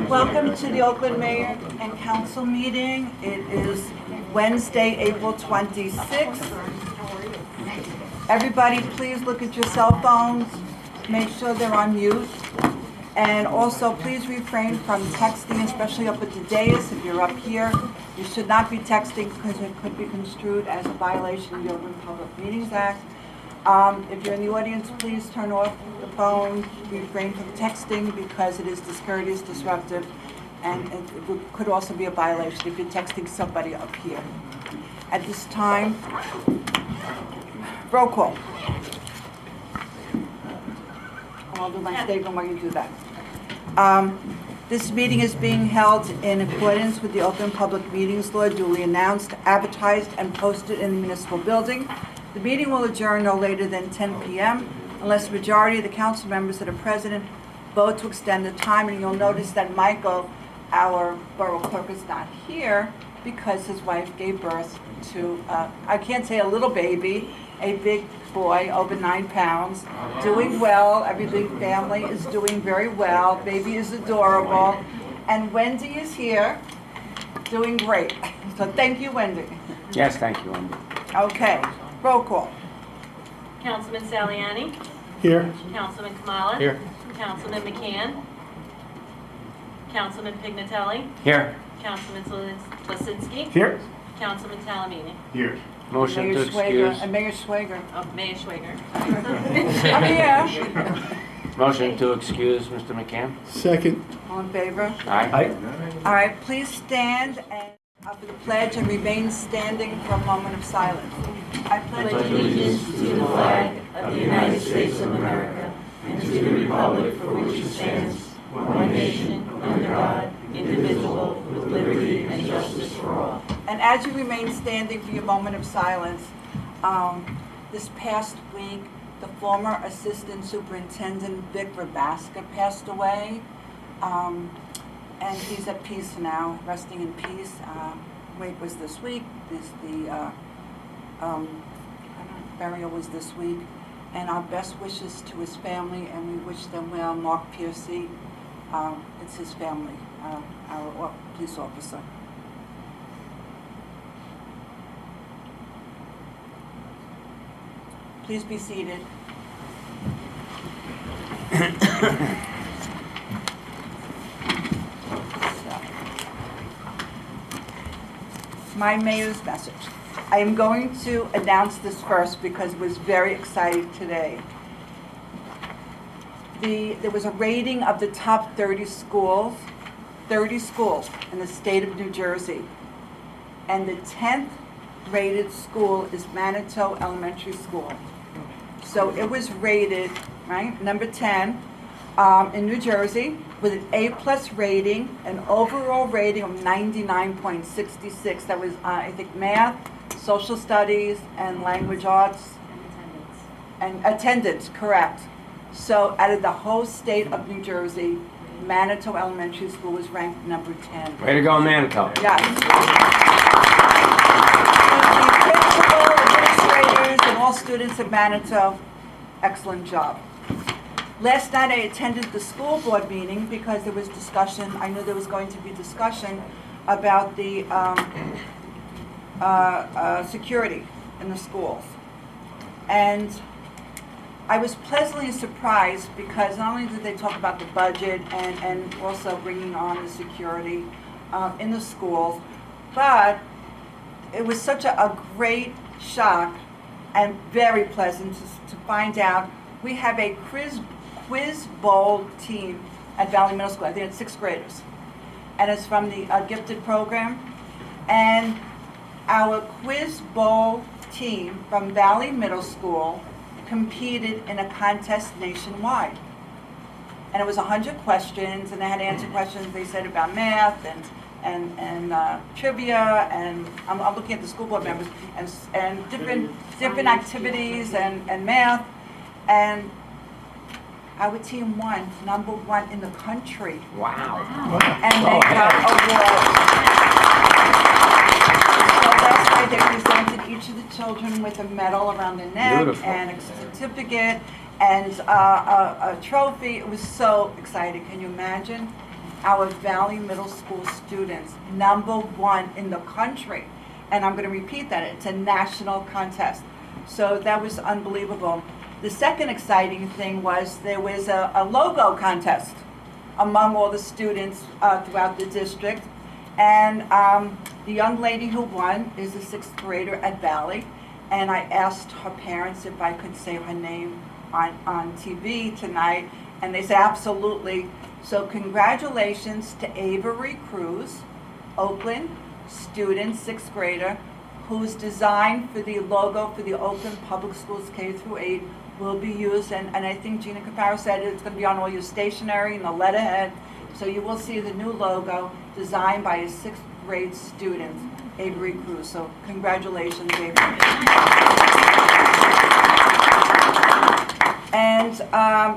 Welcome to the Oakland Mayor and Council meeting. It is Wednesday, April 26th. Everybody, please look at your cell phones. Make sure they're on mute. And also, please refrain from texting, especially up at the dais. If you're up here, you should not be texting because it could be construed as a violation of the Open Public Meetings Act. If you're in the audience, please turn off the phone, refrain from texting because it is discourteous, disruptive, and it could also be a violation if you're texting somebody up here. At this time, roll call. I'll do my statement while you do that. This meeting is being held in accordance with the Open Public Meetings Law, duly announced, advertised, and posted in the municipal building. The meeting will adjourn no later than 10 p.m. unless the majority of the council members that are present vote to extend the time. And you'll notice that Michael, our borough clerk, is not here because his wife gave birth to, I can't say a little baby, a big boy, over 9 pounds, doing well. Everything family is doing very well. Baby is adorable. And Wendy is here, doing great. So thank you, Wendy. Yes, thank you, Wendy. Okay, roll call. Councilman Saliani. Here. Councilman Kamala. Here. Councilman McCann. Councilman Pignatelli. Here. Councilman Lasinski. Here. Councilman Talamini. Here. Motion Mayor to Schwager, excuse. and Mayor Schwager. Oh, Mayor Schwager. I'm here. Motion to excuse Mr. McCann. Second. All in favor? Aye. All right, please stand and for the pledge and remain standing for a moment of silence. I pledge Allegiance to the flag of the United States of America and to the republic for which it stands, one nation, under God, indivisible, with liberty and justice for all. And as you remain standing for your moment of silence, this past week, the former Assistant Superintendent, Vic Rabaska, passed away. And he's at peace now, resting in peace. Wake was this week. Burial was this week. And our best wishes to his family, and we wish them well. Mark Piercy, it's his family, our police officer. Please be seated. My mayor's message. I am going to announce this first because it was very exciting today. There was a rating of the top 30 schools in the state of New Jersey. And the 10th rated school is Manitou Elementary School. So it was rated, right, number 10 in New Jersey with an A+ rating, an overall rating of 99.66. That was, I think, math, social studies, and language arts. And attendance, correct. So out of the whole state of New Jersey, Manitou Elementary School was ranked number 10. Way to go, Manitou. Yes. The principal, administrators, and all students at Manitou, excellent job. Last night I attended the school board meeting because there was discussion, I knew there was going to be discussion about the security in the schools. And I was pleasantly surprised because not only did they talk about the budget and also bringing on the security in the schools, but it was such a great shock and very pleasant to find out we have a quiz bowl team at Valley Middle School. I think it's 6th graders. And it's from the gifted program. And our quiz bowl team from Valley Middle School competed in a contest nationwide. And it was 100 questions, and they had to answer questions they said about math and trivia, and I'm looking at the school board members, and different activities and math. And our team won number 1 in the country. Wow. And they got awards. So last night they presented each of the children with a medal around their neck Beautiful. and a certificate and a trophy. It was so exciting. Can you imagine? Our Valley Middle School students, #1 in the country. And I'm going to repeat that. It's a national contest. So that was unbelievable. The second exciting thing was there was a logo contest among all the students throughout the district. And the young lady who won is a 6th grader at Valley. And I asked her parents if I could say her name on TV tonight. And they said absolutely. So congratulations to Avery Cruz, Oakland student, 6th grader, whose design for the logo for the Oakland Public Schools K-8 will be used. And I think Gina Caparo said it's going to be on all your stationery and the letterhead. So you will see the new logo designed by a 6th grade student, Avery Cruz. So congratulations, Avery. And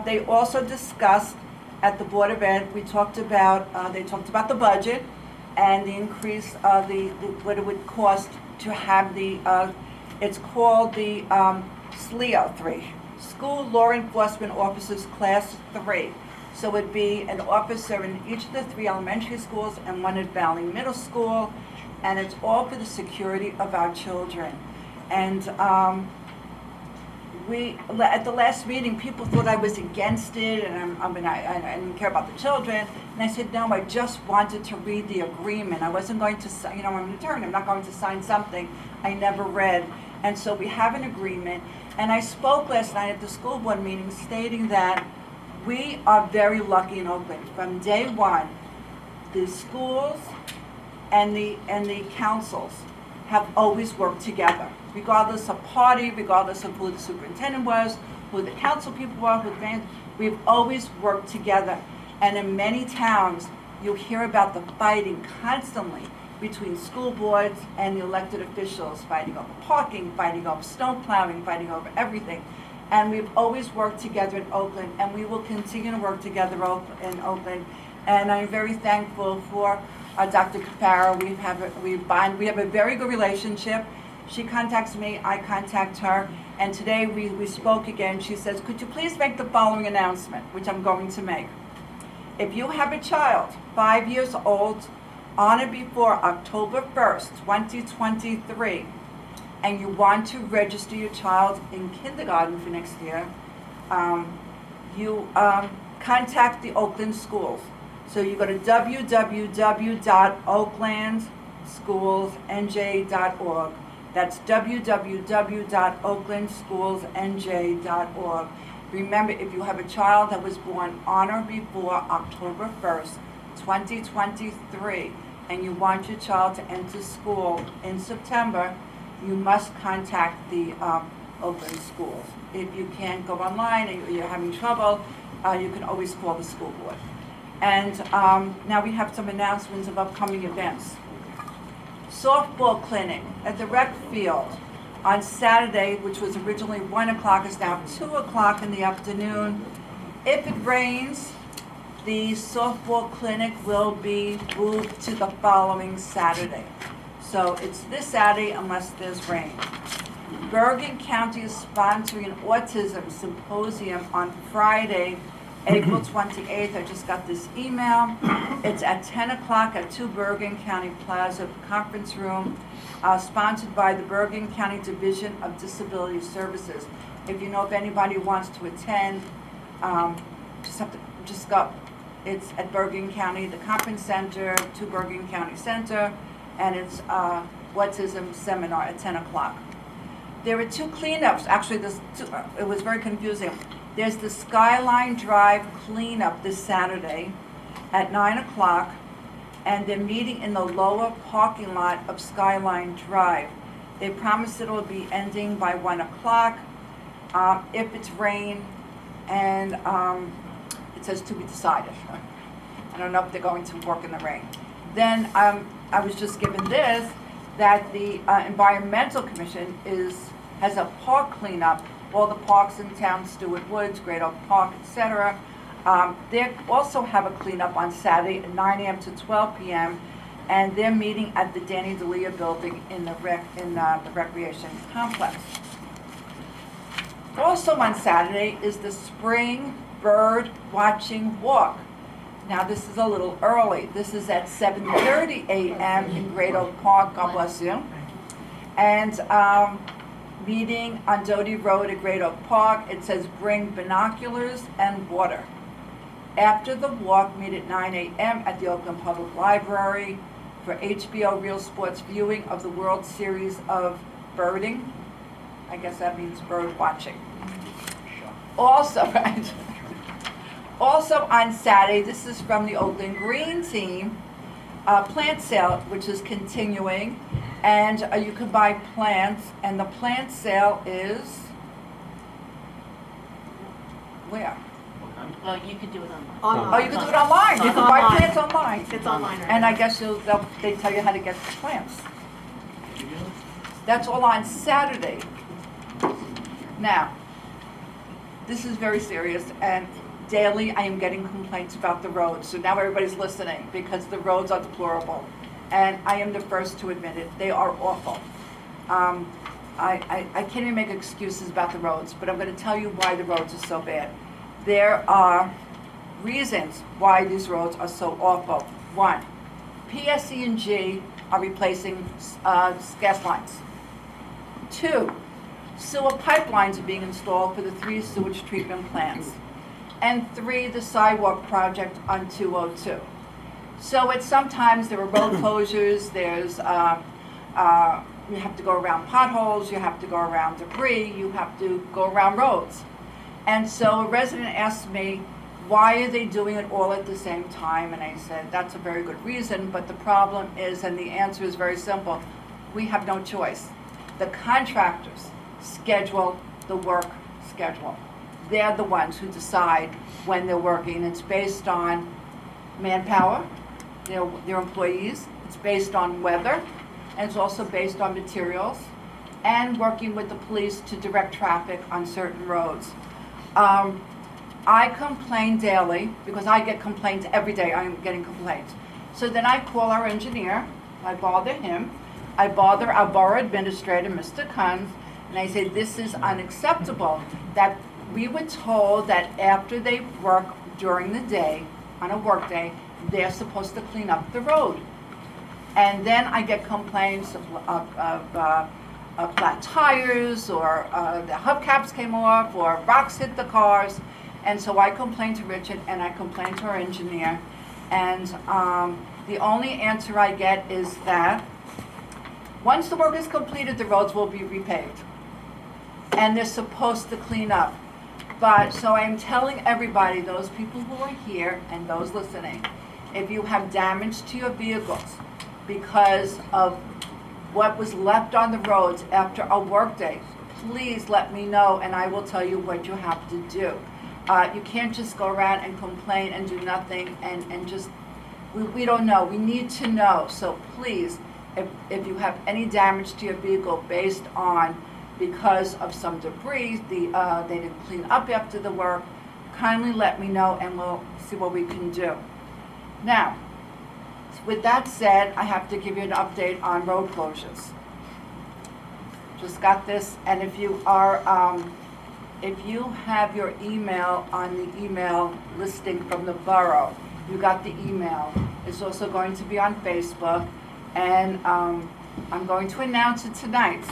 they also discussed at the Board of Ed, they talked about the budget and the increase of what it would cost to have it's called the SLEO 3, School Law Enforcement Officers Class 3. So it'd be an officer in each of the 3 elementary schools and 1 at Valley Middle School, and it's all for the security of our children. And at the last meeting, people thought I was against it, and I didn't care about the children. And I said, no, I just wanted to read the agreement. I wasn't going to, I'm an attorney, I'm not going to sign something I never read. And so we have an agreement. And I spoke last night at the school board meeting stating that we are very lucky in Oakland. From day one, the schools and the councils have always worked together, regardless of party, regardless of who the superintendent was, who the council people were, who the fans. We've always worked together. And in many towns, you hear about the fighting constantly between school boards and the elected officials, fighting over parking, fighting over snow plowing, fighting over everything. And we've always worked together in Oakland, and we will continue to work together in Oakland. And I'm very thankful for Dr. Caparo. We have a very good relationship. She contacts me, I contact her, and today we spoke again. She says, could you please make the following announcement, which I'm going to make. If you have a child 5 years old on or before October 1st, 2023, and you want to register your child in kindergarten for next year, you contact the Oakland schools. So you go to www.oaklandschoolsnj.org. That's www.oaklandschoolsnj.org. Remember, if you have a child that was born on or before October 1st, 2023, and you want your child to enter school in September, you must contact the Oakland schools. If you can't go online and you're having trouble, you can always call the school board. And now we have some announcements of upcoming events. Softball clinic at the rec field on Saturday, which was originally 1 o'clock, is now 2 o'clock in the afternoon. If it rains, the softball clinic will be moved to the following Saturday. So it's this Saturday unless there's rain. Bergen County is sponsoring an autism symposium on Friday, April 28th. I just got this email. It's at 10 o'clock at 2 Bergen County Plaza Conference Room, sponsored by the Bergen County Division of Disability Services. If you know if anybody wants to attend, just go. It's at Bergen County, the Conference Center, 2 Bergen County Center, and it's autism seminar at 10 o'clock. There are 2 cleanups. Actually, it was very confusing. There's the Skyline Drive cleanup this Saturday at 9 o'clock, and they're meeting in the lower parking lot of Skyline Drive. They promised it will be ending by 1 o'clock. If it's rain, and it says to be decided. I don't know if they're going to work in the rain. Then I was just given this, that the Environmental Commission has a park cleanup. All the parks in town, Stewart Woods, Great Oak Park, etc. They also have a cleanup on Saturday at 9 a.m. to 12 p.m. and they're meeting at the Danny Delia building in the recreation complex. Also on Saturday is the spring bird watching walk. Now this is a little early. This is at 7:30 a.m. in Great Oak Park, God bless you. And meeting on Doty Road at Great Oak Park. It says bring binoculars and water. After the walk, meet at 9 a.m. at the Oakland Public Library for HBO Real Sports viewing of the World Series of birding. I guess that means bird watching. Also, also on Saturday, this is from the Oakland Green team, plant sale, which is continuing, and you can buy plants, and the plant sale is where? Well, you could do it online. Oh, you can do it online. You It's can buy online. plants online. It's online right And now. I guess they tell you how to get the plants. That's all on Saturday. Now, this is very serious, and daily I am getting complaints about the roads. So now everybody's listening because the roads are deplorable. And I am the first to admit it. They are awful. I can't even make excuses about the roads, but I'm going to tell you why the roads are so bad. There are reasons why these roads are so awful. One, PSE&G are replacing gas lines. Two, sewer pipelines are being installed for the 3 sewage treatment plants. And 3, the sidewalk project on 202. So it's sometimes there are road closures, there's, you have to go around potholes, you have to go around debris, you have to go around roads. And so a resident asked me, why are they doing it all at the same time? And I said, that's a very good reason, but the problem is, and the answer is very simple, we have no choice. The contractors schedule the work schedule. They're the ones who decide when they're working. It's based on manpower, their employees, it's based on weather, and it's also based on materials, and working with the police to direct traffic on certain roads. I complain daily, because I get complaints every day, I'm getting complaints. So then I call our engineer, I bother him, I bother our borough administrator, Mr. Kunz, and I say, this is unacceptable, that we were told that after they work during the day, on a work day, they're supposed to clean up the road. And then I get complaints of flat tires, or the hubcaps came off, or rocks hit the cars. And so I complained to Richard, and I complained to our engineer. And the only answer I get is that once the work is completed, the roads will be repaved. And they're supposed to clean up. But, so I'm telling everybody, those people who are here and those listening, if you have damage to your vehicles because of what was left on the roads after a workday, please let me know and I will tell you what you have to do. You can't just go around and complain and do nothing and just, we don't know. We need to know. So please, if you have any damage to your vehicle based on because of some debris, they didn't clean up after the work, kindly let me know and we'll see what we can do. Now, with that said, I have to give you an update on road closures. Just got this, and if you have your email on the email listing from the borough, you got the email. It's also going to be on Facebook, and I'm going to announce it tonight.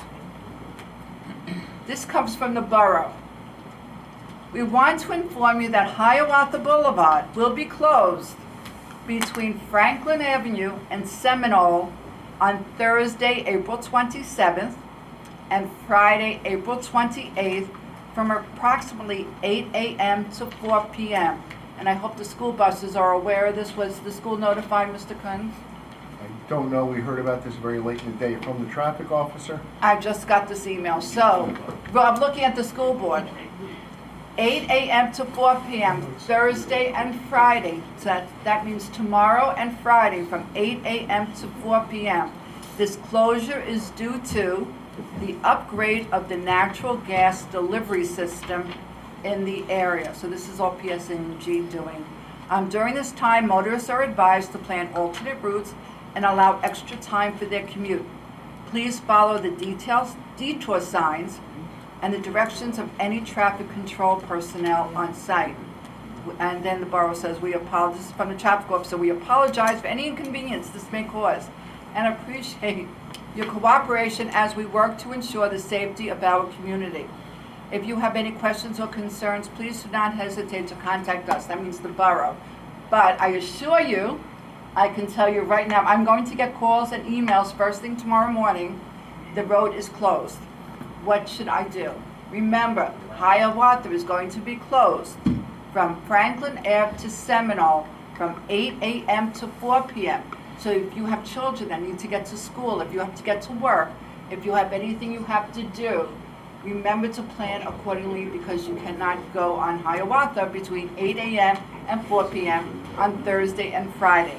This comes from the borough. We want to inform you that Hiawatha Boulevard will be closed between Franklin Avenue and Seminole on Thursday, April 27th, and Friday, April 28th, from approximately 8 a.m. to 4 p.m. And I hope the school buses are aware of this. Was the school notified, Mr. Kunz? I don't know, we heard about this very late in the day from the traffic officer. I just got this email. So, I'm looking at the school board. 8 a.m. to 4 p.m., Thursday and Friday. So that means tomorrow and Friday from 8 a.m. to 4 p.m. This closure is due to the upgrade of the natural gas delivery system in the area. So this is all PSE&G doing. During this time, motorists are advised to plan alternate routes and allow extra time for their commute. Please follow the detour signs, and the directions of any traffic control personnel on site. And then the borough says, we apologize, from the traffic officer, we apologize for any inconvenience this may cause, and appreciate your cooperation as we work to ensure the safety of our community. If you have any questions or concerns, please do not hesitate to contact us. That means the borough. But I assure you, I can tell you right now, I'm going to get calls and emails first thing tomorrow morning. The road is closed. What should I do? Remember, Hiawatha is going to be closed from Franklin Ave to Seminole from 8 a.m. to 4 p.m. So if you have children that need to get to school, if you have to get to work, if you have anything you have to do, remember to plan accordingly, because you cannot go on Hiawatha between 8 a.m. and 4 p.m. on Thursday and Friday.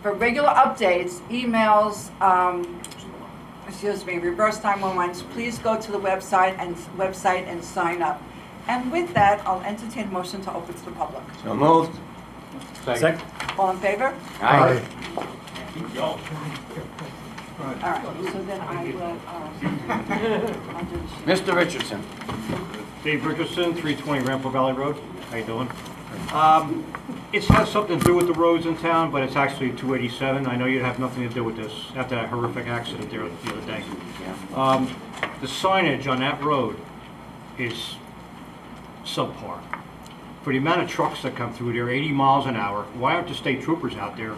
For regular updates, emails, reverse timelines, please go to the website and sign up. And with that, I'll entertain a motion to open to the public. So moved. Second. All in favor? Aye. All right, so then I will, I'll do the sheet. Mr. Richardson. Dave Richardson, 320 Rampo Valley Road. How you doing? It has something to do with the roads in town, but it's actually 287. I know you have nothing to do with this, after that horrific accident there the other day. The signage on that road is subpar. For the amount of trucks that come through there, 80 miles an hour, why aren't the state troopers out there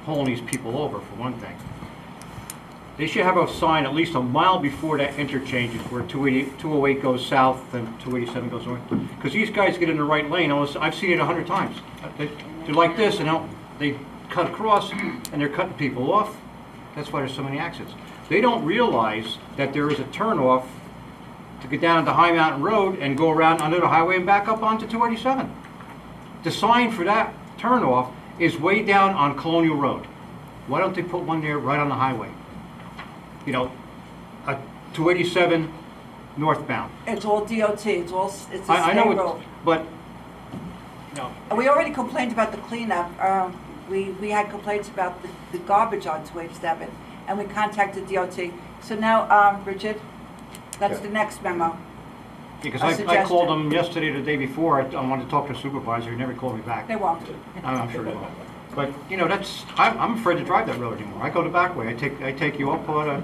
pulling these people over, for one thing? They should have a sign at least a mile before that interchanges where 208 goes south and 287 goes north. Because these guys get in the right lane. I've seen it 100 times. They're like this, and they cut across, and they're cutting people off. That's why there's so many accidents. They don't realize that there is a turnoff to get down to High Mountain Road and go around under the highway and back up onto 287. The sign for that turnoff is way down on Colonial Road. Why don't they put one there right on the highway? You know, a 287 northbound. It's all DOT, it's a state I know road. but, no. We already complained about the cleanup. We had complaints about the garbage on 287, and we contacted DOT. So now, Richard, that's the next memo. Because A I suggestion. called them yesterday or the day before. I wanted to talk to the supervisor. He never called me back. They won't. I'm sure they won't. But, you know, I'm afraid to drive that road anymore. I go the back way. I take you up over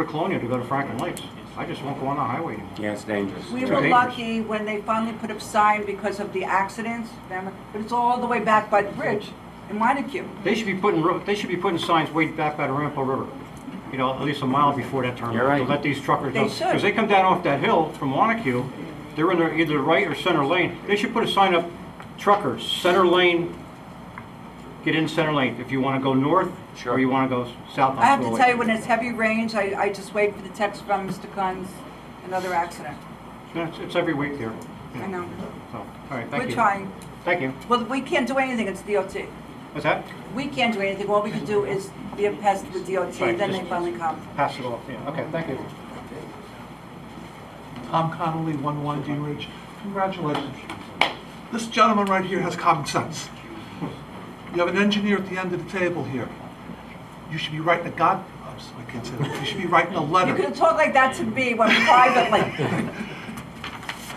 to Colonial to go to Franklin Lakes. I just won't go on the highway anymore. Yeah, it's dangerous. We Too were dangerous. lucky when they finally put up sign because of the accidents, remember? But it's all the way back by the bridge in Montague. They should be putting signs way back by the Rampo River. You know, at least a mile before that turn. You're right. To let these truckers They know. should. Because they come down off that hill from Wanacue, they're in either the right or center lane. They should put a sign up, truckers, center lane, get in center lane if you want to go north Sure. or you want to go south on I have to 208. tell you, when it's heavy rains, I just wait for the text from Mr. Gunn's, another accident. Yeah, it's every week there. I know. So, all right, thank you. We're trying. Thank you. Well, we can't do anything, it's DOT. What's that? We can't do anything, all we can do is be a pest with DOT, Right, then just- they finally come. Pass it off, yeah, okay, thank you. Tom Connolly, 11 Dean Ridge. Congratulations. This gentleman right here has common sense. You have an engineer at the end of the table here. You should be writing I can't say that. You should be writing a You letter. could talk like that to me when privately.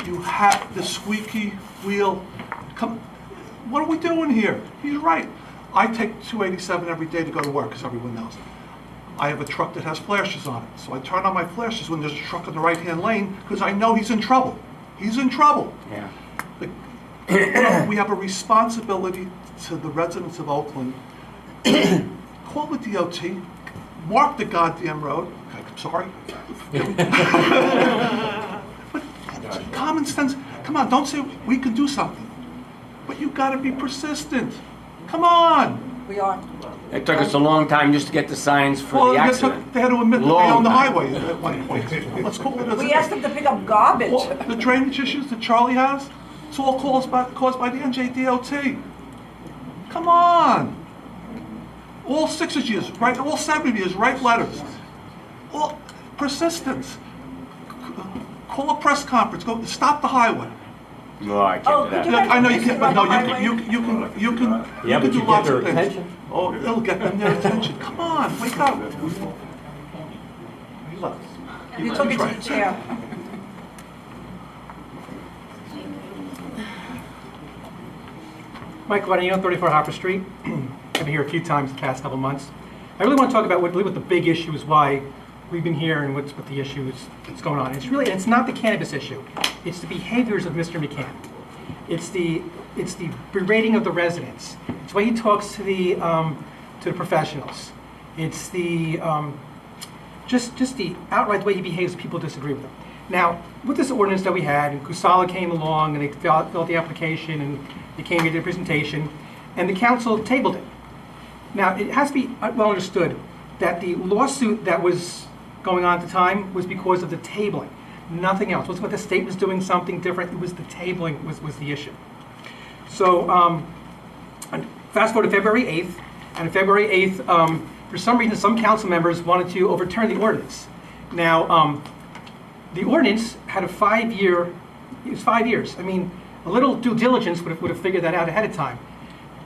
You have the squeaky wheel. Come, what are we doing here? He's right. I take 287 every day to go to work, as everyone knows. I have a truck that has flashes on it, so I turn on my flashes when there's a truck in the right-hand lane, because I know he's in trouble. He's in trouble. Yeah. We have a responsibility to the residents of Oakland. Call the DOT, mark the goddamn road. I'm sorry. But common sense, come on, don't say we can do something. But you gotta be persistent. Come on. We are. It took us a long time just to get the signs for Well, the accident. they had to admit that they Long own the time. highway at one point. Let's call it as it We is. asked them to pick up garbage. Well, the drainage issues that Charlie has, it's all caused by the NJDOT. Come on. All 6 of you, right? All 7 of you, write letters. Persistence. Call a press conference. Go stop the highway. No, I Oh, can't could do that. Look, I know you can, no, Highway? you can Yeah, but do you get lots their of things. attention. Oh, it'll get them their attention. Come on, wake up. Look, You took it to the chair. Mike Guadagnino, 34 Harper Street. I've been here a few times the past couple months. I really want to talk about what the big issue is, why we've been here, and what the issue is that's going on. It's not the cannabis issue. It's the behaviors of Mr. McCann. It's the berating of the residents. It's the way he talks to the professionals. It's the just the outright way he behaves when people disagree with him. Now, with this ordinance that we had, and Kusala came along and they filled out the application and they came here to the presentation, and the council tabled it. Now, it has to be well understood that the lawsuit that was going on at the time was because of the tabling, nothing else. It wasn't what the state was doing something different, it was the tabling was the issue. So, fast forward to February 8th, and on February 8th, for some reason, some council members wanted to overturn the ordinance. Now, the ordinance had a 5-year, it was 5 years. I mean, a little due diligence would have figured that out ahead of time.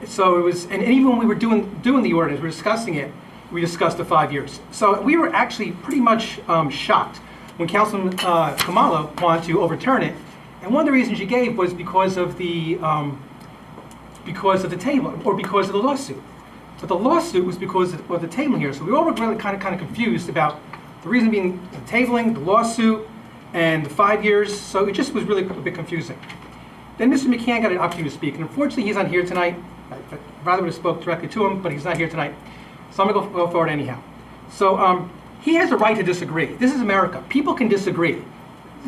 So it was, and even when we were doing the ordinance, we were discussing it, we discussed the 5 years. So we were actually pretty much shocked when Councilman Kamala wanted to overturn it. And one of the reasons she gave was because of the table, or because of the lawsuit. But the lawsuit was because of the tabling here. So we all were really kind of confused about the reason being the tabling, the lawsuit, and the 5 years. So it just was really a bit confusing. Then Mr. McCann got an opportunity to speak, and unfortunately he's not here tonight. I'd rather would have spoke directly to him, but he's not here tonight. So I'm going to go forward anyhow. So he has a right to disagree. This is America. People can disagree.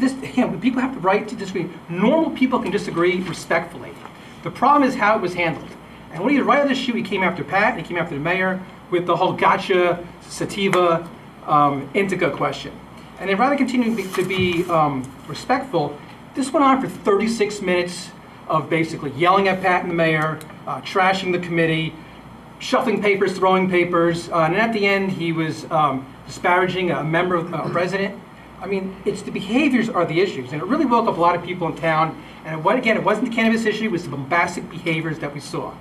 People have the right to disagree. Normal people can disagree respectfully. The problem is how it was handled. And when he was right on the shoe, he came after Pat, and he came after the mayor with the whole gotcha, sativa, indica question. And then rather than continuing to be respectful, this went on for 36 minutes of basically yelling at Pat and the mayor, trashing the committee, shuffling papers, throwing papers, and at the end he was disparaging a member of a resident. I mean, it's the behaviors are the issues, and it really woke up a lot of people in town. And again, it wasn't the cannabis issue, it was the bombastic behaviors that we saw.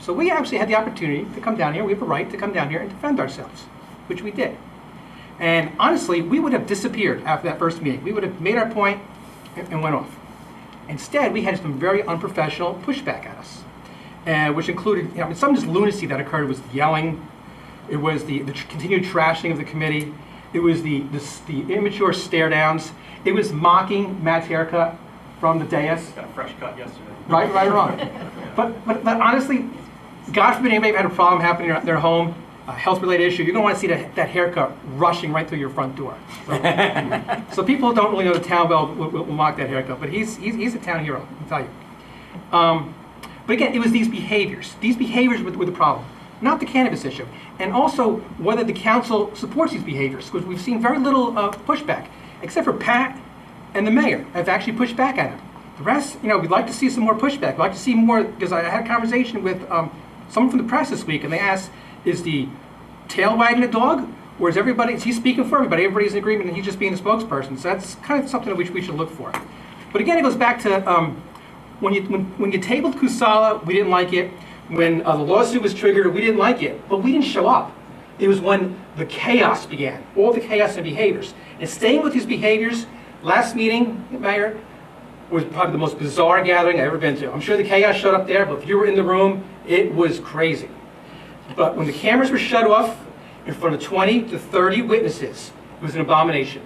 So we actually had the opportunity to come down here, we have a right to come down here and defend ourselves, which we did. And honestly, we would have disappeared after that first meeting. We would have made our point and went off. Instead, we had some very unprofessional pushback at us, which included, some of this lunacy that occurred was yelling, it was the continued trashing of the committee, it was the immature stare downs, it was mocking Matt's haircut from the dais. Got a fresh cut yesterday. Right or wrong. But honestly, God forbid anybody had a problem happening in their home, a health-related issue, you're going to want to see that haircut rushing right through your front door. So people who don't really know the town well will mock that haircut, but he's a town hero, I'll tell you. But again, it was these behaviors. These behaviors were the problem, not the cannabis issue. And also whether the council supports these behaviors, because we've seen very little pushback, except for Pat and the mayor have actually pushed back at him. The rest, we'd like to see some more pushback. We'd like to see more, because I had a conversation with someone from the press this week, and they asked, is the tail wagging the dog, or is he speaking for everybody? Everybody's in agreement and he's just being a spokesperson. So that's kind of something that we should look for. But again, it goes back to when you tabled Kusala, we didn't like it. When the lawsuit was triggered, we didn't like it. But we didn't show up. It was when the chaos began, all the chaos and behaviors. And staying with these behaviors, last meeting, Mayor, was probably the most bizarre gathering I've ever been to. I'm sure the chaos showed up there, but if you were in the room, it was crazy. But when the cameras were shut off in front of 20 to 30 witnesses, it was an abomination.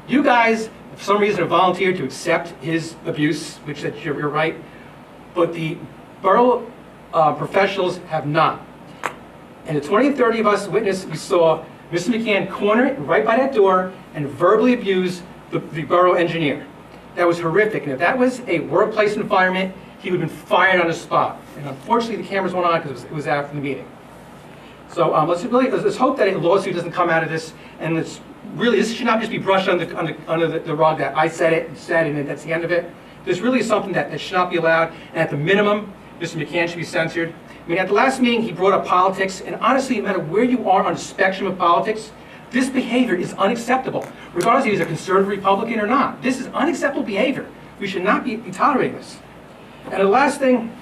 You guys, for some reason, have volunteered to accept his abuse, which you're right, but the borough professionals have not. And the 20 and 30 of us witnessed, we saw Mr. McCann corner it right by that door and verbally abuse the borough engineer. That was horrific, and if that was a workplace environment, he would have been fired on the spot. And unfortunately, the cameras went on because it was after the meeting. So let's hope that a lawsuit doesn't come out of this, and this should not just be brushed under the rug that I said it, and that's the end of it. This really is something that should not be allowed, and at the minimum, Mr. McCann should be censored. I mean, at the last meeting, he brought up politics, and honestly, no matter where you are on the spectrum of politics, this behavior is unacceptable, regardless if he's a conservative Republican or not. This is unacceptable behavior. We should not be tolerating this. And the last thing,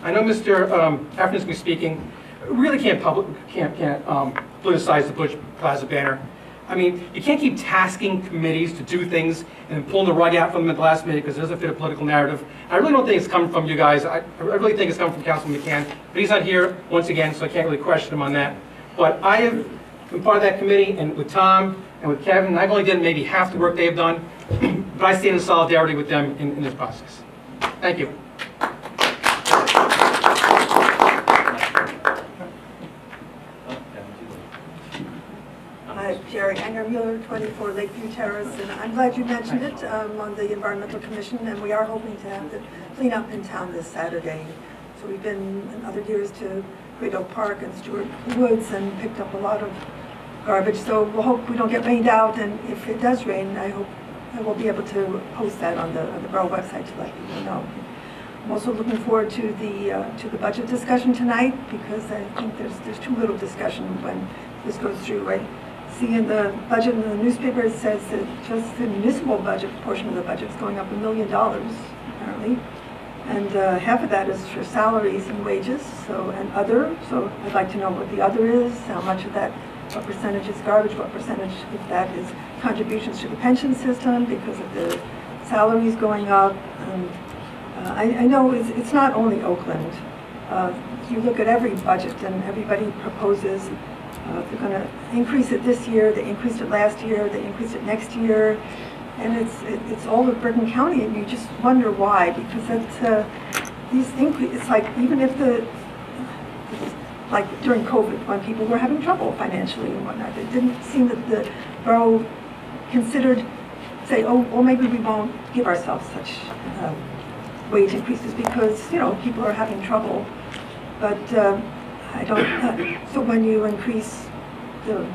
I know Mr. Heffernan is going to be speaking, really can't politicize the Bush Plaza banner. I mean, you can't keep tasking committees to do things and then pulling the rug out from them at the last minute because it doesn't fit a political narrative. I really don't think it's coming from you guys. I really think it's coming from Councilman McCann, but he's not here once again, so I can't really question him on that. But I have been part of that committee, and with Tom and with Kevin, and I've only done maybe half the work they've done, but I stand in solidarity with them in this process. Thank you. Hi, Jerry Angermuller, 24 Lakeview Terrace, and I'm glad you mentioned it on the Environmental Commission, and we are hoping to have the cleanup in town this Saturday. So we've been in other years to Great Oak Park and Stewart Woods and picked up a lot of garbage. So we'll hope we don't get rained out, and if it does rain, I hope I will be able to post that on the Borough website to let people know. I'm also looking forward to the budget discussion tonight because I think there's too little discussion when this goes through, right? See in the budget in the newspaper, it says that just the municipal budget portion of the budget is going up $1 million, apparently. And half of that is for salaries and wages, and other. So I'd like to know what the other is, how much of that, what percentage is garbage, what percentage of that is contributions to the pension system because of the salaries going up. And I know it's not only Oakland. You look at every budget and everybody proposes they're going to increase it this year, they increased it last year, they increased it next year, and it's all of Bergen County, and you just wonder why, because these increases, it's like even if like during COVID, when people were having trouble financially and whatnot, it didn't seem that the borough considered, say, oh, well, maybe we won't give ourselves such wage increases because, people are having trouble, but I don't, so when you increase the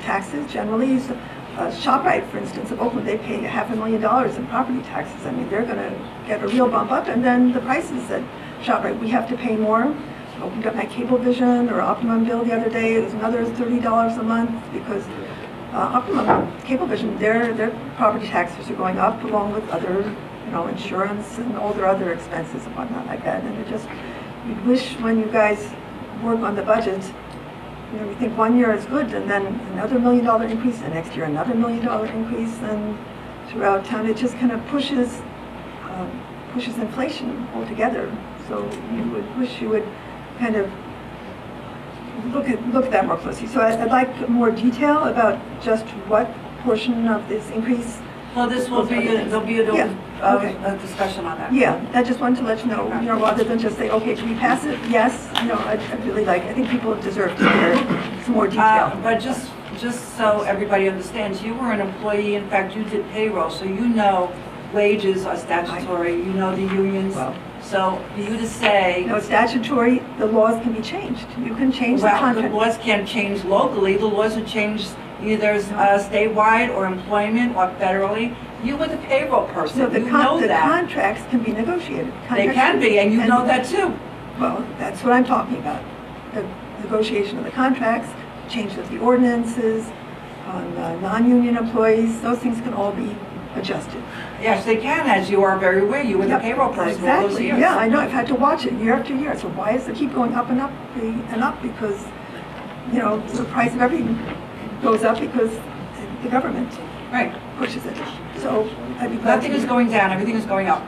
taxes generally, ShopRite, for instance, of Oakland, they pay $500,000 in property taxes. I mean, they're going to get a real bump up, and then the prices at ShopRite, we have to pay more. I opened up my Cablevision or Optimum bill the other day. It was another $30 a month because Optimum, Cablevision, their property taxes are going up along with other, insurance and all their other expenses and whatnot like that. And you'd wish when you guys work on the budget, you think 1 year is good, and then another $1 million increase, and next year another $1 million increase, and throughout town it just kind of pushes inflation altogether. So you would wish you would kind of look at that more closely. So I'd like more detail about just what portion of this increase. Well, there'll be a discussion on that. Yeah, I just wanted to let you know, rather than just say, okay, can we pass it? Yes, I think people deserve to hear some more detail. But just so everybody understands, you were an employee, in fact, you did payroll, so wages are statutory, the unions. Well, so for you to say... No, statutory, the laws can be changed. You can change the contract. The laws can't change locally, the laws are changed either statewide or employment or federally. You were the payroll person, So the you know that. contracts can be negotiated. They can be, and you know that too. Well, that's what I'm talking about. The negotiation of the contracts, change of the ordinances, on non-union employees, those things can all be adjusted. Yes, they can, as you are very aware. You were the payroll person all those Exactly. years. Yeah, I know. I've had to watch it year after year. So why does it keep going up and up and up? Because, the price of everything goes up because the government pushes it. So I'd be glad Nothing is going down, everything is going up.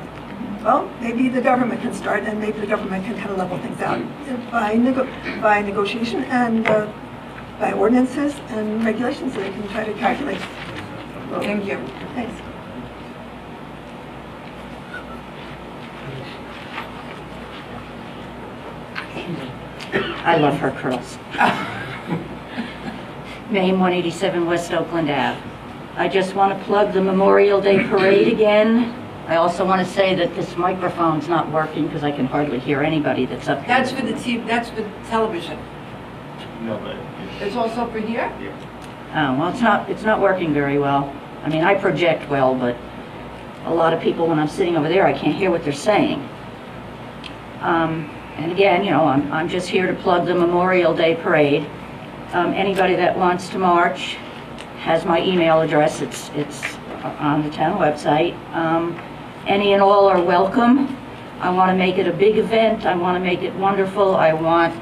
Well, maybe the government can start, and maybe the government can kind of level things out by negotiation and by ordinances and regulations, so they can try to calculate. Well, Thank you. Thanks. I love her curls. Name 187 West Oakland Ave. I just want to plug the Memorial Day Parade again. I also want to say that this microphone's not working because I can hardly hear anybody that's up here. That's for the TV, that's for television. No, but It's also for here? Oh, well, it's not working very well. I mean, I project well, but a lot of people, when I'm sitting over there, I can't hear what they're saying. And again, I'm just here to plug the Memorial Day Parade. Anybody that wants to march has my email address. It's on the town website. Any and all are welcome. I want to make it a big event. I want to make it wonderful. I want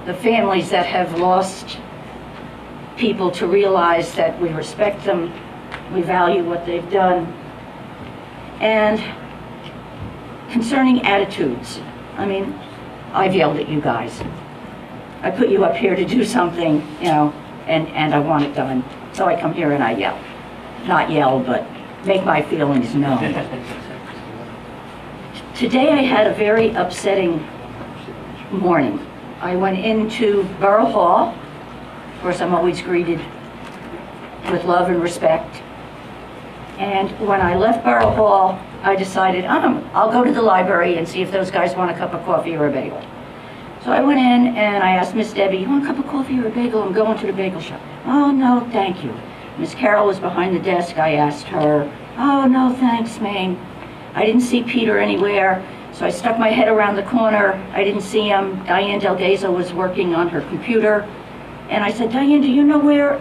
the families that have lost people to realize that we respect them, we value what they've done. And concerning attitudes, I mean, I've yelled at you guys. I put you up here to do something, you know, and I want it done. So I come here and I yell. Not yell, but make my feelings known. Today I had a very upsetting morning. I went into Borough Hall. Of course, I'm always greeted with love and respect. And when I left Borough Hall, I decided, I'll go to the library and see if those guys want a cup of coffee or a bagel. So I went in and I asked Miss Debbie, you want a cup of coffee or a bagel? I'm going to the bagel shop. Oh, no, thank you. Miss Carol was behind the desk. I asked her, oh, no, thanks, ma'am. I didn't see Peter anywhere, so I stuck my head around the corner. I didn't see him. Diane Delgazo was working on her computer. And I said, Diane, do you know where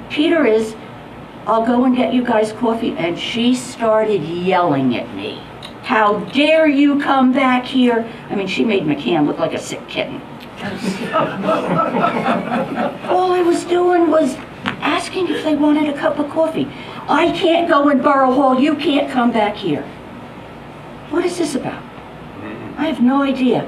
Peter is? I'll go and get you guys coffee. And she started yelling at me. How dare you come back here? I mean, she made McCann look like a sick kitten. All I was doing was asking if they wanted a cup of coffee. I can't go in Borough Hall. You can't come back here. What is this about? I have no idea.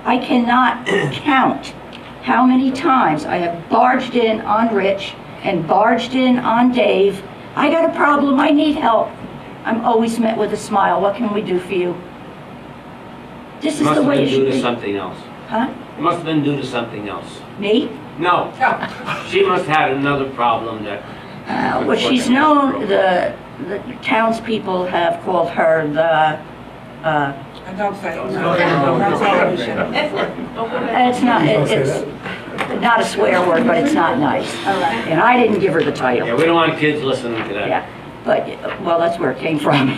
I cannot count how many times I have barged in on Rich and barged in on Dave. I got a problem. I need help. I'm always met with a smile. What can we do for you? This is the way it should be. Must have been due to something else. Huh? It must have been due to something else. Me? No. She must have had another problem that... Well, she's known, the townspeople have called her the, And don't say it. On television. it's not a swear word, but it's not nice. All right. And I didn't give her the title. Yeah, we don't want kids listening to that. Yeah, but, well, that's where it came from.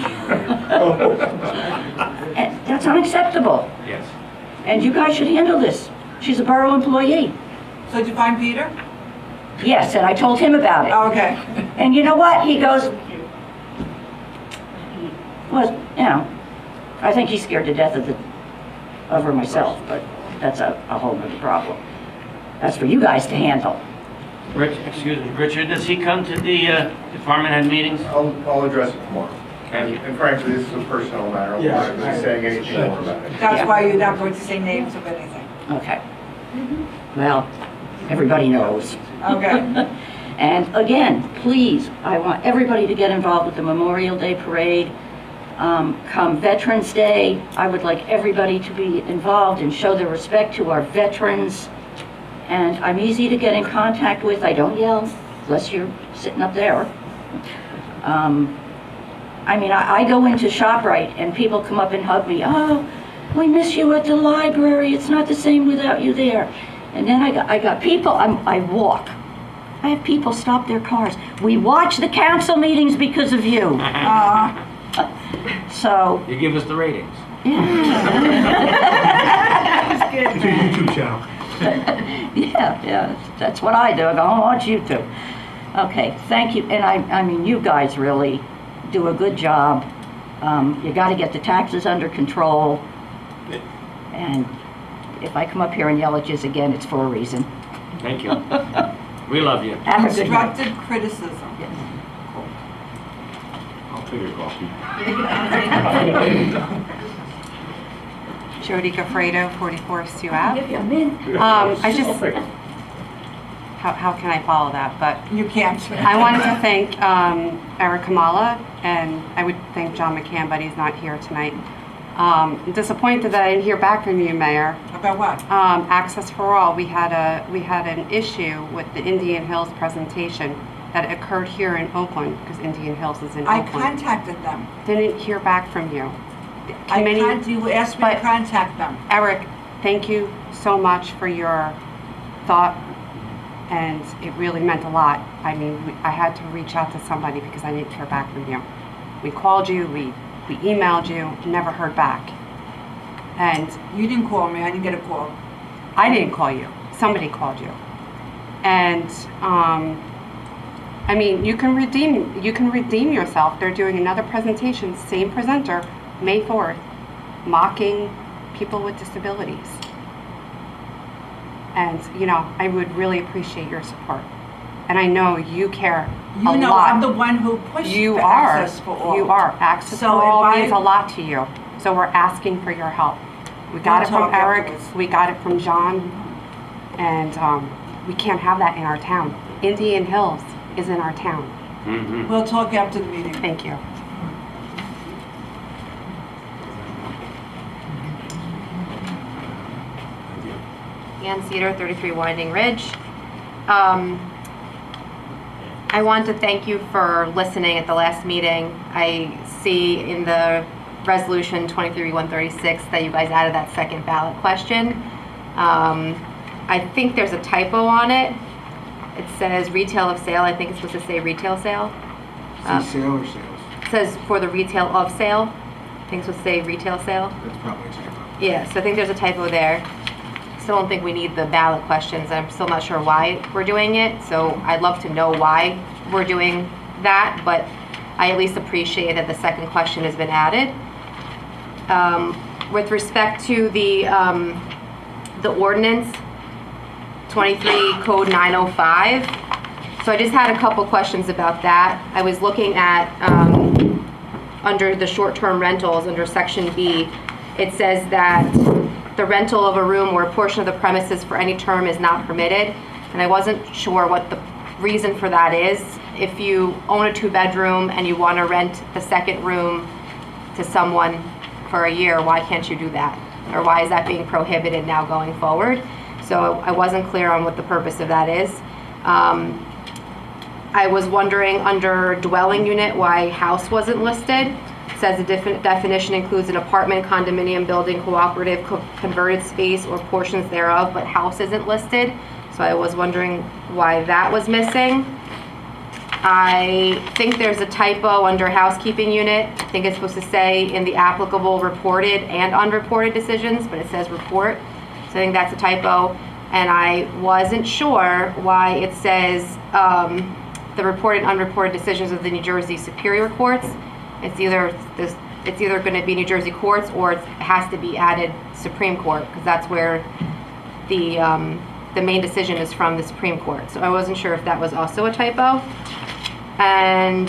And that's unacceptable. Yes. And you guys should handle this. She's a borough employee. So did you find Peter? Yes, and I told him about it. Oh, okay. And you know what? He goes, well, you know, I think he's scared to death of her myself, but that's a whole other problem. That's for you guys to handle. Excuse me, Richard, does he come to the department head meetings? I'll address it tomorrow. Okay. And frankly, this is a personnel matter. I'm not really saying anything more about it. That's Yeah. why you're not going to say names of anything. Okay. Well, everybody knows. Okay. And again, please, I want everybody to get involved with the Memorial Day Parade. Come Veterans Day, I would like everybody to be involved and show their respect to our veterans. And I'm easy to get in contact with. I don't yell, unless you're sitting up there. I mean, I go into ShopRite and people come up and hug me. Oh, we miss you at the library. It's not the same without you there. And then I got people, I walk. I have people stop their cars. We watch the council meetings because of you. So, You give us the ratings. It's a YouTube channel. yeah, that's what I do. I go, I want you to. Okay, thank you. And I mean, you guys really do a good job. You got to get the taxes under control. And if I come up here and yell at you again, it's for a reason. Thank you. We love you. Have a good night. Constructive criticism. Yes. I'll take your coffee. Jody Gaffredo, 44 Sioux Ave. I'm in. I just, how can I follow that? But You can't. I wanted to thank Eric Kamala, and I would thank John McCann, but he's not here tonight. I'm disappointed that I didn't hear back from you, Mayor. About what? Access for All, we had an issue with the Indian Hills presentation that occurred here in Oakland, because Indian Hills is in I Oakland. contacted them. Didn't hear back from you. You asked me to But- contact them. Eric, thank you so much for your thought, and it really meant a lot. I mean, I had to reach out to somebody because I didn't hear back from you. We called you, we emailed you, never heard back. And You didn't call me, I didn't get a call. I didn't call you, somebody called you. And I mean, you can redeem yourself. They're doing another presentation, same presenter, May 4th, mocking people with disabilities. And, you know, I would really appreciate your support. And I know you care a lot. You know, I'm the one who pushed You for are. access for all. You are. Access So for all if I- means a lot to you. So we're asking for your help. We got it We'll from talk Eric. afterwards. We got it from John. And we can't have that in our town. Indian Hills is in our town. Mhm. We'll talk after the meeting. Thank you. Ann Cedar, 33 Winding Ridge. I want to thank you for listening at the last meeting. I see in the resolution 23-136 that you guys added that second ballot question. I think there's a typo on it. It says retail of sale. I think it's supposed to say retail sale. Sale or sales? It says for the retail of sale. I think it's supposed to say retail sale. That's probably a typo. Yeah, so I think there's a typo there. Still don't think we need the ballot questions. I'm still not sure why we're doing it, so I'd love to know why we're doing that, but I at least appreciate that the second question has been added. With respect to the ordinance, 23 Code 905, so I just had a couple questions about that. I was looking at, under the short-term rentals, under Section B, it says that the rental of a room or a portion of the premises for any term is not permitted, and I wasn't sure what the reason for that is. If you own a 2-bedroom and you want to rent the second room to someone for a year, why can't you do that? Or why is that being prohibited now going forward? So I wasn't clear on what the purpose of that is. I was wondering under dwelling unit why house wasn't listed. It says the definition includes an apartment, condominium, building, cooperative, converted space, or portions thereof, but house isn't listed. So I was wondering why that was missing. I think there's a typo under housekeeping unit. I think it's supposed to say in the applicable reported and unreported decisions, but it says report. So I think that's a typo. And I wasn't sure why it says the reported and unreported decisions of the New Jersey Superior Courts. It's either going to be New Jersey courts, or it has to be added Supreme Court, because that's where the main decision is from, the Supreme Court. So I wasn't sure if that was also a typo. And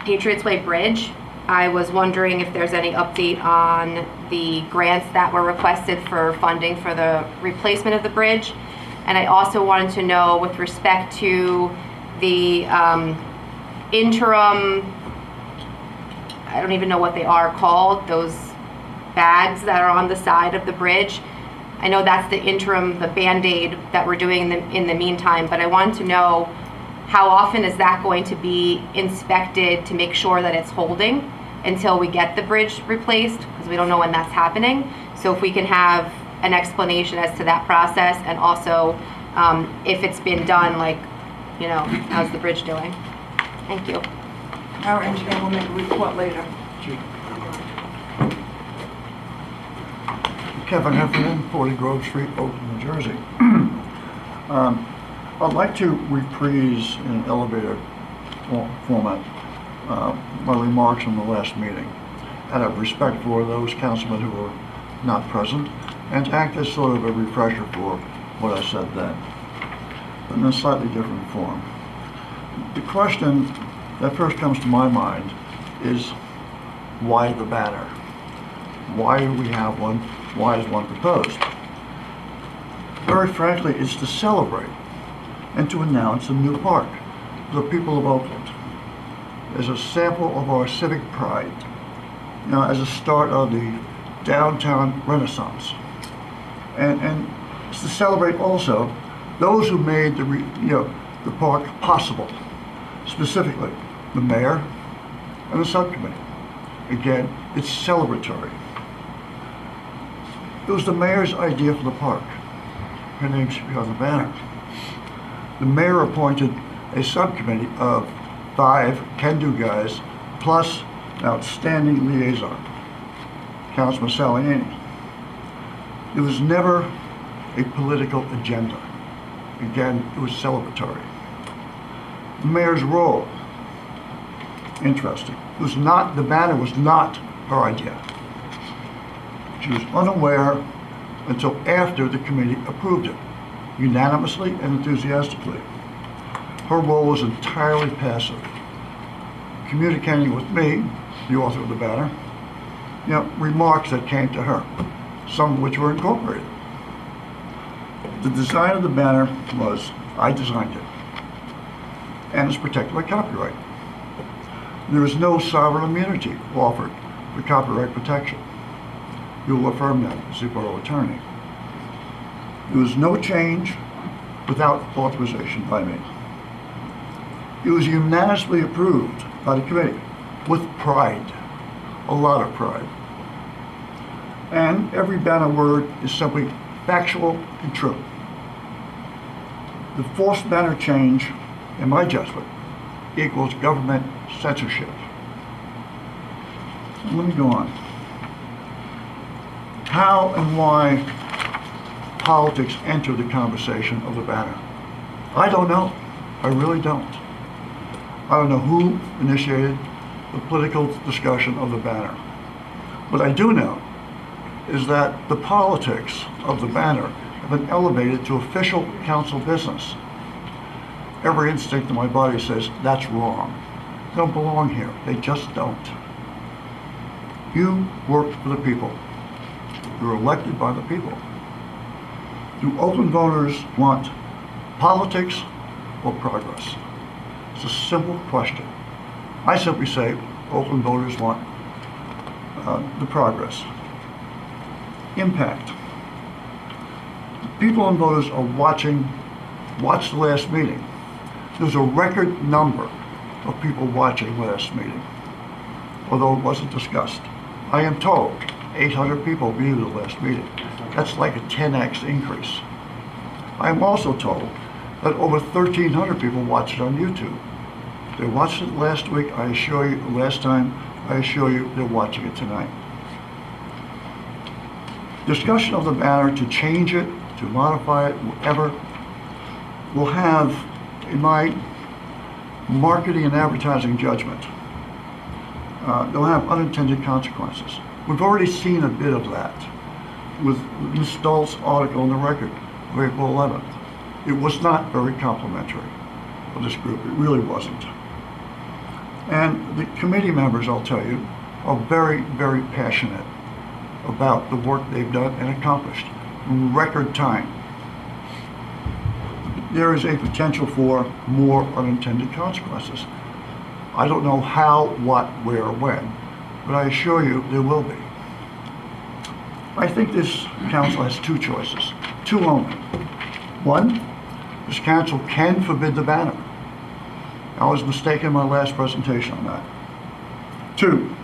Patriots Way Bridge, I was wondering if there's any update on the grants that were requested for funding for the replacement of the bridge. And I also wanted to know with respect to the interim, I don't even know what they are called, those bags that are on the side of the bridge. I know that's the interim, the Band-Aid that we're doing in the meantime, but I wanted to know how often is that going to be inspected to make sure that it's holding until we get the bridge replaced, because we don't know when that's happening. So if we can have an explanation as to that process, and also if it's been done, like, you know, how's the bridge doing? Thank you. Our engineer will make a report later. Kevin Heffernan, 40 Grove Street, Oakland, New Jersey. I'd like to reprise in an elevator format my remarks from the last meeting, out of respect for those councilmen who were not present, and to act as sort of a refresher for what I said then, but in a slightly different form. The question that first comes to my mind is, why the banner? Why do we have one? Why is one proposed? Very frankly, it's to celebrate and to announce a new park for the people of Oakland as a sample of our civic pride, you know, as a start of the downtown renaissance. And it's to celebrate also those who made the park possible, specifically the mayor and the subcommittee. Again, it's celebratory. It was the mayor's idea for the park. Her name should be on the banner. The mayor appointed a subcommittee of 5 can-do guys, plus an outstanding liaison, Councilman Saliani. It was never a political agenda. Again, it was celebratory. The mayor's role, interesting. It was not, the banner was not her idea. She was unaware until after the committee approved it, unanimously and enthusiastically. Her role was entirely passive, communicating with me, the author of the banner, remarks that came to her, some of which were incorporated. The design of the banner was, I designed it, and it's protected by copyright. There is no sovereign immunity offered for copyright protection. You will affirm that as the borough attorney. There was no change without authorization by me. It was unanimously approved by the committee with pride, a lot of pride. And every banner word is simply factual and true. The forced banner change, in my judgment, equals government censorship. Let me go on. How and why politics entered the conversation of the banner? I don't know. I really don't. I don't know who initiated the political discussion of the banner. What I do know is that the politics of the banner have been elevated to official council business. Every instinct in my body says that's wrong. They don't belong here. They just don't. You work for the people. You're elected by the people. Do Oakland voters want politics or progress? It's a simple question. I simply say Oakland voters want the progress. Impact. People and voters are watched the last meeting. There's a record number of people watching last meeting, although it wasn't discussed. I am told 800 people viewed the last meeting. That's like a 10x increase. I am also told that over 1,300 people watched it on YouTube. They watched it last week, I assure you, last time, I assure you they're watching it tonight. Discussion of the banner to change it, to modify it, whatever, will have, in my marketing and advertising judgment, they'll have unintended consequences. We've already seen a bit of that with Ms. Stoll's article in the Record of April 11th. It was not very complimentary of this group. It really wasn't. And the committee members, I'll tell you, are very, very passionate about the work they've done and accomplished in record time. There is a potential for more unintended consequences. I don't know how, what, where, when, but I assure you there will be. I think this council has two choices, two only. One, this council can forbid the banner. I was mistaken in my last presentation on that. Two,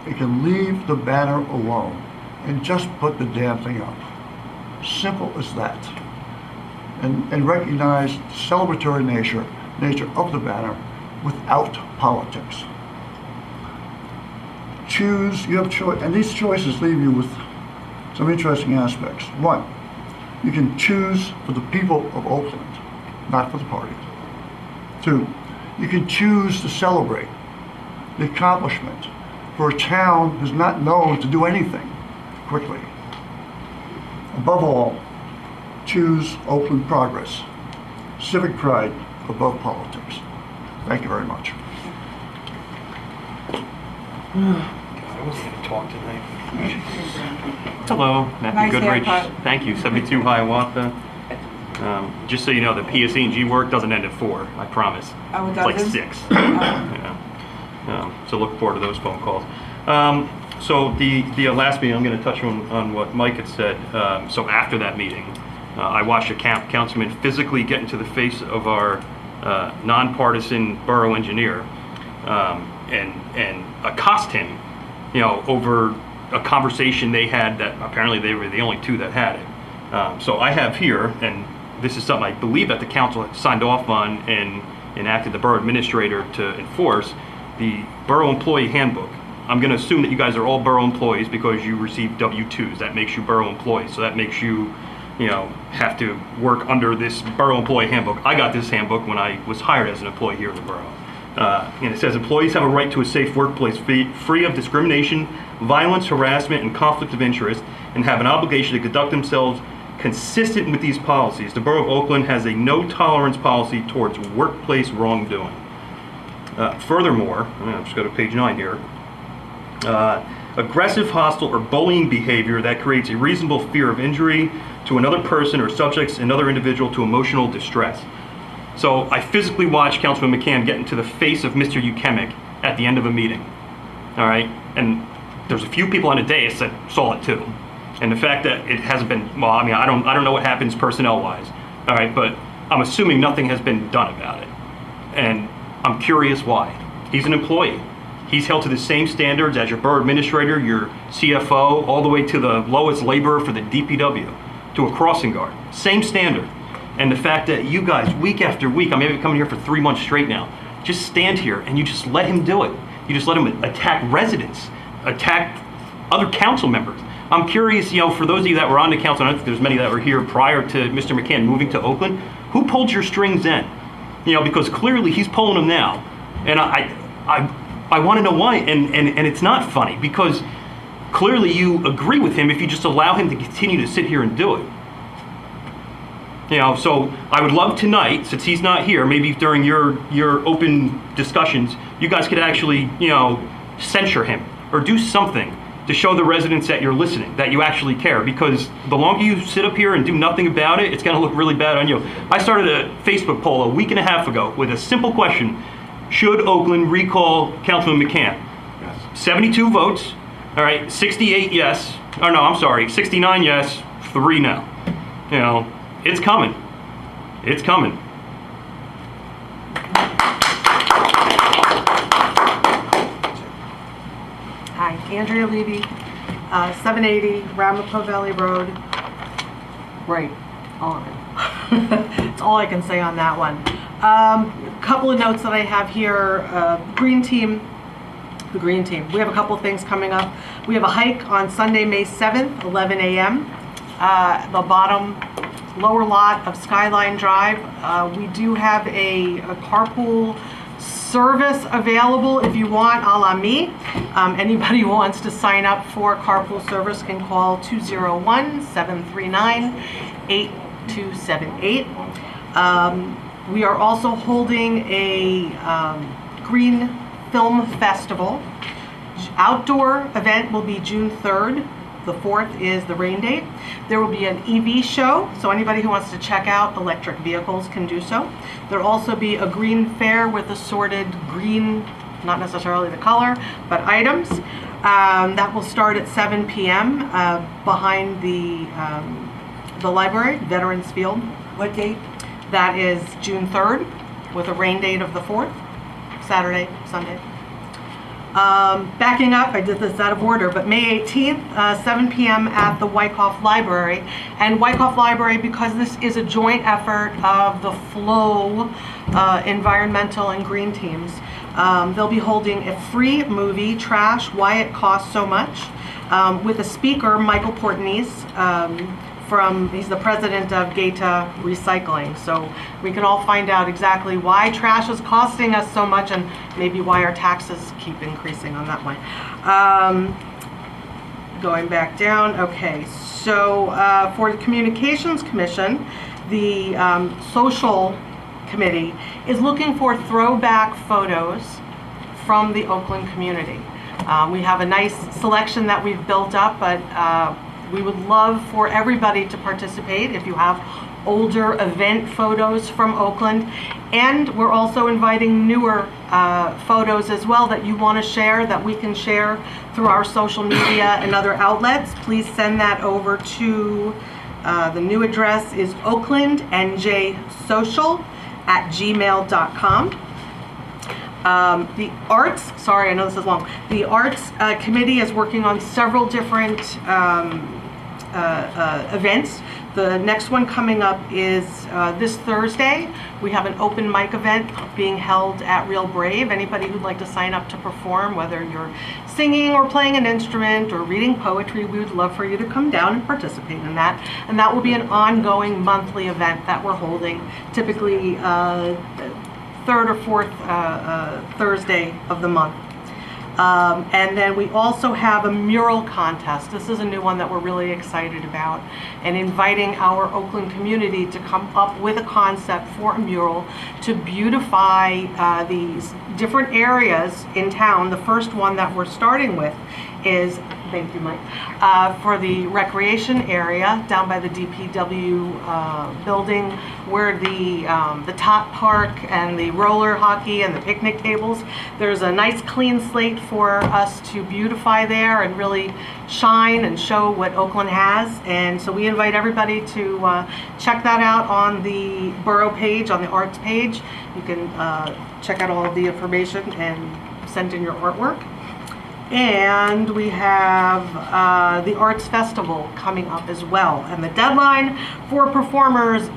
it can leave the banner alone and just put the damn thing up. Simple as that. And recognize the celebratory nature of the banner without politics. Choose, you have choice, and these choices leave you with some interesting aspects. One, you can choose for the people of Oakland, not for the party. Two, you can choose to celebrate the accomplishment for a town who's not known to do anything quickly. Above all, choose Oakland progress, civic pride above politics. Thank you very much. I wasn't going to talk tonight. Hello, Matthew Nice Goodrich. haircut. Thank you, 72 Hiawatha. Just so you know, the PSE&G work doesn't end at 4, I promise. Oh, it It's like doesn't? 6. So look forward to those phone calls. So the last meeting, I'm going to touch on what Mike had said. So after that meeting, I watched a councilman physically get into the face of our nonpartisan borough engineer and accost him, over a conversation they had that apparently they were the only two that had it. So I have here, and this is something I believe that the council had signed off on and enacted the borough administrator to enforce, the borough employee handbook. I'm going to assume that you guys are all borough employees because you receive W-2s. That makes you borough employees. So that makes you have to work under this borough employee handbook. I got this handbook when I was hired as an employee here in the borough. And it says employees have a right to a safe workplace free of discrimination, violence, harassment, and conflict of interest, and have an obligation to conduct themselves consistent with these policies. The Borough of Oakland has a no-tolerance policy towards workplace wrongdoing. Furthermore, I'll just go to page 9 here. Aggressive, hostile, or bullying behavior that creates a reasonable fear of injury to another person or subjects another individual to emotional distress. So I physically watched Councilman McCann get into the face of Mr. Ukemic at the end of a meeting. All right, and there's a few people on the dais that saw it too. And the fact that it hasn't been, well, I mean, I don't know what happens personnel-wise. All right, but I'm assuming nothing has been done about it. And I'm curious why. He's an employee. He's held to the same standards as your borough administrator, your CFO, all the way to the lowest laborer for the DPW, to a crossing guard. Same standard. And the fact that you guys, week after week, I'm maybe coming here for 3 months straight now, just stand here and you just let him do it. You just let him attack residents, attack other council members. I'm curious, for those of you that were on the council, I don't think there's many that were here prior to Mr. McCann moving to Oakland, who pulled your strings then? Because clearly he's pulling them now. And I want to know why, and it's not funny, because clearly you agree with him if you just allow him to continue to sit here and do it. So I would love tonight, since he's not here, maybe during your open discussions, you guys could actually, censure him or do something to show the residents that you're listening, that you actually care, because the longer you sit up here and do nothing about it, it's going to look really bad on you. I started a Facebook poll a week and a half ago with a simple question: should Oakland recall Councilman McCann? Yes. 72 votes, all right, 68 yes, or no, I'm sorry, 69 yes, 3 no. It's coming. It's coming. Hi, Andrea Levy, 780 Ramapo Valley Road. Right, all of it. That's all I can say on that one. Couple of notes that I have here. The Green Team. We have a couple of things coming up. We have a hike on Sunday, May 7th, 11 a.m. The bottom lower lot of Skyline Drive. We do have a carpool service available if you want, a la me. Anybody who wants to sign up for carpool service can call 201-739-8278. We are also holding a Green Film Festival. Outdoor event will be June 3rd. The 4th is the rain date. There will be an EV show, so anybody who wants to check out electric vehicles can do so. There'll also be a green fair with assorted green, not necessarily the color, but items. That will start at 7 p.m. Behind the library, Veterans Field. What date? That is June 3rd, with a rain date of the 4th, Saturday, Sunday. Backing up, I did this out of order, but May 18th, 7 p.m. at the Wyckoff Library. And Wyckoff Library, because this is a joint effort of the Flow environmental and green teams, they'll be holding a free movie, Trash, Why It Costs So Much, with a speaker, Michael Portnese, he's the president of Gaeta Recycling. So we can all find out exactly why trash is costing us so much and maybe why our taxes keep increasing on that one. Going back down, okay, so for the Communications Commission, the Social Committee is looking for throwback photos from the Oakland community. We have a nice selection that we've built up, but we would love for everybody to participate if you have older event photos from Oakland. And we're also inviting newer photos as well that you want to share, that we can share through our social media and other outlets. Please send that over to, the new address is oaklandnjsocial@gmail.com. The Arts, sorry, I know this is long. The Arts Committee is working on several different events. The next one coming up is this Thursday. We have an open mic event being held at Real Brave. Anybody who'd like to sign up to perform, whether you're singing or playing an instrument or reading poetry, we would love for you to come down and participate in that. And that will be an ongoing monthly event that we're holding, typically third or fourth Thursday of the month. And then we also have a mural contest. This is a new one that we're really excited about, and inviting our Oakland community to come up with a concept for a mural to beautify these different areas in town. The first one that we're starting with is, thank you, Mike, for the recreation area down by the DPW building, where the top park and the roller hockey and the picnic tables. There's a nice clean slate for us to beautify there and really shine and show what Oakland has. And so we invite everybody to check that out on the Borough page, on the arts page. You can check out all of the information and send in your artwork. And we have the Arts Festival coming up as well. And the deadline for performers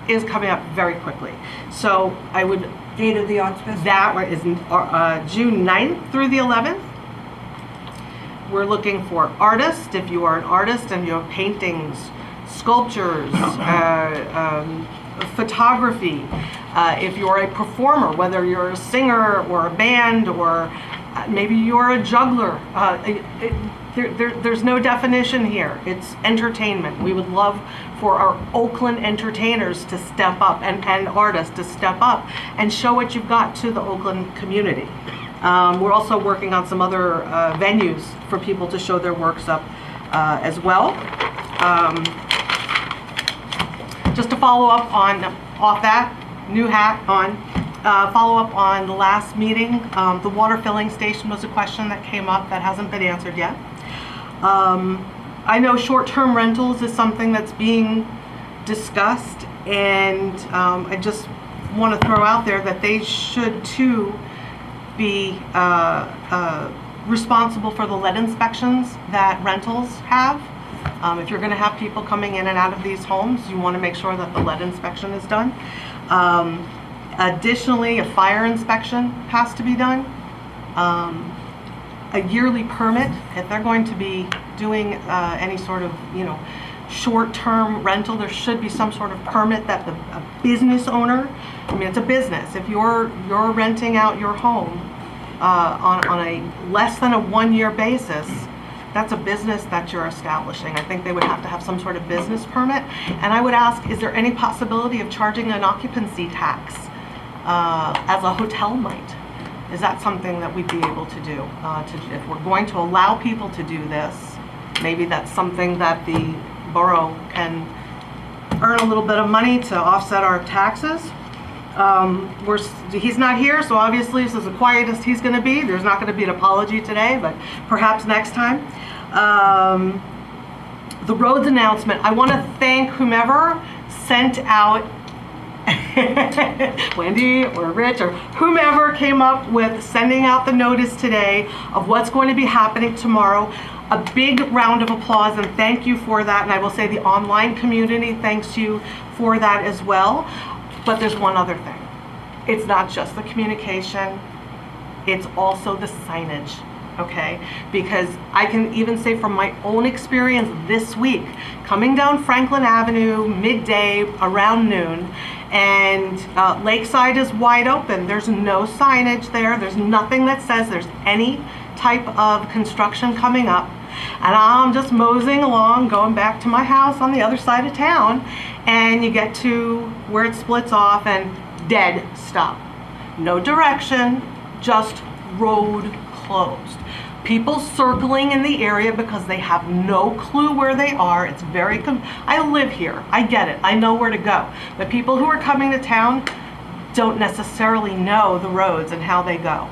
is coming up very quickly. So I would... Date of the Arts Festival? That is June 9th through the 11th. We're looking for artists. If you are an artist and you have paintings, sculptures, photography, if you're a performer, whether you're a singer or a band or maybe you're a juggler. There's no definition here. It's entertainment. We would love for our Oakland entertainers to step up and artists to step up and show what you've got to the Oakland community. We're also working on some other venues for people to show their works up as well. Just to follow up on, off that, new hat on, follow up on the last meeting. The water filling station was a question that came up that hasn't been answered yet. I know short-term rentals is something that's being discussed, and I just want to throw out there that they should too be responsible for the lead inspections that rentals have. If you're going to have people coming in and out of these homes, you want to make sure that the lead inspection is done. Additionally, a fire inspection has to be done. A yearly permit, if they're going to be doing any sort of, short-term rental, there should be some sort of permit that a business owner, it's a business. If you're renting out your home on a less than a 1-year basis, that's a business that you're establishing. I think they would have to have some sort of business permit. And I would ask, is there any possibility of charging an occupancy tax as a hotel might? Is that something that we'd be able to do? If we're going to allow people to do this, maybe that's something that the borough can earn a little bit of money to offset our taxes. He's not here, so obviously this is the quietest he's going to be. There's not going to be an apology today, but perhaps next time. The roads announcement, I want to thank whomever sent out Wendy or Rich or whomever came up with sending out the notice today of what's going to be happening tomorrow. A big round of applause and thank you for that. And I will say the online community thanks you for that as well. But there's one other thing. It's not just the communication, it's also the signage, okay? Because I can even say from my own experience this week, coming down Franklin Avenue midday around noon, and Lakeside is wide open. There's no signage there. There's nothing that says there's any type of construction coming up. And I'm just moseying along, going back to my house on the other side of town, and you get to where it splits off and dead stop. No direction, just road closed. People circling in the area because they have no clue where they are. It's very, I live here, I get it, I know where to go. But people who are coming to town don't necessarily know the roads and how they go.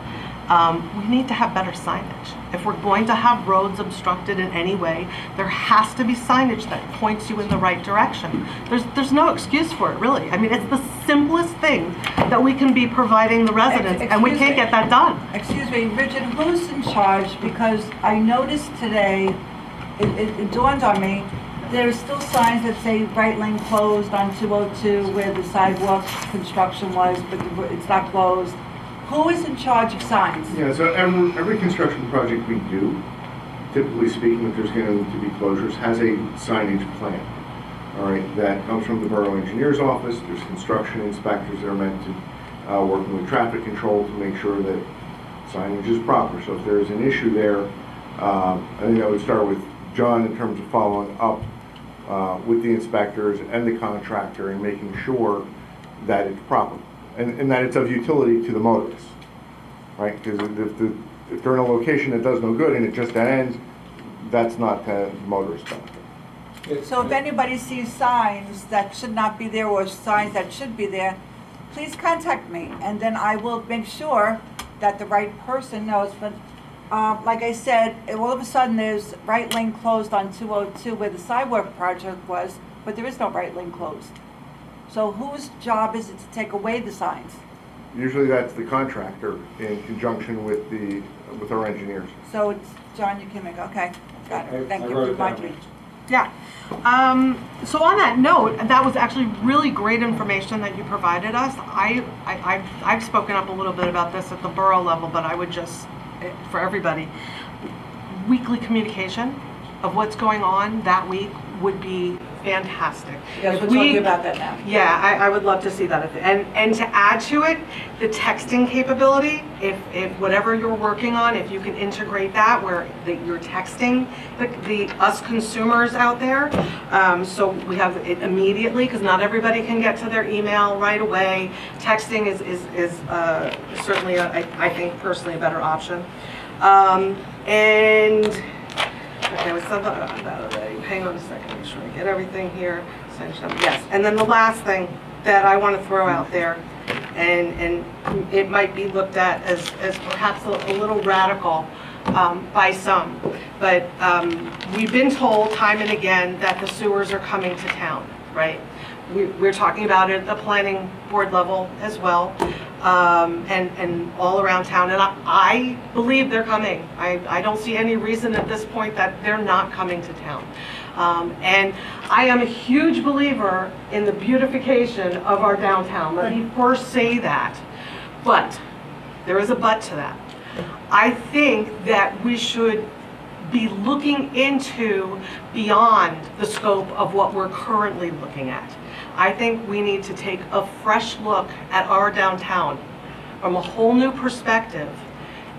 We need to have better signage. If we're going to have roads obstructed in any way, there has to be signage that points you in the right direction. There's no excuse for it, really. I mean, it's the simplest thing that we can be providing the residents, and we can't get that done. Excuse me, Richard, who's in charge? Because I noticed today, it dawned on me, There's still signs that say right lane closed on 202 where the sidewalk construction was, but it's not closed. Who is in charge of signs? Yeah, so every construction project we do, typically speaking, if there's going to be closures, has a signage plan. All right, that comes from the Borough Engineer's Office. There's construction inspectors that are meant to, working with traffic control to make sure that signage is proper. So if there's an issue there, I think I would start with John in terms of following up with the inspectors and the contractor and making sure that it's proper and that it's of utility to the motorists, right? Because if they're in a location that does no good and it just ends, that's not the motorist benefit. So if anybody sees signs that should not be there or signs that should be there, please contact me, and then I will make sure that the right person knows. But like I said, all of a sudden there's right lane closed on 202 where the sidewalk project was, but there is no right lane closed. So whose job is it to take away the signs? Usually that's the contractor in conjunction with our engineers. So it's John Yukimik, okay, got it, thank you for reminding me. Yeah. So on that note, that was actually really great information that you provided us. I've spoken up a little bit about this at the borough level, but I would just, for everybody, weekly communication of what's going on that week would be fantastic. Yes, we're talking about that now. Yeah, I would love to see that. And to add to it, the texting capability, if whatever you're working on, if you can integrate that where you're texting us consumers out there, so we have it immediately, because not everybody can get to their email right away. Texting is certainly, I think, personally a better option. And okay, we said that about it. Hang on a second, make sure I get everything here. Yes, and then the last thing that I want to throw out there, and it might be looked at as perhaps a little radical by some, but we've been told time and again that the sewers are coming to town, right? We're talking about it at the planning board level as well, and all around town, and I believe they're coming. I don't see any reason at this point that they're not coming to town. And I am a huge believer in the beautification of our downtown. Let me first say that. But there is a but to that. I think that we should be looking into beyond the scope of what we're currently looking at. I think we need to take a fresh look at our downtown from a whole new perspective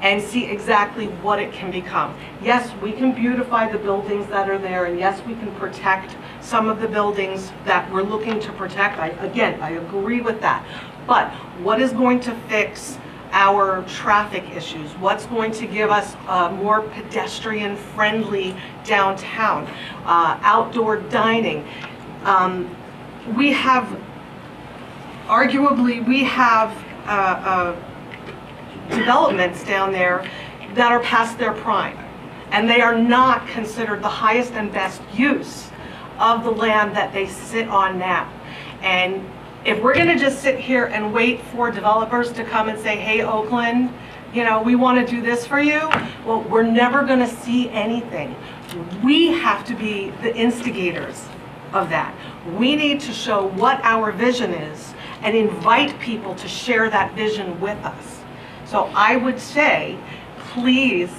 and see exactly what it can become. Yes, we can beautify the buildings that are there, and yes, we can protect some of the buildings that we're looking to protect. I agree with that. But what is going to fix our traffic issues? What's going to give us a more pedestrian-friendly downtown? Outdoor dining. We have developments down there that are past their prime, and they are not considered the highest and best use of the land that they sit on now. And if we're going to just sit here and wait for developers to come and say, hey, Oakland, you know, we want to do this for you, well, we're never going to see anything. We have to be the instigators of that. We need to show what our vision is and invite people to share that vision with us. So I would say, please,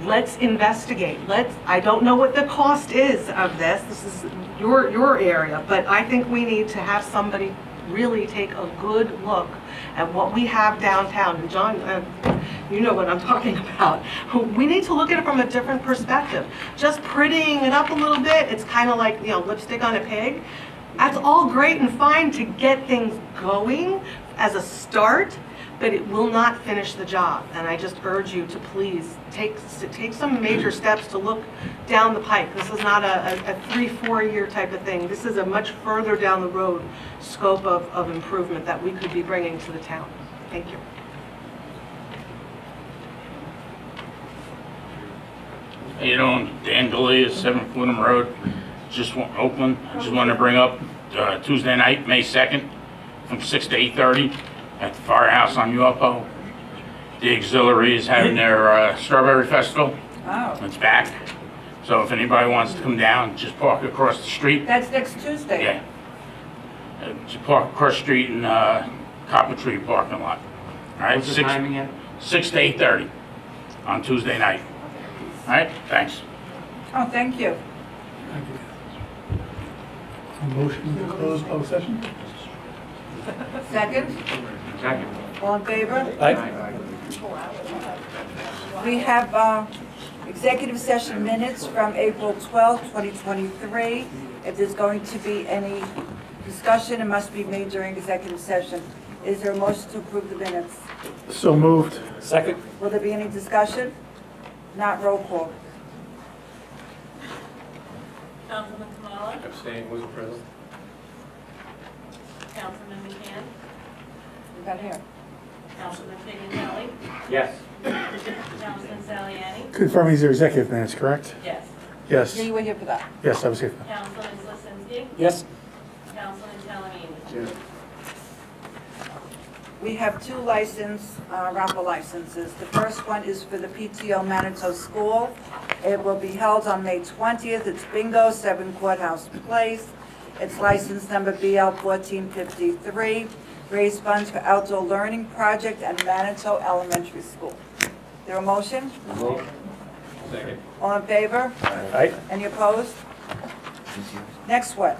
let's investigate. I don't know what the cost is of this. This is your area, but I think we need to have somebody really take a good look at what we have downtown. And John, you know what I'm talking about. We need to look at it from a different perspective. Just prettying it up a little bit, it's kind of like, you know, lipstick on a pig. That's all great and fine to get things going as a start, but it will not finish the job. And I just urge you to please take some major steps to look down the pike. This is not a 3-4 year type of thing. This is a much further down the road scope of improvement that we could be bringing to the town. Thank you. How you doing? Dan Galea, 7 Flutum Road, Oakland. I just want to bring up Tuesday night, May 2nd, from 6 to 8:30 at the Firehouse on UFO. The Auxiliary is having their Strawberry Festival. Oh. It's back. So if anybody wants to come down, just park across the street. That's next Tuesday. Yeah. Just park across the street in Copper Tree parking lot. All right, What's the time again? 6 to 8:30 on Tuesday night. All right, thanks. Oh, thank you. Motion to close closed session? Second? Second. All in favor? Aye. We have executive session minutes from April 12th, 2023. If there's going to be any discussion, it must be made during executive session. Is there a motion to approve the minutes? So moved. Second. Will there be any discussion? Not roll call. Councilman Kamala? Abstain, wasn't present. Councilman McCann? We got here. Councilman Fignatelli? Yes. Councilman Saliani? Confirm these are executive minutes, correct? Yes. Yes. Yeah, you were here for that. Yes, I was here. Councilman Slisinski? Yes. Councilman Talamini? Yes. We have two raffle licenses. The first one is for the PTO Manitou School. It will be held on May 20th. It's bingo, 7 Courthouse Place. It's license number BL 1453. Raise funds for outdoor learning project at Manitou Elementary School. There a motion? Second. All in favor? Aye. Any opposed? Next one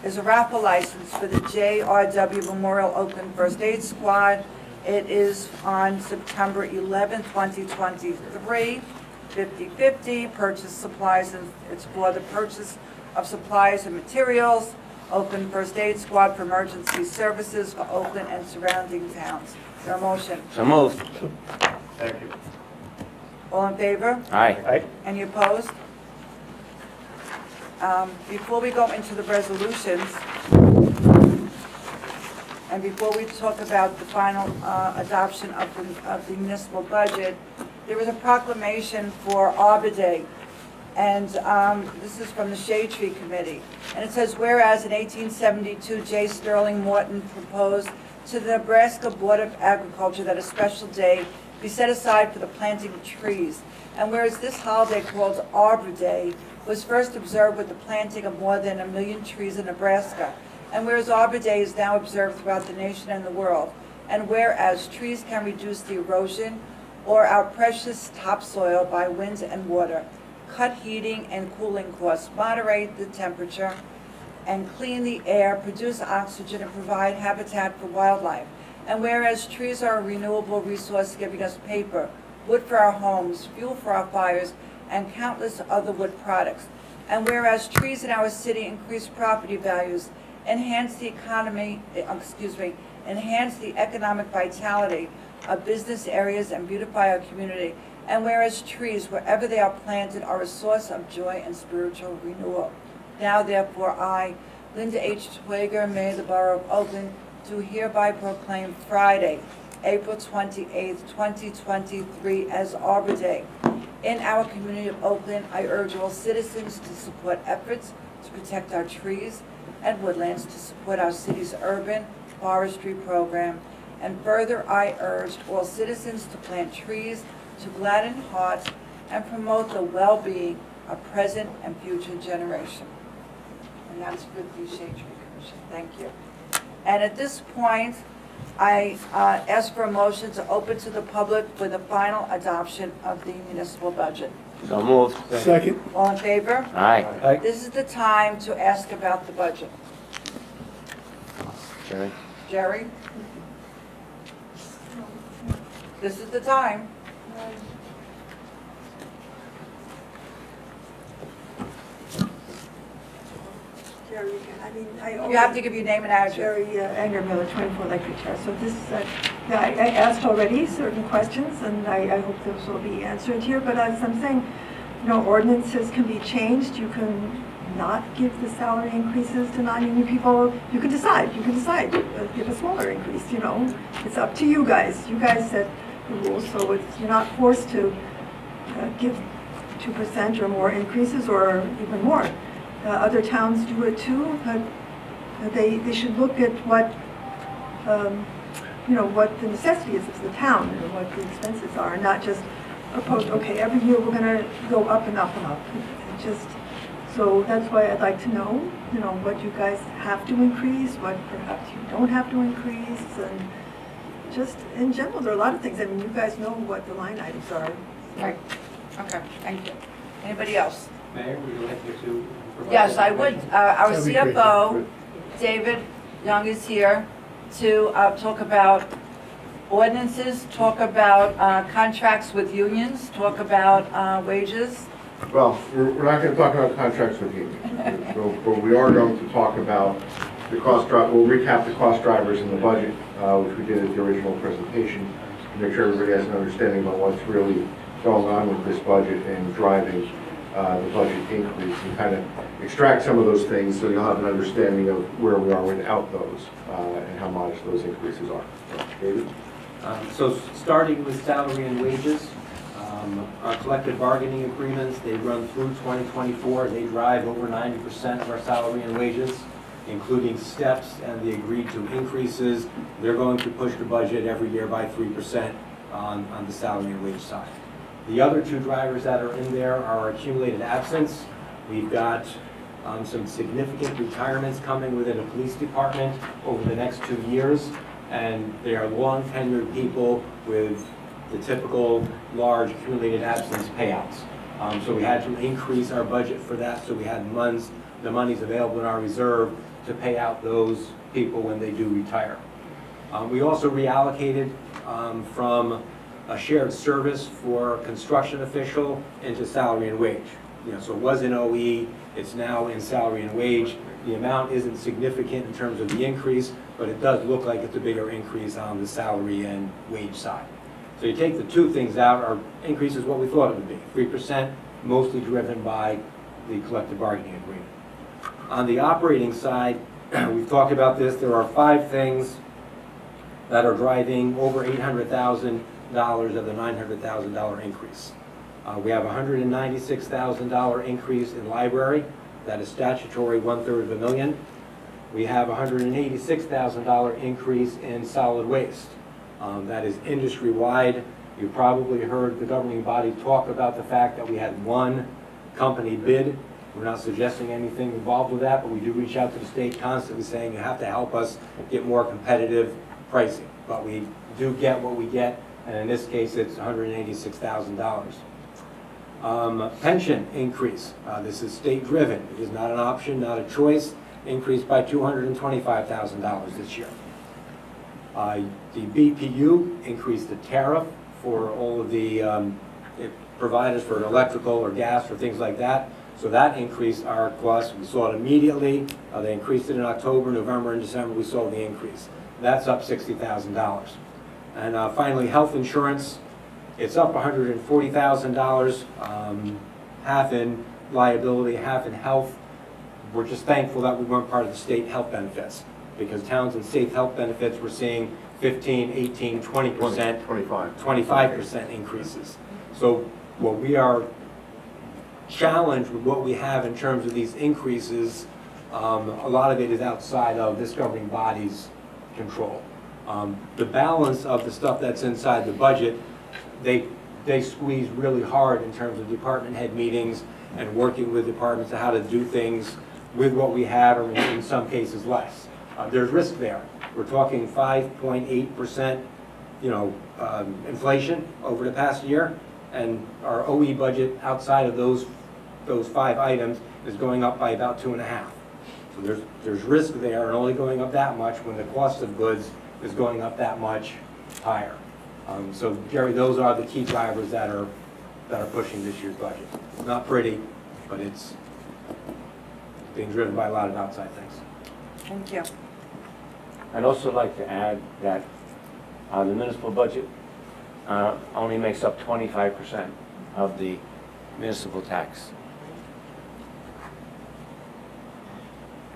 is a raffle license for the JRW Memorial Oakland First Aid Squad. It is on September 11th, 2023, 50/50, purchase supplies, and it's for the purchase of supplies and materials, Oakland First Aid Squad for emergency services for Oakland and surrounding towns. Is there a motion? So moved. Second. All in favor? Aye. Aye. Any opposed? Before we go into the resolutions, and before we talk about the final adoption of the municipal budget, there was a proclamation for Arbor Day, and this is from the Shade Tree Committee. And it says, whereas in 1872, J. Sterling Morton proposed to the Nebraska Board of Agriculture that a special day be set aside for the planting of trees. And whereas this holiday called Arbor Day was first observed with the planting of more than 1 million trees in Nebraska, and whereas Arbor Day is now observed throughout the nation and the world, and whereas trees can reduce the erosion or our precious topsoil by wind and water, cut heating and cooling costs, moderate the temperature, and clean the air, produce oxygen, and provide habitat for wildlife. And whereas trees are a renewable resource giving us paper, wood for our homes, fuel for our fires, and countless other wood products. And whereas trees in our city increase property values, enhance the enhance the economic vitality of business areas and beautify our community. And whereas trees, wherever they are planted, are a source of joy and spiritual renewal. Now therefore I, Linda H. Twager, Mayor of the Borough of Oakland, do hereby proclaim Friday, April 28th, 2023 as Arbor Day. In our community of Oakland, I urge all citizens to support efforts to protect our trees and woodlands, to support our city's urban forestry program. And further, I urge all citizens to plant trees to gladden hearts and promote the well-being of present and future generations. And that's for the Shade Tree Commission. Thank you. And at this point, I ask for a motion to open to the public for the final adoption of the municipal budget. So moved. Second. All in favor? Aye. This is the time to ask about the budget. Jerry? Jerry? This is the time. Jerry, You have to give your name and address. Jerry Anger Miller, 24 Lakeview Terrace. So this, I asked already certain questions, and I hope those will be answered here. But as I'm saying, ordinances can be changed. You can not give the salary increases to non-union people. You can decide. Give a smaller increase. It's up to you guys. You guys set the rules, so you're not forced to give 2% or more increases, or even more. Other towns do it too, but they should look at what what the necessity is of the town and what the expenses are, not just Opposed, okay, every year we're gonna go up and up and up. It just, so that's why I'd like to know, what you guys have to increase, what perhaps you don't have to increase, and just in general, there are a lot of things. I mean, you guys know what the line items are. Right, okay, thank you. Anybody else? Mayor, would you like me to provide? Yes, I would. Our That'd be great. CFO, David Young, is here to talk about ordinances, talk about contracts with unions, talk about wages. Well, we're not going to talk about contracts with unions, but we are going to talk about the we'll recap the cost drivers in the budget, which we did at the original presentation, to make sure everybody has an understanding about what's really going on with this budget and driving the budget increase, and kind of extract some of those things so you'll have an understanding of where we are without those and how modest those increases are. David? So starting with salary and wages, our collective bargaining agreements, they run through 2024. They drive over 90% of our salary and wages, including steps and the agreed to increases. They're going to push the budget every year by 3% on the salary and wage side. The other two drivers that are in there are accumulated absence. We've got some significant retirements coming within the police department over the next 2 years, and they are long tenured people with the typical large accumulated absence payouts. So we had to increase our budget for that, so we had the monies available in our reserve to pay out those people when they do retire. We also reallocated from a shared service for construction official into salary and wage. So it was in OE, it's now in salary and wage. The amount isn't significant in terms of the increase, but it does look like it's a bigger increase on the salary and wage side. So you take the two things out, our increase is what we thought it would be, 3%, mostly driven by the collective bargaining agreement. On the operating side, we've talked about this, there are 5 things that are driving over $800,000 of the $900,000 increase. We have a $196,000 increase in library, that is statutory $750,000. We have a $186,000 increase in solid waste. That is industry-wide. You probably heard the governing body talk about the fact that we had one company bid. We're not suggesting anything involved with that, but we do reach out to the state constantly saying you have to help us get more competitive pricing. But we do get what we get, and in this case it's $186,000. Pension increase. This is state-driven. It is not an option, not a choice. Increased by $225,000 this year. The BPU increased the tariff for all of the providers for electrical or gas or things like that. So that increased our costs. We saw it immediately. They increased it in October, November, and December. We saw the increase. That's up $60,000. And finally, health insurance. It's up $140,000, half in liability, half in health. We're just thankful that we weren't part of the state health benefits, because towns and state health benefits were seeing 15, 18, 20%, 25% increases. So what we are challenged with what we have in terms of these increases, a lot of it is outside of this governing body's control. The balance of the stuff that's inside the budget, they squeeze really hard in terms of department head meetings and working with departments on how to do things with what we have, or in some cases less. There's risk there. We're talking 5.8%, inflation over the past year, and our OE budget outside of those 5 items is going up by about 2.5. So there's risk there, and only going up that much when the cost of goods is going up that much higher. So Jerry, those are the key drivers that are pushing this year's budget. It's not pretty, but it's being driven by a lot of outside things. Thank you. I'd also like to add that the municipal budget only makes up 25% of the municipal tax.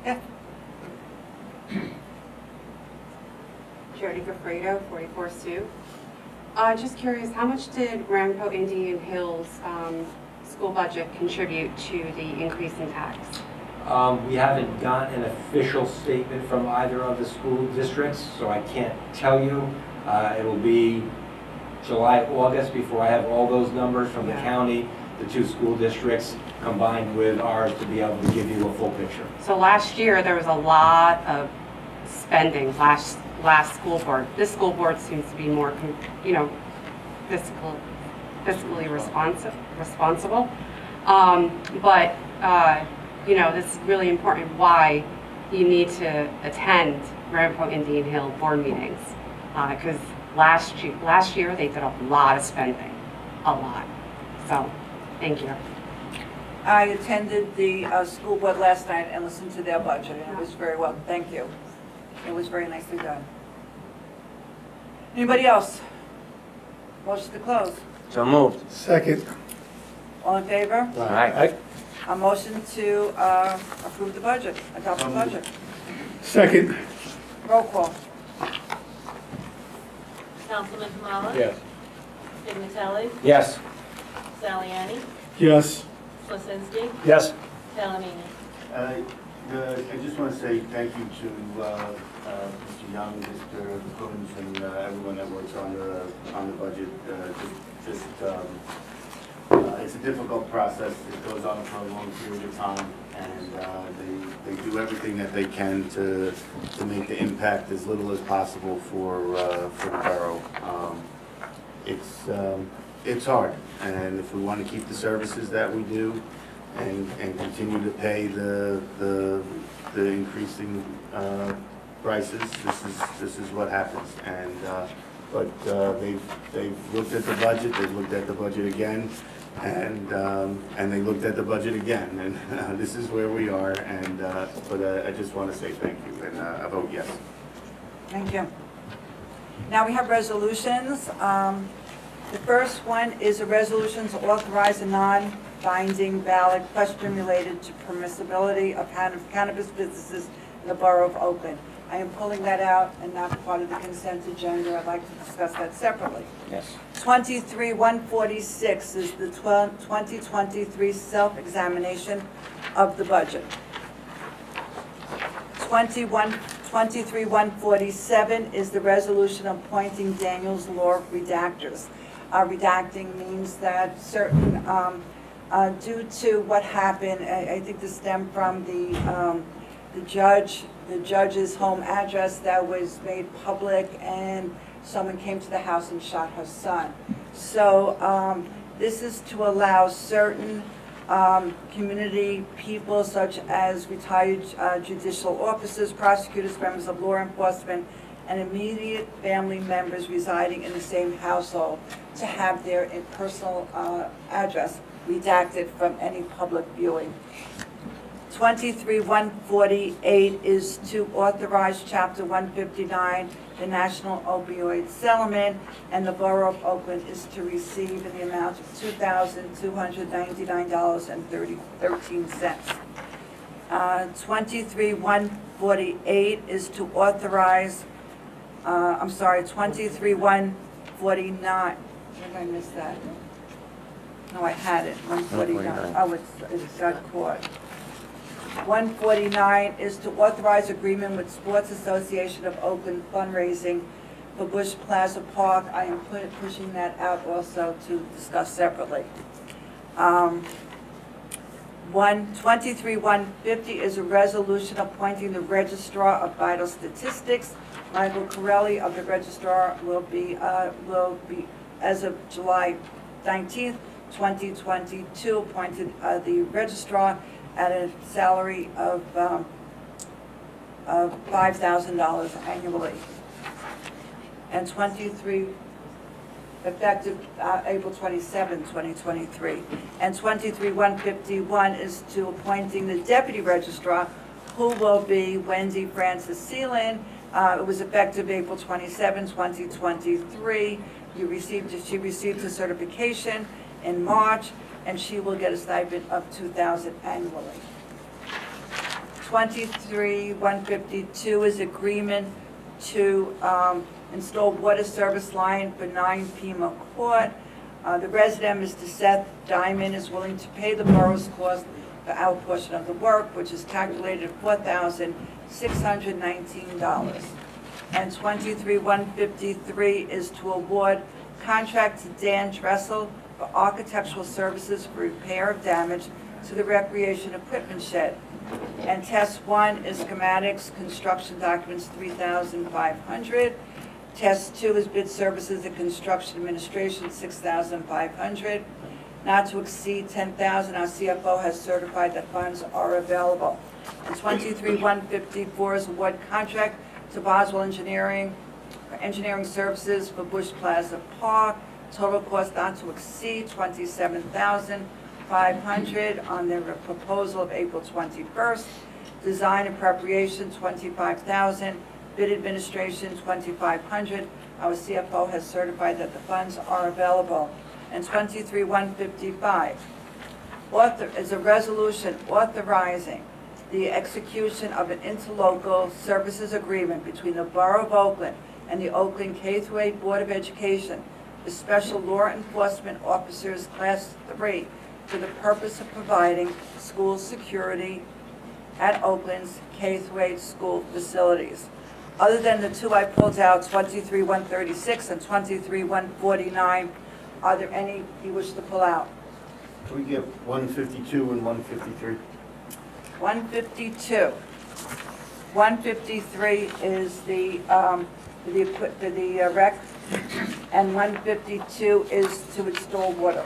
Yeah. Jody Gaffredo, 44 Sioux. Just curious, how much did Rampo Indian Hills school budget contribute to the increase in tax? We haven't got an official statement from either of the school districts, so I can't tell you. It will be July, August, before I have all those numbers from the county, the 2 school districts, combined with ours to be able to give you a full picture. So last year, there was a lot of spending last school board. This school board seems to be more, fiscally responsible. But this is really important why you need to attend Ramapo Indian Hill board meetings. Because last year, they did a lot of spending, a lot. So, thank you. I attended the school board last night and listened to their budget, and it was very well. Thank you. It was very nicely done. Anybody else? Motion to close. So moved. Second. All in favor? Aye. A motion to approve the budget, adopt the budget. Second. Roll call. Councilman Kamala? Yes. Pignatelli? Yes. Saliani? Yes. Swasinski? Yes. Palomino? I just want to say thank you to Mr. Young, Mr. Coons, and everyone that works on the budget. It's a difficult process. It goes on for a long period of time, and they do everything that they can to make the impact as little as possible for the borough. It's hard, and if we want to keep the services that we do and continue to pay the increasing prices, this is what happens. But they've looked at the budget. They've looked at the budget again, and they looked at the budget again, and this is where we are. But I just want to say thank you, and I vote yes. Thank you. Now we have resolutions. The first one is a resolution to authorize a non-binding ballot question related to permissibility of cannabis businesses in the Borough of Oakland. I am pulling that out and not part of the consent agenda. I'd like to discuss that separately. Yes. 23-146 is the 2023 self-examination of the budget. 23-147 is the resolution appointing Daniels Law redactors. Redacting means that certain, due to what happened, I think this stemmed from the judge's home address that was made public, and someone came to the house and shot her son. So this is to allow certain community people, such as retired judicial officers, prosecutors, members of law enforcement, and immediate family members residing in the same household, to have their personal address redacted from any public viewing. 23-148 is to authorize Chapter 159, the National Opioid Settlement, and the Borough of Oakland is to receive in the amount of $2,299.13. 23-148 is to authorize, 23-149. Did I miss that? No, I had it, 149. Oh, it got caught. 149 is to authorize agreement with Sports Association of Oakland fundraising for Bush Plaza Park. I am pushing that out also to discuss separately. 23-150 is a resolution appointing the Registrar of Vital Statistics. Michael Corelli of the Registrar will be as of July 19th, 2022, appointed the Registrar at a salary of $5,000 annually. And 23, effective April 27, 2023. And 23-151 is to appointing the Deputy Registrar, who will be Wendy Francis Seelan. It was effective April 27, 2023. She received her certification in March, and she will get a stipend of $2,000 annually. 23-152 is agreement to install water service line for 9 Pima Court. The resident, Mr. Seth Diamond, is willing to pay the borough's cost for our portion of the work, which is calculated at $4,619. And 23-153 is to award Contract to Dan Dressel for architectural services for repair of damage to the recreation equipment shed. And test 1 is schematics, construction documents, $3,500. Test 2 is bid services and construction administration, $6,500. Not to exceed $10,000. Our CFO has certified that funds are available. And 23-154 is award contract to Boswell Engineering for engineering services for Bush Plaza Park. Total cost not to exceed $27,500 on their proposal of April 21st. Design and preparation, $25,000. Bid administration, $2,500. Our CFO has certified that the funds are available. And 23-155 is a resolution authorizing the execution of an interlocal services agreement between the Borough of Oakland and the Oakland K-8 Board of Education, the Special Law Enforcement Officers Class 3, for the purpose of providing school security at Oakland's K-8 school facilities. Other than the two I pulled out, 23-136 and 23-149, are there any you wish to pull out? Can we get 152 and 153? 152. 153 is the rec, and 152 is to install water.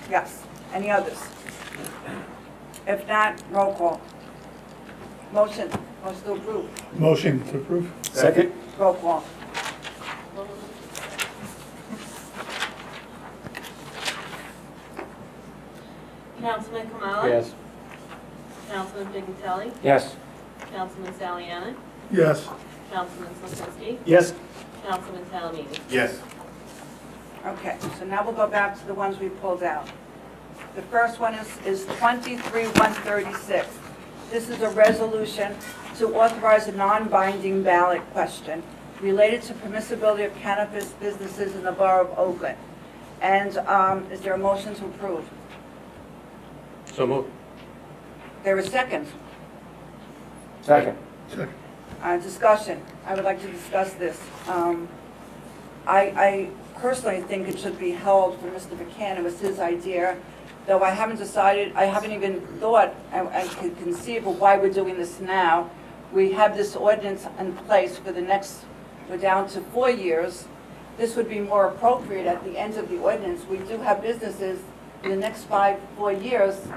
Yes. Any others? If not, roll call. Motion to approve. Motion to approve. Second? Roll call. Councilman Kamala? Yes. Councilman Pignatelli? Yes. Councilman Saliani? Yes. Councilman Slizinski? Yes. Councilman Salamini? Yes. Okay, so now we'll go back to the ones we pulled out. The first one is 23-136. This is a resolution to authorize a non-binding ballot question related to permissibility of cannabis businesses in the Borough of Oakland. And is there a motion to approve? So moved. There is second. Second. Discussion. I would like to discuss this. I personally think it should be held for Mr. McCann. It was his idea, though I haven't decided, I haven't even thought, I can conceive of why we're doing this now. We have this ordinance in place for the next, we're down to 4 years. This would be more appropriate at the end of the ordinance. We do have businesses in the next 4 years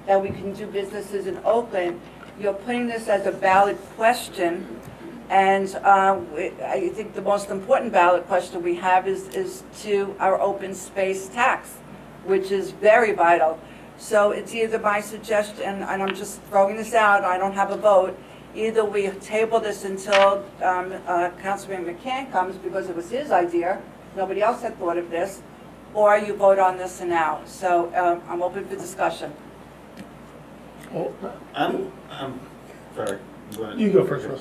that we can do businesses in Oakland. You're putting this as a ballot question, and I think the most important ballot question we have is to our open space tax, which is very vital. So it's either my suggestion, and I'm just throwing this out, I don't have a vote, either we table this until Councilman McCann comes, because it was his idea, nobody else had thought of this, or you vote on this now. So I'm open for discussion. I'm sorry. You go first, Russ.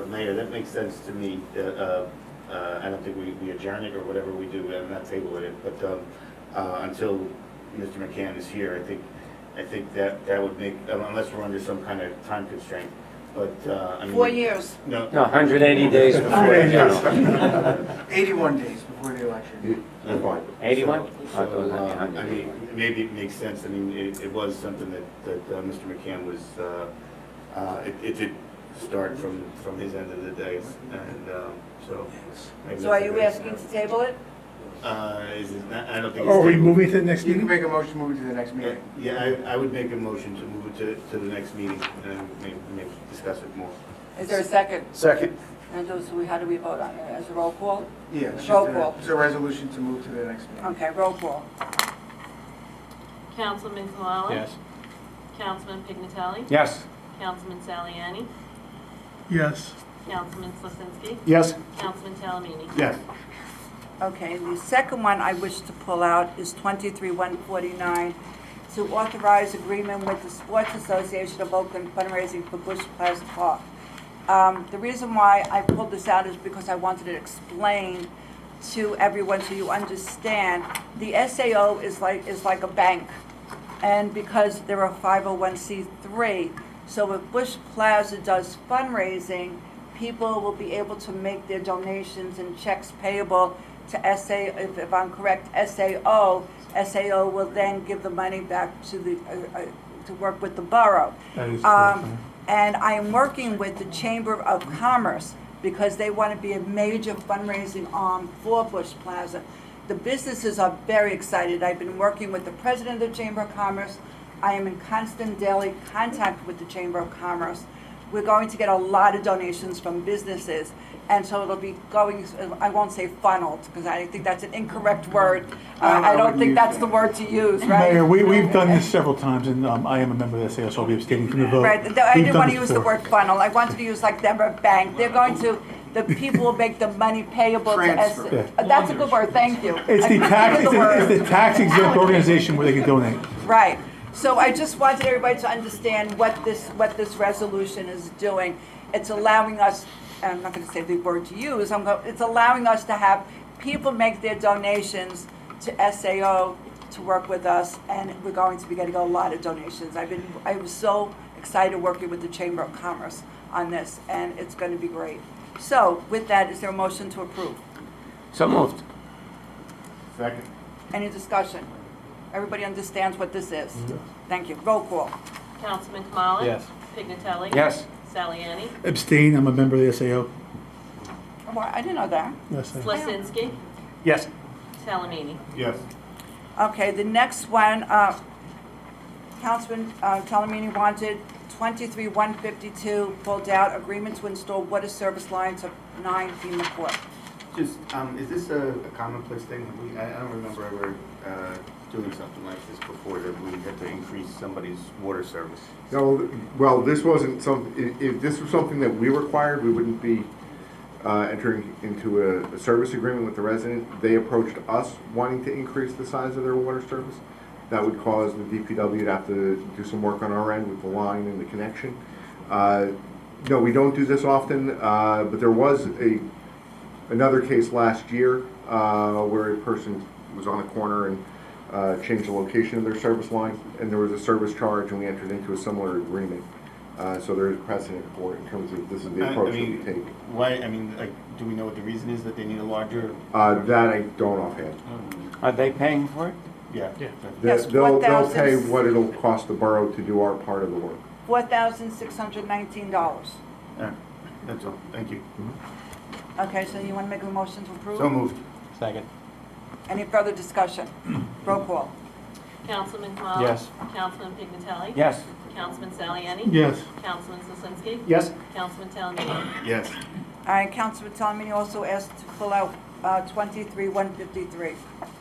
Mayor, that makes sense to me. I don't think we adjourn it or whatever we do, I'm not tabling it, but until Mr. McCann is here, I think that would make, unless we're under some kind of time constraint, but, I mean. 4 years. No. No, 180 days before the general. 81 days before the election. 81? I mean, maybe it makes sense. I mean, it was something that Mr. McCann was, it did start from his end of the day, and so. maybe So are that's a you good- asking to table it? Is it not, I don't think. Are it's we tabled. moving to the next You can meeting? make a motion to move it to the next meeting. Yeah, I would make a motion to move it to the next meeting and maybe discuss it more. Is there a second? Second. And how do we vote on it? As a roll call? Yeah, it's Roll just call. it's a resolution to move to the next meeting. Okay, roll call. Councilman Kamala? Yes. Councilman Pignatelli? Yes. Councilman Saliani? Yes. Councilman Slizinski? Yes. Councilman Salamini? Yes. Okay, the second one I wish to pull out is 23-149, to authorize agreement with the Sports Association of Oakland fundraising for Bush Plaza Park. The reason why I pulled this out is because I wanted to explain to everyone so you understand. The SAO is like a bank, and because they're a 501c3, so if Bush Plaza does fundraising, people will be able to make their donations and checks payable to if I'm correct, SAO. SAO will then give the money back to to work with the borough. That is correct. And I am working with the Chamber of Commerce because they want to be a major fundraising arm for Bush Plaza. The businesses are very excited. I've been working with the president of the Chamber of Commerce. I am in constant daily contact with the Chamber of Commerce. We're going to get a lot of donations from businesses, and so it'll be going, I won't say funneled, because I think that's an incorrect word. I don't think that's the word to use, right? Mayor, we've done this several times, and I am a member of the SAO, so I'll be abstaining from the vote. Right, I We've didn't done want to this use the before. word funnel. I wanted to use like Denver Bank. They're going to, the people will make the money payable to Transfer. That's a good word, thank you. It's the I tax, couldn't think of the it's the tax exempt organization where they can donate. Right. So I just wanted everybody to understand what this resolution is doing. It's allowing us, I'm not going to say the word to use, it's allowing us to have people make their donations to SAO to work with us, and we're going to be getting a lot of donations. I was so excited working with the Chamber of Commerce on this, and it's going to be great. So with that, is there a motion to approve? So moved. Second. Any discussion? Everybody understands what this is? Thank you. Roll call. Councilman Kamala? Yes. Pignatelli? Yes. Saliani? Abstain, I'm a member of the SAO. Oh, I didn't know that. Yes, Slasinski? Yes. Talamini? Yes. Okay, the next one, Councilman Talamini wanted 23-152 pulled out, agreement to install water service lines of 9 FEMA Court. Just, is this a commonplace thing? I don't remember ever doing something like this before, that we had to increase somebody's water service. No, well, this wasn't if this was something that we required, we wouldn't be entering into a service agreement with the resident. They approached us wanting to increase the size of their water service. That would cause the DPW to have to do some work on our end with the line and the connection. No, we don't do this often, but there was another case last year where a person was on a corner and changed the location of their service line, and there was a service charge, and we entered into a similar agreement. So there is precedent for it in terms of this is the approach that we take. Why, do we know what the reason is that they need a larger? That I don't offhand. Are they paying for it? Yeah. Yes, They'll pay 1,000 what it'll cost the borough to do our part of the work. $4,619. Yeah, that's all, thank you. Okay, so you want to make a motion to approve? So moved. Second. Any further discussion? Roll call. Councilman Kamala? Yes. Councilman Pignatelli? Yes. Councilman Saliani? Yes. Councilman Slasinski? Yes. Councilman Talamini? Yes. All right, Councilman Talamini also asked to pull out 23-153.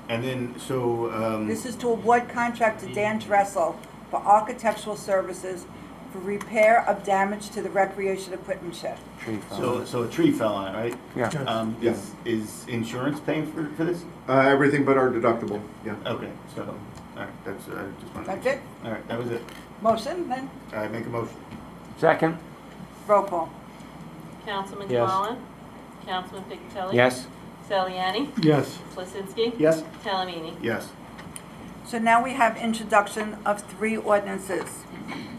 And then, so, This is to award contract to Dan Dressel for architectural services for repair of damage to the recreation equipment shed. Tree fell. so a tree fell on it, right? Yeah. Yes. Is insurance paying for this? Everything but our deductible, yeah. Okay, so, all right, that's, I just wanted to. That's it? All right, that was it. Motion, then? I make a motion. Second. Roll call. Councilman Yes. Kamala? Councilman Pignatelli? Yes. Saliani? Yes. Slasinski? Yes. Talamini? Yes. So now we have introduction of 3 ordinances.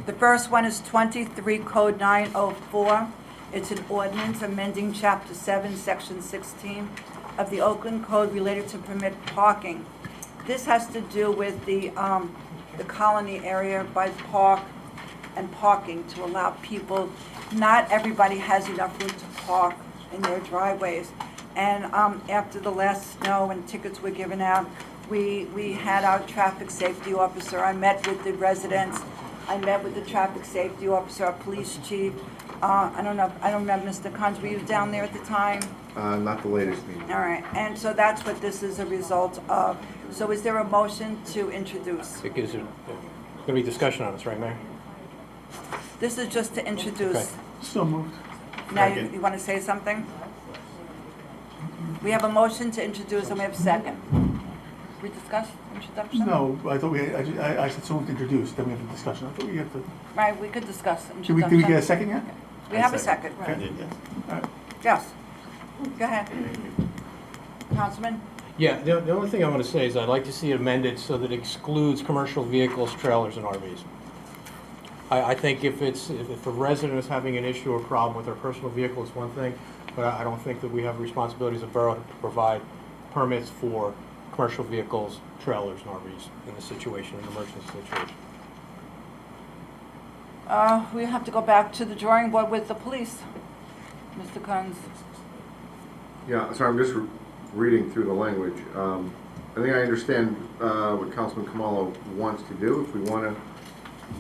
The first one is 23 Code 904. It's an ordinance amending Chapter 7, Section 16 of the Oakland Code related to permit parking. This has to do with the colony area by the park and parking to allow people, not everybody has enough room to park in their driveways. And after the last snow and tickets were given out, we had our traffic safety officer. I met with the residents. I met with the traffic safety officer, our police chief. I don't remember, Mr. Cons, were you down there at the time? Not the latest meeting. All right, and so that's what this is a result of. So is there a motion to introduce? It gives it, there's going to be discussion on this, right, Mayor? This is just to introduce. Okay. So moved. Now, you want to say something? We have a motion to introduce, and we have a second. We discussed introduction? No, I thought I said someone to introduce, then we have a discussion. I thought we have to, Right, we could discuss did introduction. we get a second yet? We have a second. I did, yes. All right. Yes. Go ahead. Councilman? Yeah, the only thing I want to say is I'd like to see it amended so that it excludes commercial vehicles, trailers, and RVs. I think if a resident is having an issue or problem with their personal vehicle, it's one thing, but I don't think that we have responsibilities as a borough to provide permits for commercial vehicles, trailers, and RVs in this situation, an emergency situation. We have to go back to the drawing board with the police. Mr. Kunz. Yeah, sorry, I'm just reading through the language. I think I understand what Councilman Kamalo wants to do. If we want to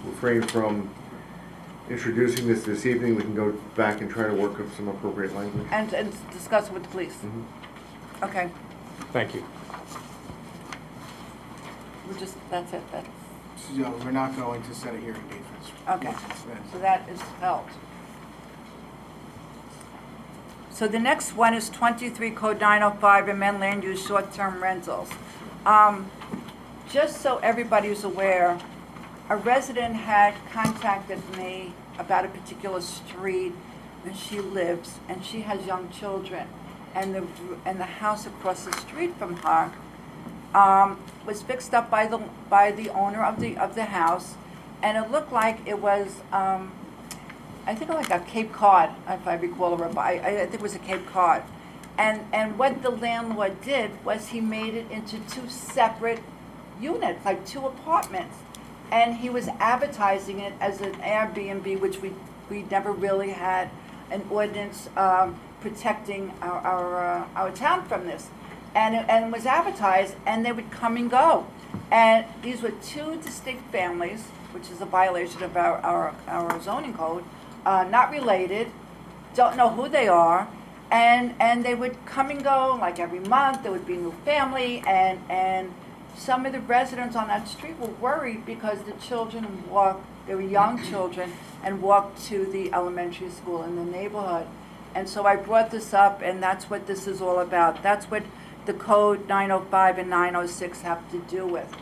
refrain from introducing this evening, we can go back and try to work up some appropriate language. And discuss it with the police. Mhm. Okay. Thank you. That's it. So we're not going to set a hearing date for this. Okay. So that is held. So the next one is 23 Code 905, amend land use short-term rentals. Just so everybody is aware, a resident had contacted me about a particular street where she lives, and she has young children. And the house across the street from her was fixed up by the owner of the house, and it looked like it was I think like a Cape Cod, if I recall, I think it was a Cape Cod. And what the landlord did was he made it into two separate units, like two apartments. And he was advertising it as an Airbnb, which we never really had an ordinance protecting our town from this. And it was advertised, and they would come and go. And these were two distinct families, which is a violation of our zoning code, not related, don't know who they are, and they would come and go like every month. There would be a new family, and some of the residents on that street were worried because the children they were young children, and walked to the elementary school in the neighborhood. And so I brought this up, and that's what this is all about. That's what the code 905 and 906 have to do with.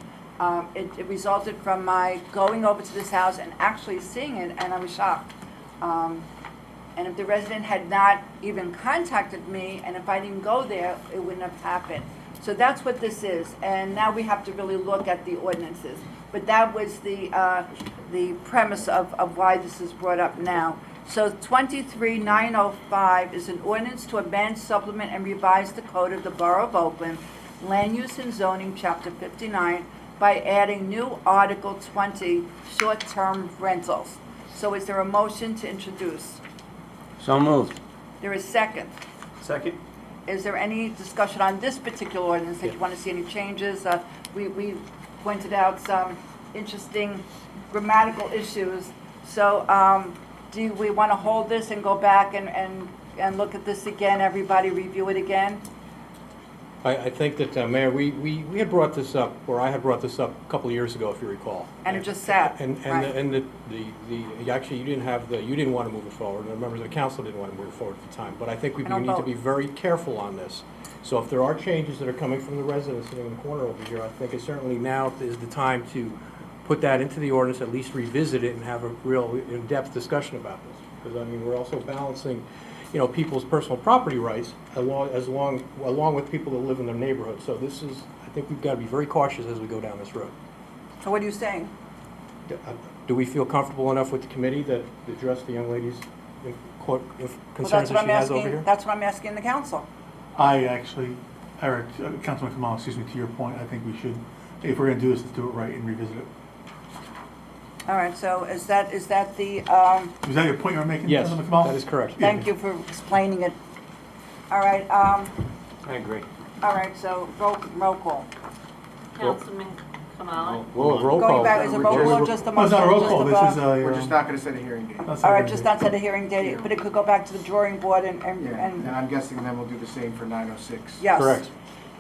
It resulted from my going over to this house and actually seeing it, and I was shocked. And if the resident had not even contacted me, and if I didn't go there, it wouldn't have happened. So that's what this is, and now we have to really look at the ordinances. But that was the premise of why this is brought up now. So 23905 is an ordinance to amend, supplement, and revise the code of the Borough of Oakland, Land Use and Zoning, Chapter 59, by adding new Article 20, short-term rentals. So is there a motion to introduce? So moved. There is second. Second. Is there any discussion on this particular ordinance that you want to see any changes? We pointed out some interesting grammatical issues. So do we want to hold this and go back and look at this again, everybody review it again? I think that, Mayor, we had brought this up, or I had brought this up a couple of years ago, if you recall. And it just sat. And actually, you didn't want to move it forward, and the members of the council didn't want to move it forward at the time. But I think we need to be very careful on this. So if there are changes that are coming from the residents sitting in the corner over here, I think it certainly now is the time to put that into the ordinance, at least revisit it and have a real in-depth discussion about this. Because, I mean, we're also balancing people's personal property rights along with people that live in their neighborhood. So I think we've got to be very cautious as we go down this road. So what are you saying? Do we feel comfortable enough with the committee that address the young lady's concerns that she has over here? That's what I'm asking the council. I actually, Eric, Councilman Kamala, excuse me, to your point, I think we should, if we're going to do this, let's do it right and revisit it. All right, so is that the... Was that your point you were making, yes, Councilman Kamala? that is correct. Thank you for explaining it. All right. I agree. All right, so roll call. Councilman Kamala. Roll call. Going back, is it roll call or just a No, it's motion? not a roll call, this is We're just not going to set a hearing date. All right, just not set a hearing date, but it could go back to the drawing board and Yeah, and I'm guessing then we'll do the same for 906. yes. Correct.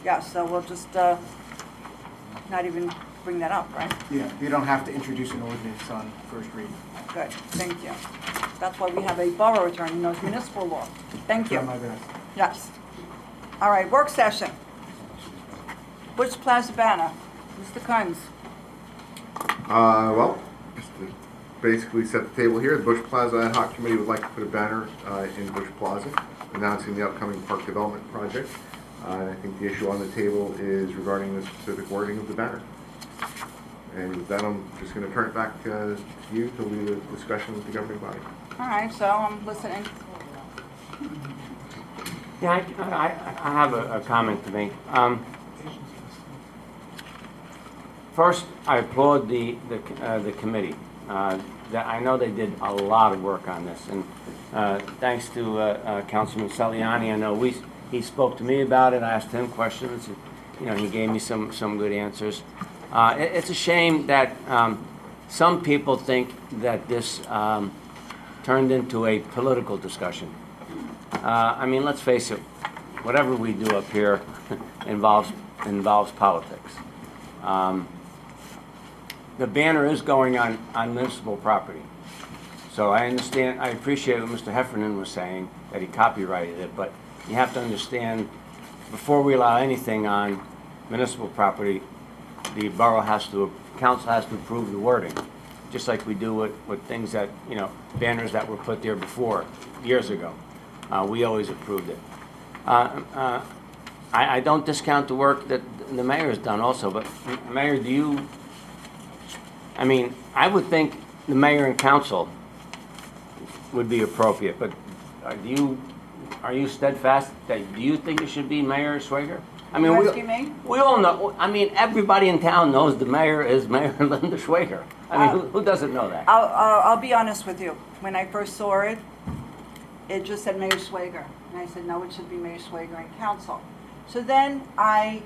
Yes, so we'll just not even bring that up, right? Yeah, you don't have to introduce an ordinance on first reading. Good, thank you. That's why we have a borough attorney who knows municipal law. Thank you. Try my best. Yes. All right, work session. Bush Plaza banner. Mr. Kunz. Well, just to basically set the table here, the Bush Plaza Ad Hoc Committee would like to put a banner in Bush Plaza announcing the upcoming park development project. And I think the issue on the table is regarding the specific wording of the banner. And with that, I'm just going to turn it back to you to lead a discussion with the governing body. All right, so I'm listening. Yeah, I have a comment to make. First, I applaud the committee. That I know they did a lot of work on this, and thanks to Councilman Saliani, I know he spoke to me about it. I asked him questions, and he gave me some good answers. It's a shame that some people think that this turned into a political discussion. I mean, let's face it, whatever we do up here involves politics. The banner is going on municipal property. So I understand, I appreciate what Mr. Heffernan was saying, that he copyrighted it, but you have to understand, before we allow anything on municipal property, the council has to approve the wording, just like we do with things that, banners that were put there before, years ago. We always approved it. I don't discount the work that the mayor has done also, but Mayor, I would think the mayor and council would be appropriate, but are you steadfast that, do you think it should be Mayor Swager? We all know, everybody in town knows the mayor is Mayor Linda Schwager. Who doesn't know that? I'll be honest with you. When I first saw it, it just said Mayor Swager. And I said, no, it should be Mayor Swager and council. So then when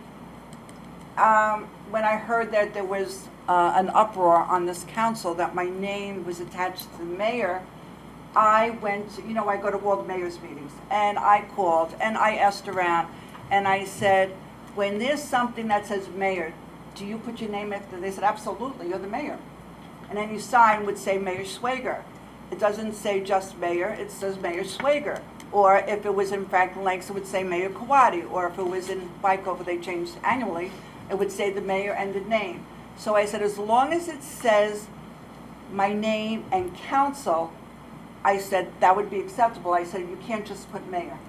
I heard that there was an uproar on this council that my name was attached to the mayor, I went, I go to all the mayor's meetings, and I called, and I asked around, and I said, when there's something that says mayor, do you put your name after? They said, absolutely, you're the mayor. And any sign would say Mayor Swager. It doesn't say just mayor, it says Mayor Swager. Or if it was in Franklin Lakes, it would say Mayor Kawadi. Or if it was in Wyckoff, they changed annually, it would say the mayor and the name. So I said, as long as it says my name and council, I said, that would be acceptable. I said, you can't just put mayor.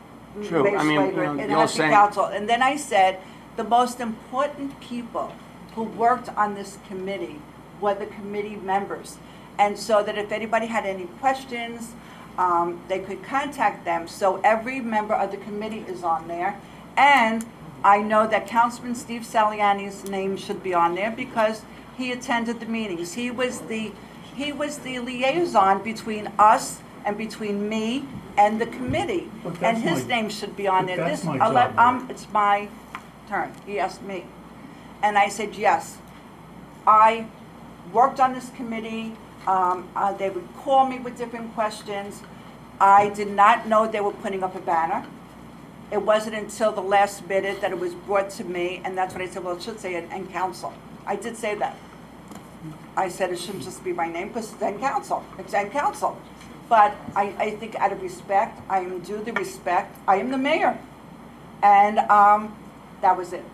True. Mayor Swager, it has to be council. And then I said, the most important people who worked on this committee were the committee members. And so that if anybody had any questions, they could contact them. So every member of the committee is on there. And I know that Councilman Steve Saliani's name should be on there because he attended the meetings. He was the liaison between us and between me and the committee. And his name should be on there. That's my job. It's my turn. He asked me. And I said, yes. I worked on this committee. They would call me with different questions. I did not know they were putting up a banner. It wasn't until the last minute that it was brought to me, and that's when I said, well, it should say it, and council. I did say that. I said it shouldn't just be my name, because it's and council. It's and council. But I think out of respect, I am due the respect. I am the mayor. And that was it.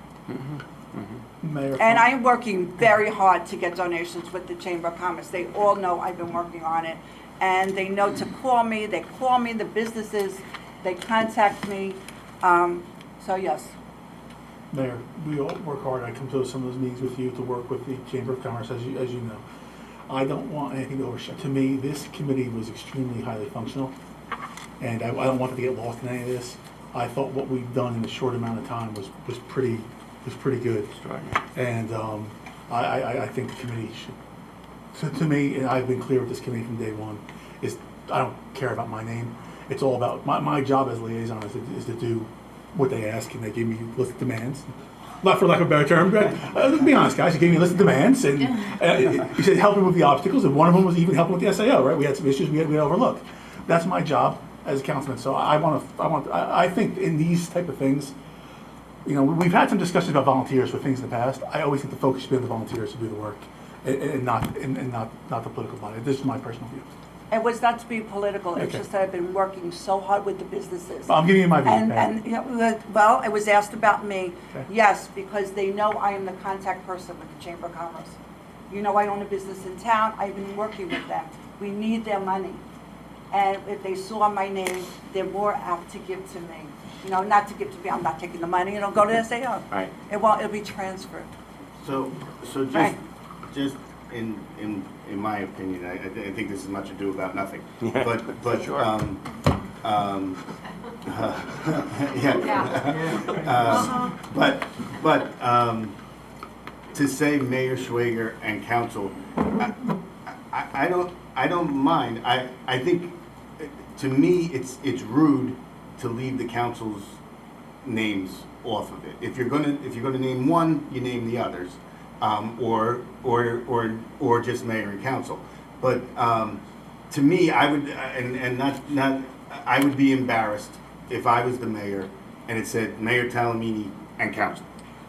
Mayor. And I'm working very hard to get donations with the Chamber of Commerce. They all know I've been working on it. And they know to call me. They call me, the businesses. They contact me. So, yes. Mayor, we all work hard. I come to some of those meetings with you to work with the Chamber of Commerce, as you know. I don't want anything to overshadow. To me, this committee was extremely highly functional, and I don't want it to get lost in any of this. I thought what we've done in a short amount of time was pretty good. And I think the committee should. To me, and I've been clear with this committee from day one, is I don't care about my name. It's all about my job as liaison is to do what they ask, and they gave me a list of demands. Not for lack of a better term, but to be honest, guys, you gave me a list of demands, and you said help me with the obstacles, and one of them was even helping with the SAO, right? We had some issues we had to overlook. That's my job as a councilman. So I think in these type of things, we've had some discussions about volunteers for things in the past. I always think the focus should be on the volunteers to do the work, and not the political body. This is my personal view. It was not to be political. It's Okay. just that I've been working so hard with the businesses. I'm giving you my view. Well, it was asked about me. Okay. Yes, because they know I am the contact person with the Chamber of Commerce. I own a business in town. I've been working with them. We need their money. And if they saw my name, they're more apt to give to me. Not to give to me. I'm not taking the money. Go to the SAO. Right. It'll be transferred. So just, Right. just in my opinion, I think this is much ado about nothing. But Sure. But to say Mayor Schwager and council, I don't mind. I think, to me, it's rude to leave the council's names off of it. If you're gonna name one, you name the others, or just mayor and council. But to me, I would I would be embarrassed if I was the mayor and it said Mayor Talamini and council.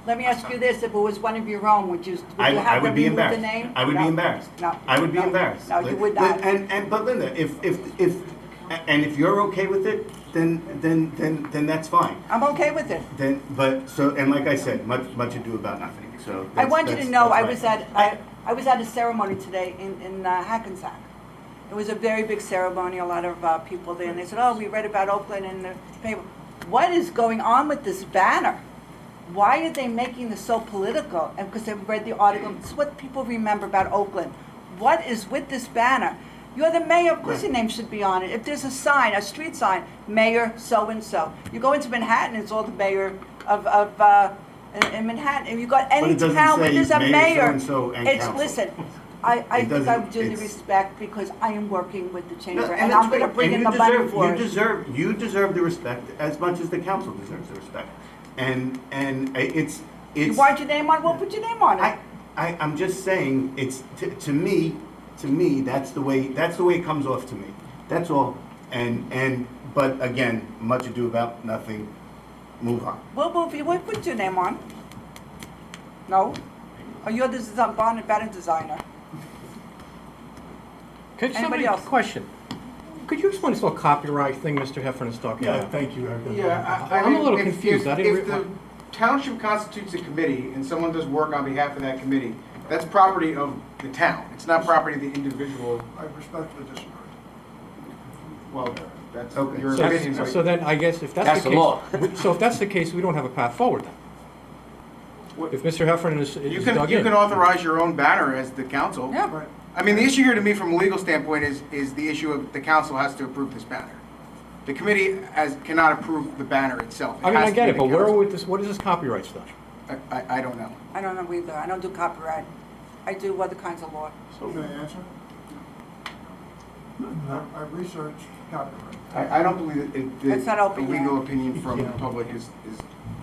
Let me ask you this, if it was one of your own, would you I have would them be remove the embarrassed. name? I would be No. embarrassed. No. I would be No. embarrassed. No, you would not. But Linda, if you're okay with it, then that's fine. I'm okay with it. And like I said, much ado about nothing. So I want you to know, I that's was at a ceremony today in Hackensack. It was a very big ceremony, a lot of people there, and they said, oh, we read about Oakland in the paper. What is going on with this banner? Why are they making this so political? And because they've read the article, it's what people remember about Oakland. What is with this banner? You're the mayor, of course your name should be on it. If there's a sign, a street sign, Mayor so-and-so. You go into Manhattan, it's all the mayor of in Manhattan. If you got But any it doesn't town where say there's a Mayor mayor, so-and-so and it's, council. listen, I It think I doesn't- due it's- respect because I am working with the chamber No, and that's I'm gonna great. bring And in the money for it. You deserve the respect as much as the council deserves the respect. And it's. You want your name on it, we'll put your name on it. I'm just saying, it's, to me, that's the way it comes off to me. That's all. But again, much ado about nothing, move on. We'll put your name on. No? Or you're the banner designer. Anybody else? Question. Could you explain this little copyright thing Mr. Heffernan is talking about? thank you. Yeah, I'm a little confused. I didn't If the township constitutes a committee and someone does work on behalf of that committee, that's property of the town. It's not property of the individual. I respectfully disagree. Well, that's Okay. your So opinion. that's- So then, I guess if That's that's the the law. case, so if that's the case, we don't have a path forward then. If Mr. Heffernan is You dug can in. authorize your own banner as the council. Yeah. I mean, the issue here to me from a legal standpoint is the issue of the council has to approve this banner. The committee cannot approve the banner itself. I mean, has I to get be it, the but where are council. we with this, what is this copyright stuff? I don't know. I don't know either. I don't do copyright. I do other kinds of law. So may I answer? I researched copyright. I don't believe that It's not the open legal yet. opinion from the public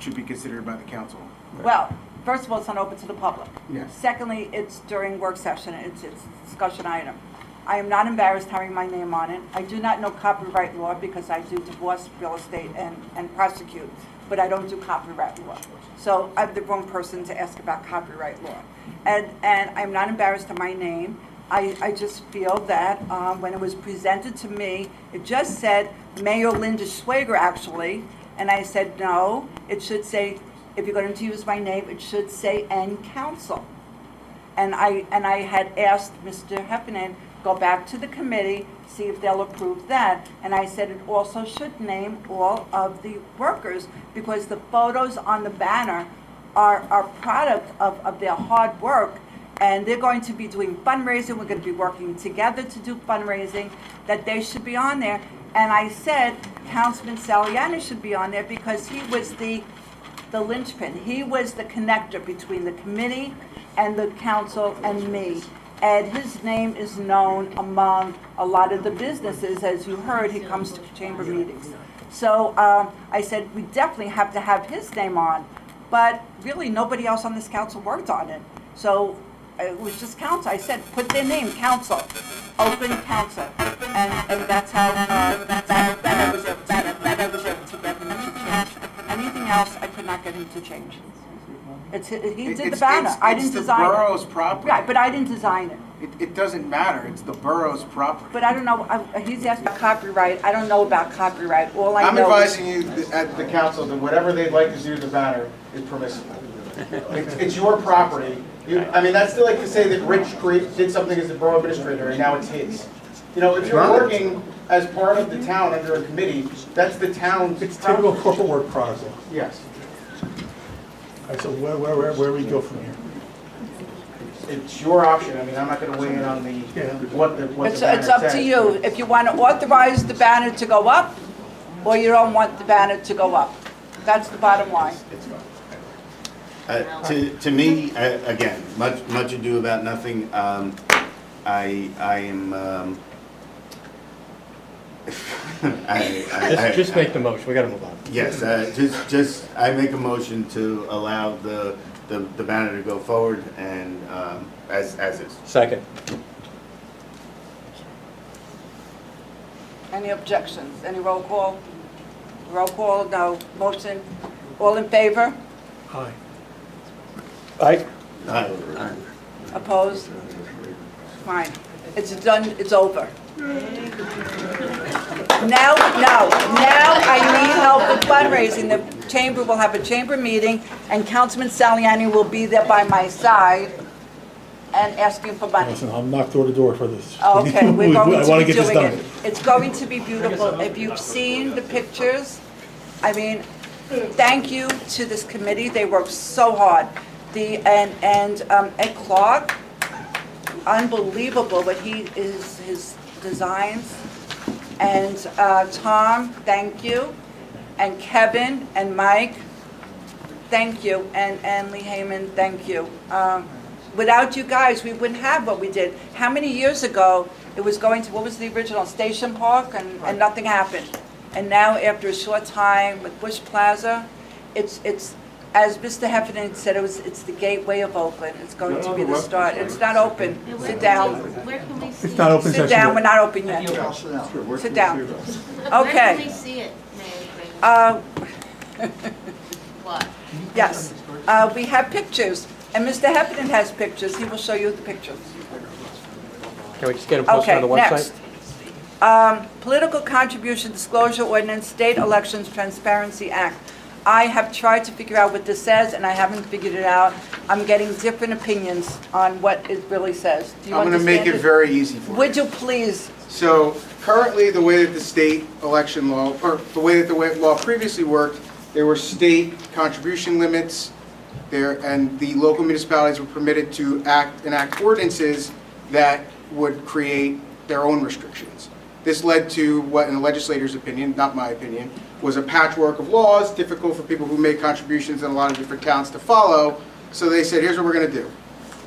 should be considered by the council. Well, first of all, it's not open to the public. Yes. Secondly, it's during work session, it's a discussion item. I am not embarrassed having my name on it. I do not know copyright law because I do divorce, real estate, and prosecute, but I don't do copyright law. So I'm the wrong person to ask about copyright law. And I'm not embarrassed of my name. I just feel that when it was presented to me, it just said Mayor Linda Schwager, actually, and I said, no, it should say, if you're going to use my name, it should say "and council." And I had asked Mr. Heffernan, go back to the committee, see if they'll approve that. And I said it also should name all of the workers because the photos on the banner are product of their hard work. And they're going to be doing fundraising. We're going to be working together to do fundraising, that they should be on there. And I said Councilman Saliani should be on there because he was the linchpin. He was the connector between the committee and the council and me. And his name is known among a lot of the businesses. As you heard, he comes to chamber meetings. So I said, we definitely have to have his name on. But really, nobody else on this council worked on it. So it was just council. I said, put their name, council, open council. And that's how that I was able to get him to change. Anything else, I could not get him to change. He did the banner. I didn't design it. It's the borough's property. Right, but I didn't design it. It doesn't matter. It's the borough's property. But I don't know, he's asked about copyright. I don't know about copyright. All I I'm know is... advising you at the council that whatever they'd like to do to the banner is permissible. It's your property. I mean, that's still like to say that Rich did something as the borough administrator and now it's his. You know, if you're working as part of the town under a committee, that's the town's It's typical corporate work process. Yes. All right, so where we go from here? it's your option. I mean, I'm not gonna weigh in on what the banner says. It's up to you, if you want to authorize the banner to go up, or you don't want the banner to go up. That's the bottom line. To me, again, much ado about nothing. I am. Just make the motion, we gotta move on. Yes, just I make a motion to allow the banner to go forward and as is. Second. Any objections? Any roll call? Roll call, no. Motion, all in favor? Aye. Aye. Aye. Opposed? Fine. It's done, it's over. Now I need help with fundraising. The chamber will have a chamber meeting, and Councilman Saliani will be there by my side and asking for money. Listen, I'll knock door to door for this. Okay, we're going I wanna to be get this doing done. it. It's going to be beautiful. If you've seen the pictures, I mean, thank you to this committee. They worked so hard. Ed Clark, unbelievable what his designs. And Tom, thank you. And Kevin and Mike, thank you. And Lee Heyman, thank you. Without you guys, we wouldn't have what we did. How many years ago it was going to, what was the original, Station Park, and nothing happened. And now after a short time with Bush Plaza, it's as Mr. Heffernan said, it's the gateway of Oakland. It's going to be the start. It's not open. Sit down. Where can we see It's not open Sit session. down, we're not open yet. Sit down. Where Okay. can we see it, Mary? What? Yes, we have pictures, and Mr. Heffernan has pictures. He will show you the pictures. Can we just get them posted on the Okay, website? next. Political Contribution Disclosure Ordinance, State Elections Transparency Act. I have tried to figure out what this says, and I haven't figured it out. I'm getting different opinions on what it really says. Do you I'm gonna make understand it very easy for you. Would you please? So currently, the way that the state election law, or the way that the law previously worked, there were state contribution limits there, and the local municipalities were permitted to enact ordinances that would create their own restrictions. This led to what, in the legislator's opinion, not my opinion, was a patchwork of laws, difficult for people who make contributions in a lot of different towns to follow. So they said, here's what we're going to do.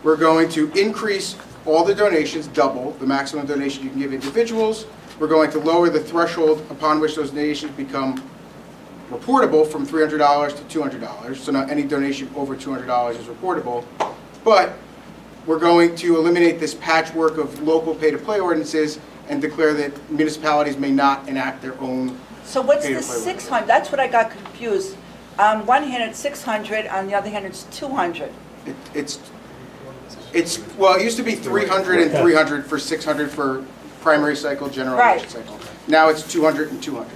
We're going to increase all the donations, double the maximum donation you can give individuals. We're going to lower the threshold upon which those donations become reportable from $300 to $200. So now any donation over $200 is reportable. But we're going to eliminate this patchwork of local pay-to-play ordinances and declare that municipalities may not enact their own. So what's pay-to-play the ordinance. 600? That's what I got confused. On one hand, it's 600. On the other hand, it's 200. It's well, it used to be 300 and 300 for 600 for primary cycle, general Right. election cycle. Now it's 200 and 200.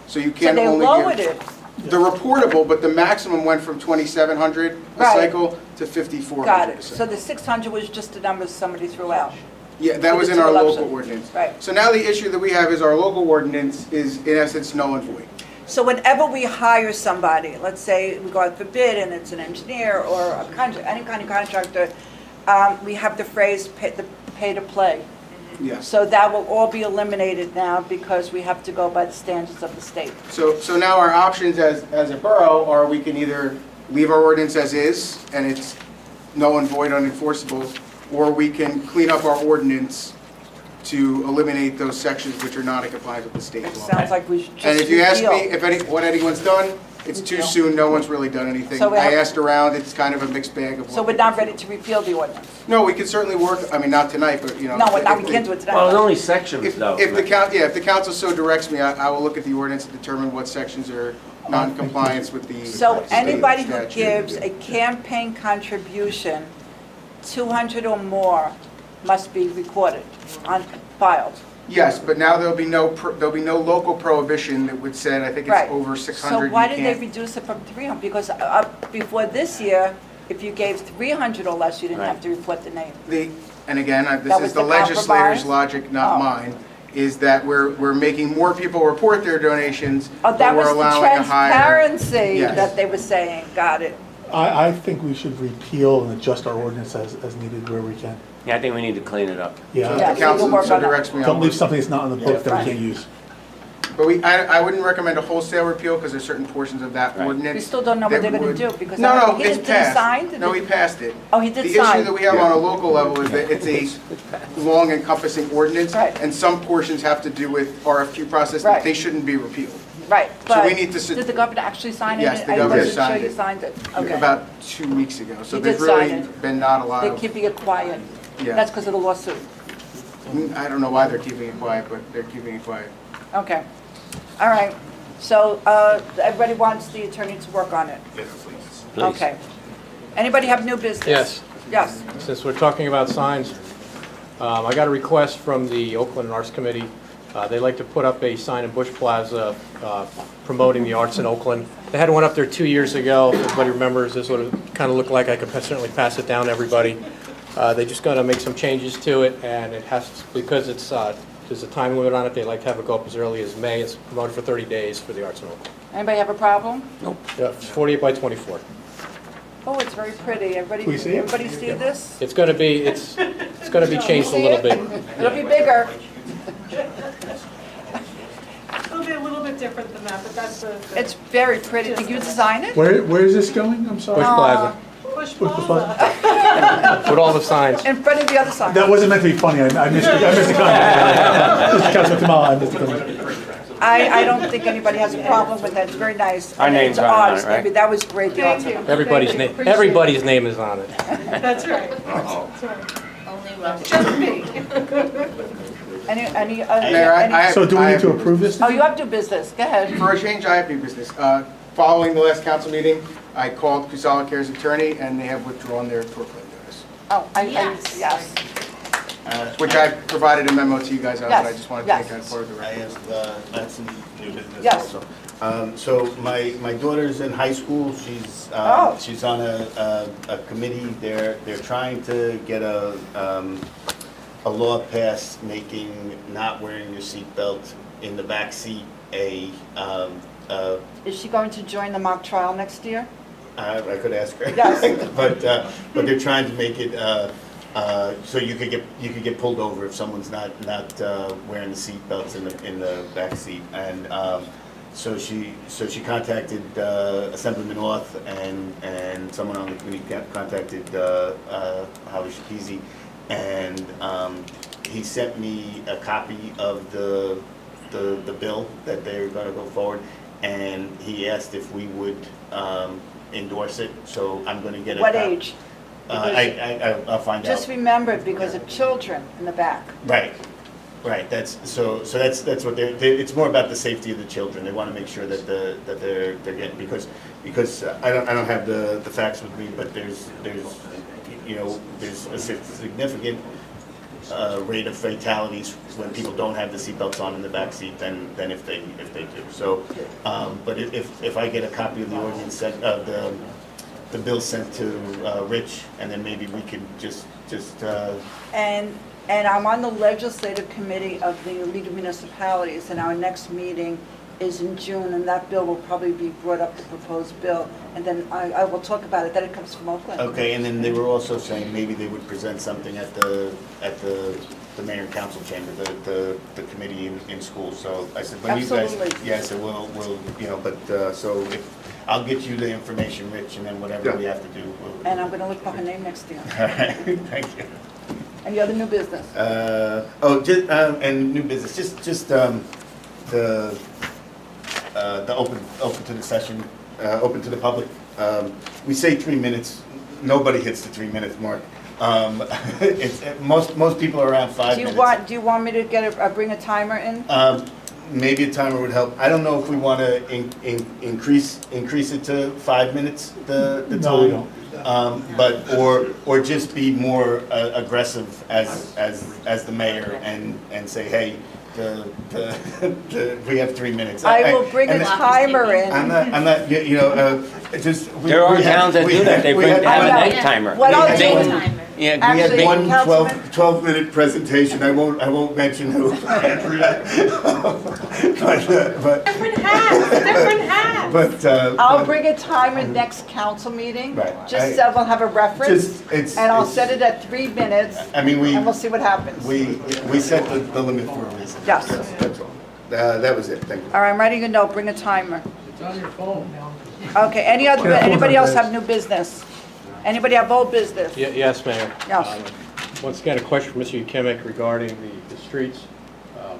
So you can So they only lowered give it. the reportable, but the maximum went from 2,700 a Right. cycle to 5,400 Got a it. So cycle. the 600 was just the number somebody threw out. Yeah, that for was the in our two local elections. ordinance. Right. So now the issue that we have is our local ordinance is in essence null and void. So whenever we hire somebody, let's say we go out for bid and it's an engineer or a any kind of contractor, we have the phrase pay to play. Yes. So that will all be eliminated now because we have to go by the standards of the state. So now our options as a borough are we can either leave our ordinance as is and it's null and void unenforceable, or we can clean up our ordinance to eliminate those sections which are not in compliance with the state It law. sounds like we should just And if you ask me repeal. what anyone's done, it's too Repeal. soon, no one's really done anything. So we I have- asked around, it's kind of a mixed bag of what. So we're not ready to repeal the ordinance? No, we can certainly work, I mean, not tonight, but you know. No, if we the- can't do it today. Well, it's only sections If though. if the council so directs me, I will look at the ordinance and determine what sections are non-compliance with the. So state anybody who statute. gives a campaign contribution, 200 or more, must be recorded, filed. Yes, but now there'll be no local prohibition that would say, I think it's Right. over 600. So why you did they can't- reduce it from 300? Because before this year, if you gave 300 or less, you didn't have to report the name. And again, That this was is the the legislator's compromise? logic, not Oh. mine, is that we're making more people report their donations, Oh, but that we're was the allowing a higher. transparency Yes. that they were saying, got it. I think we should repeal and adjust our ordinance as needed where we can. Yeah, I think we need to clean it up. So Yeah. the council so directs me on. Don't leave something that's not on the book that we can't use. But I wouldn't recommend a wholesale repeal because there's certain portions of that ordinance. We still don't know what that they're gonna would- do, because No, no, he it's didn't sign, passed. did No, he? he passed it. Oh, he did The sign. issue that we have on a local level is that it's a long encompassing ordinance. Right. And some portions have to do with RFQ process Right. that they shouldn't be repealed. Right, So but we need to sit- did the governor actually sign it? Yes, the I governor wasn't signed sure it. you signed it. Okay. About 2 weeks ago. So He there's did really sign it. been not a lot They're of, keeping it quiet. Yeah. That's because of the lawsuit. I don't know why they're keeping it quiet, but they're keeping it quiet. Okay. All right. So everybody wants the attorney to work on it? Yes, please. Please. Okay. Anybody have new business? Yes. Yes. Since we're talking about signs, I got a request from the Oakland Arts Committee. They'd like to put up a sign in Bush Plaza promoting the arts in Oakland. They had one up there 2 years ago. If everybody remembers, this would have kind of looked like. I could certainly pass it down to everybody. They just got to make some changes to it, and it has to, because it's there's a time limit on it. They like to have it go up as early as May. It's promoted for 30 days for the arts in Oakland. Anybody have a problem? Nope. Yeah, it's 48 by 24. Oh, it's very pretty. Everybody, Can we see it? everybody see this? It's going to be going to be changed a little bit. It'll be bigger. It'll be a little bit different than that, but that's the. It's very pretty. Did you design it? Where is this going? I'm sorry. Bush Plaza Bush Plaza. with all the signs. In front of the other sign. That wasn't meant to be funny. I missed the comment. Councilman Kamala, I missed the comment. I don't think anybody has a problem with that. It's very nice. Our And name's it's right on ours. it, right? That was great. The arts. Thank you. Everybody's name. Everybody's name is on it. That's right. That's right. Only Russ. Just me. Any, Mayor, I have- So do we I need have- to approve this? oh, you have to do business. Go ahead. For a change, I have new business. Following the last council meeting, I called Kusala Care's attorney, and they have withdrawn their tort claim notice, Oh, Yes. yes. which I provided a memo to you guys on, but I Yes, just wanted to yes. make that part of the I record. asked, that's some new business Yes. also. So my daughter's in high school, Oh. she's on a committee, they're trying to get a law passed making not wearing your seatbelt in the back seat Is she going to join the mock trial next year? I could ask her. Yes. But they're trying to make it, so you could get pulled over if someone's not wearing the seat belts in the back seat. And so she contacted Assemblyman Orth and someone on the committee contacted Holly Shapizi, and he sent me a copy of the bill that they're going to go forward, and he asked if we would endorse it. So I'm going to get a What copy. age? I'll find out. Just remember it because of children in the back. Right. That's what it's more about the safety of the children. They want to make sure that they're getting, because I don't have the facts with me, but there's a significant rate of fatalities when people don't have the seatbelts on in the back seat than if they do. So, but if I get a copy of the ordinance the bill sent to Rich, and then maybe we could just. And I'm on the legislative committee of the League of Municipalities, and our next meeting is in June, and that bill will probably be brought up, the proposed bill, and then I will talk about it. Then it comes from Oakland. Okay, and then they were also saying maybe they would present something at the mayor and council chamber, the committee in schools. So I said, when you guys, Absolutely. yeah, I said, we'll but so I'll get you the information, Rich, and then whatever we have to do. And I'm going to look for her name next year. All right, thank you. Any other new business? And new business, just the open to the session, open to the public. We say 3 minutes. Nobody hits the 3 minute mark. Most people are around 5 minutes. Do you want me to bring a timer in? Maybe a timer would help. I don't know if we want to increase it to 5 minutes. The time. No, we don't. But or just be more aggressive as the mayor and say, hey, we have 3 minutes. I will bring a timer in. I'm not. Just. There are towns that do that. They have a night timer. What I'll do, Yeah, we Actually, had one Councilman- 12-minute presentation, I won't mention who. But, Different hats. I'll but- bring a timer next council meeting, Right. just so we'll have a reference, it's- and I'll it's- set it at 3 minutes, I mean, and we'll see what happens. we set the limit for a reason. Yes. That's all. That was it, thank you. All right, I'm writing a note, bring a timer. It's on your phone now. Okay, anybody else have new business? Anybody have old business? Yes, Mayor. Yes. Once again, a question for Mr. Ukemic regarding the streets,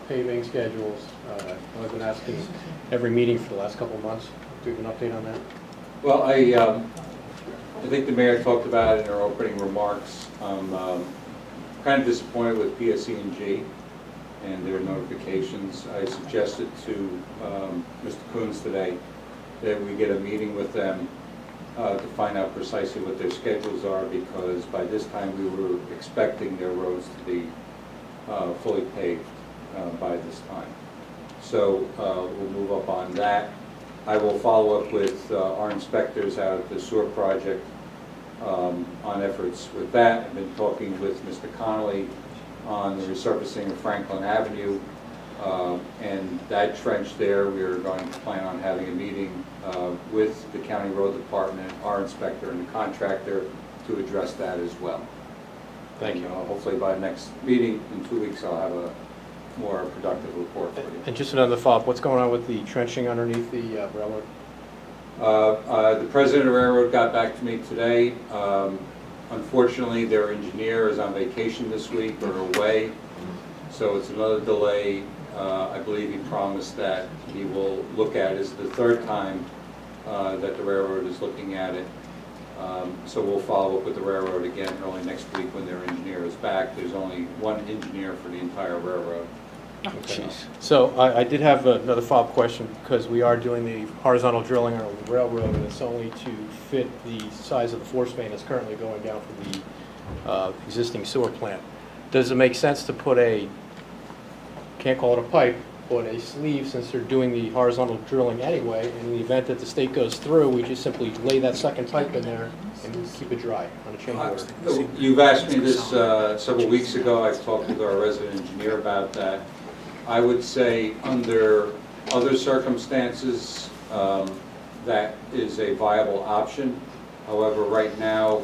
paving schedules. I've been asking every meeting for the last couple of months. Do you have an update on that? Well, I think the mayor talked about it in her opening remarks. I'm kind of disappointed with PSE&G and their notifications. I suggested to Mr. Coons today that we get a meeting with them to find out precisely what their schedules are, because by this time we were expecting their roads to be fully paved by this time. So we'll move up on that. I will follow up with our inspectors out at the sewer project on efforts with that. I've been talking with Mr. Connolly on the resurfacing of Franklin Avenue, and that trench there, we are going to plan on having a meeting with the county road department, our inspector, and the contractor to address that as well. Thank you. Hopefully by next meeting in 2 weeks, I'll have a more productive report for you. And just another follow-up, what's going on with the trenching underneath the railroad? The president of the railroad got back to me today. Unfortunately, their engineer is on vacation this week or away, so it's another delay. I believe he promised that he will look at it. It's the third time that the railroad is looking at it. So we'll follow up with the railroad again early next week when their engineer is back. There's only one engineer for the entire railroad. Okay. So I did have another follow-up question, because we are doing the horizontal drilling on the railroad, and it's only to fit the size of the force main that's currently going down for the existing sewer plant. Does it make sense to put a, can't call it a pipe, but a sleeve, since they're doing the horizontal drilling anyway, and in the event that the state goes through, we just simply lay that second pipe in there and keep it dry on a change order? You've asked me this several weeks ago. I've talked with our resident engineer about that. I would say under other circumstances, that is a viable option. However, right now,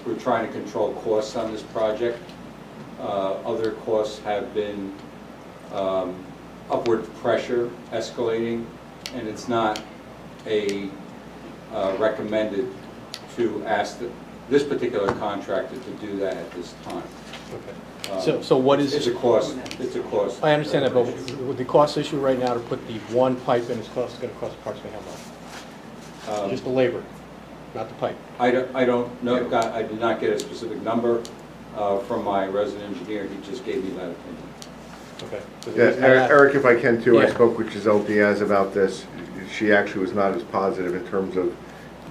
we're trying to control costs on this project. Other costs have been upward pressure escalating, and it's not a recommended to ask this particular contractor to do that at this time. Okay. So what is... It's a cost. It's a cost. I understand that, but with the cost issue right now, to put the one pipe in, it's going to cost approximately how much? Just the labor, not the pipe. I don't know. I did not get a specific number from my resident engineer. He just gave me that opinion. Okay. Yeah, Eric, if I can too, I Yeah. spoke with Giselle Diaz about this. She actually was not as positive in terms of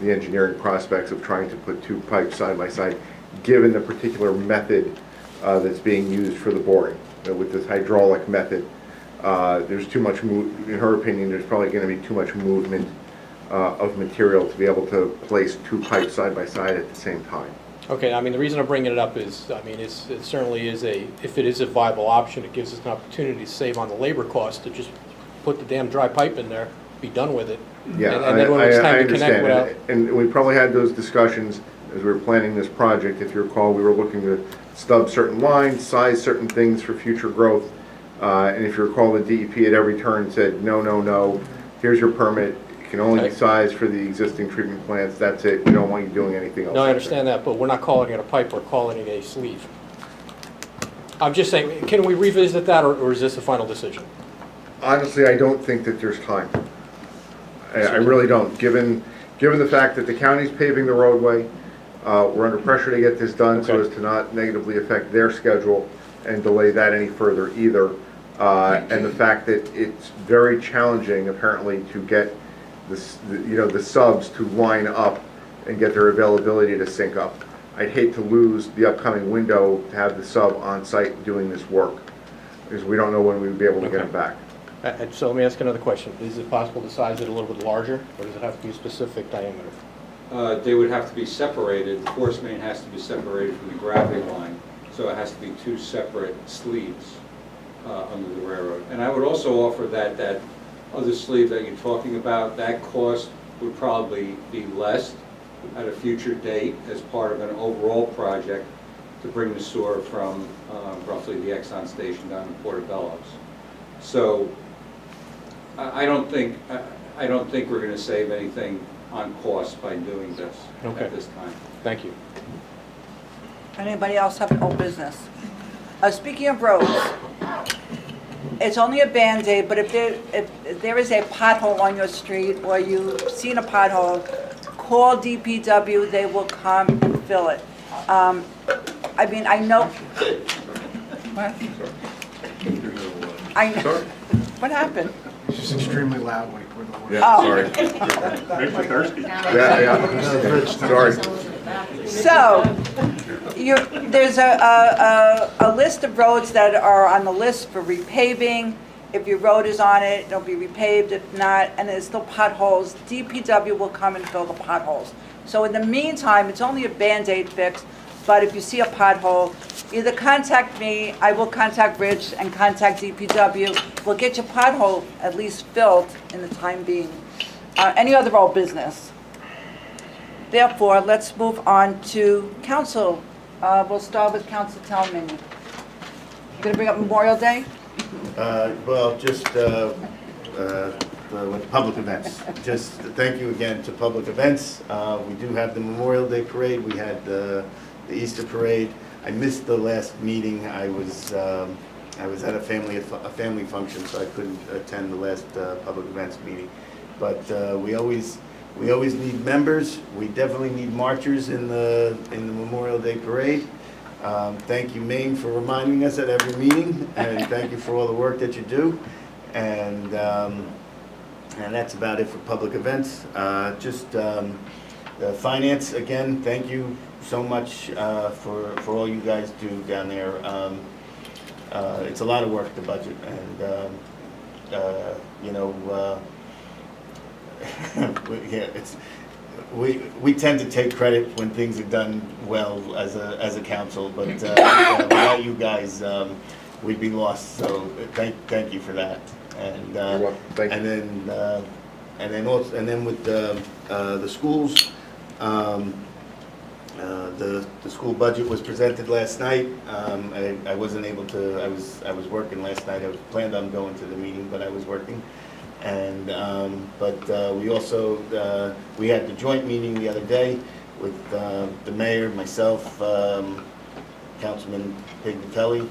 the engineering prospects of trying to put two pipes side by side, given the particular method that's being used for the boring. With this hydraulic method, there's too much, in her opinion, there's probably going to be too much movement of material to be able to place two pipes side by side at the same time. Okay, I mean, the reason I'm bringing it up is, I mean, it certainly is if it is a viable option, it gives us an opportunity to save on the labor cost to just put the damn dry pipe in there, be done with it. Yeah, and then when it's I time to connect understand. without... And we probably had those discussions as we were planning this project. If you recall, we were looking to stub certain lines, size certain things for future growth. And if you recall, the DEP at every turn said, no, no, no, here's your permit. It can only be sized for the existing treatment plants. That's it. We don't want you doing anything else. No, I understand that, but we're not calling it a pipe, we're calling it a sleeve. I'm just saying, can we revisit that, or is this a final decision? Honestly, I don't think that there's time. I really don't. Given the fact that the county's paving the roadway, we're under pressure to get this done so as to not negatively affect their schedule and delay that any further either. And the fact that it's very challenging, apparently, to get the subs to line up and get their availability to sync up. I'd hate to lose the upcoming window to have the sub on site doing this work, because we don't know when we would be able to get it back. So let me ask another question. Is it possible to size it a little bit larger, or does it have to be a specific diameter? they would have to be separated. The force main has to be separated from the gravity line, so it has to be two separate sleeves under the railroad. And I would also offer that that other sleeve that you're talking about, that cost would probably be less at a future date as part of an overall project to bring the sewer from roughly the Exxon station down to Portobello's. So I don't think we're going to save anything on cost by doing this at this time. Thank you. Anybody else have an old business? Speaking of roads, it's only a Band-Aid, but if there is a pothole on your street or you've seen a pothole, call DPW, they will come and fill it. I mean, I know. What? I know. What happened? It's just extremely loud when you pour the water. Yeah, sorry. Makes you thirsty. Yeah. Sorry. So, there's a list of roads that are on the list for repaving. If your road is on it, it'll be repaved. If not, and there's still potholes, DPW will come and fill the potholes. So in the meantime, it's only a Band-Aid fix, but if you see a pothole, either contact me, I will contact Rich, and contact DPW. We'll get your pothole at least filled in the time being. Any other old business? Therefore, let's move on to council. We'll start with Council Talman. You gonna bring up Memorial Day? Well, just with public events. Just thank you again to public events. We do have the Memorial Day Parade. We had the Easter Parade. I missed the last meeting. I was at a family function, so I couldn't attend the last public events meeting. But we always need members. We definitely need marchers in the Memorial Day Parade. Thank you, Maine, for reminding us at every meeting, and thank you for all the work that you do. And that's about it for public events. Finance, again, thank you so much for all you guys do down there. It's a lot of work, the budget, and we tend to take credit when things are done well as a council, but without you guys, we'd be lost. So thank you for that. And Thank you. and then with the schools, the school budget was presented last night. I wasn't able to. I was working last night. I was planned on going to the meeting, but I was working. And we also we had the joint meeting the other day with the mayor, myself, Councilman Pignatelli,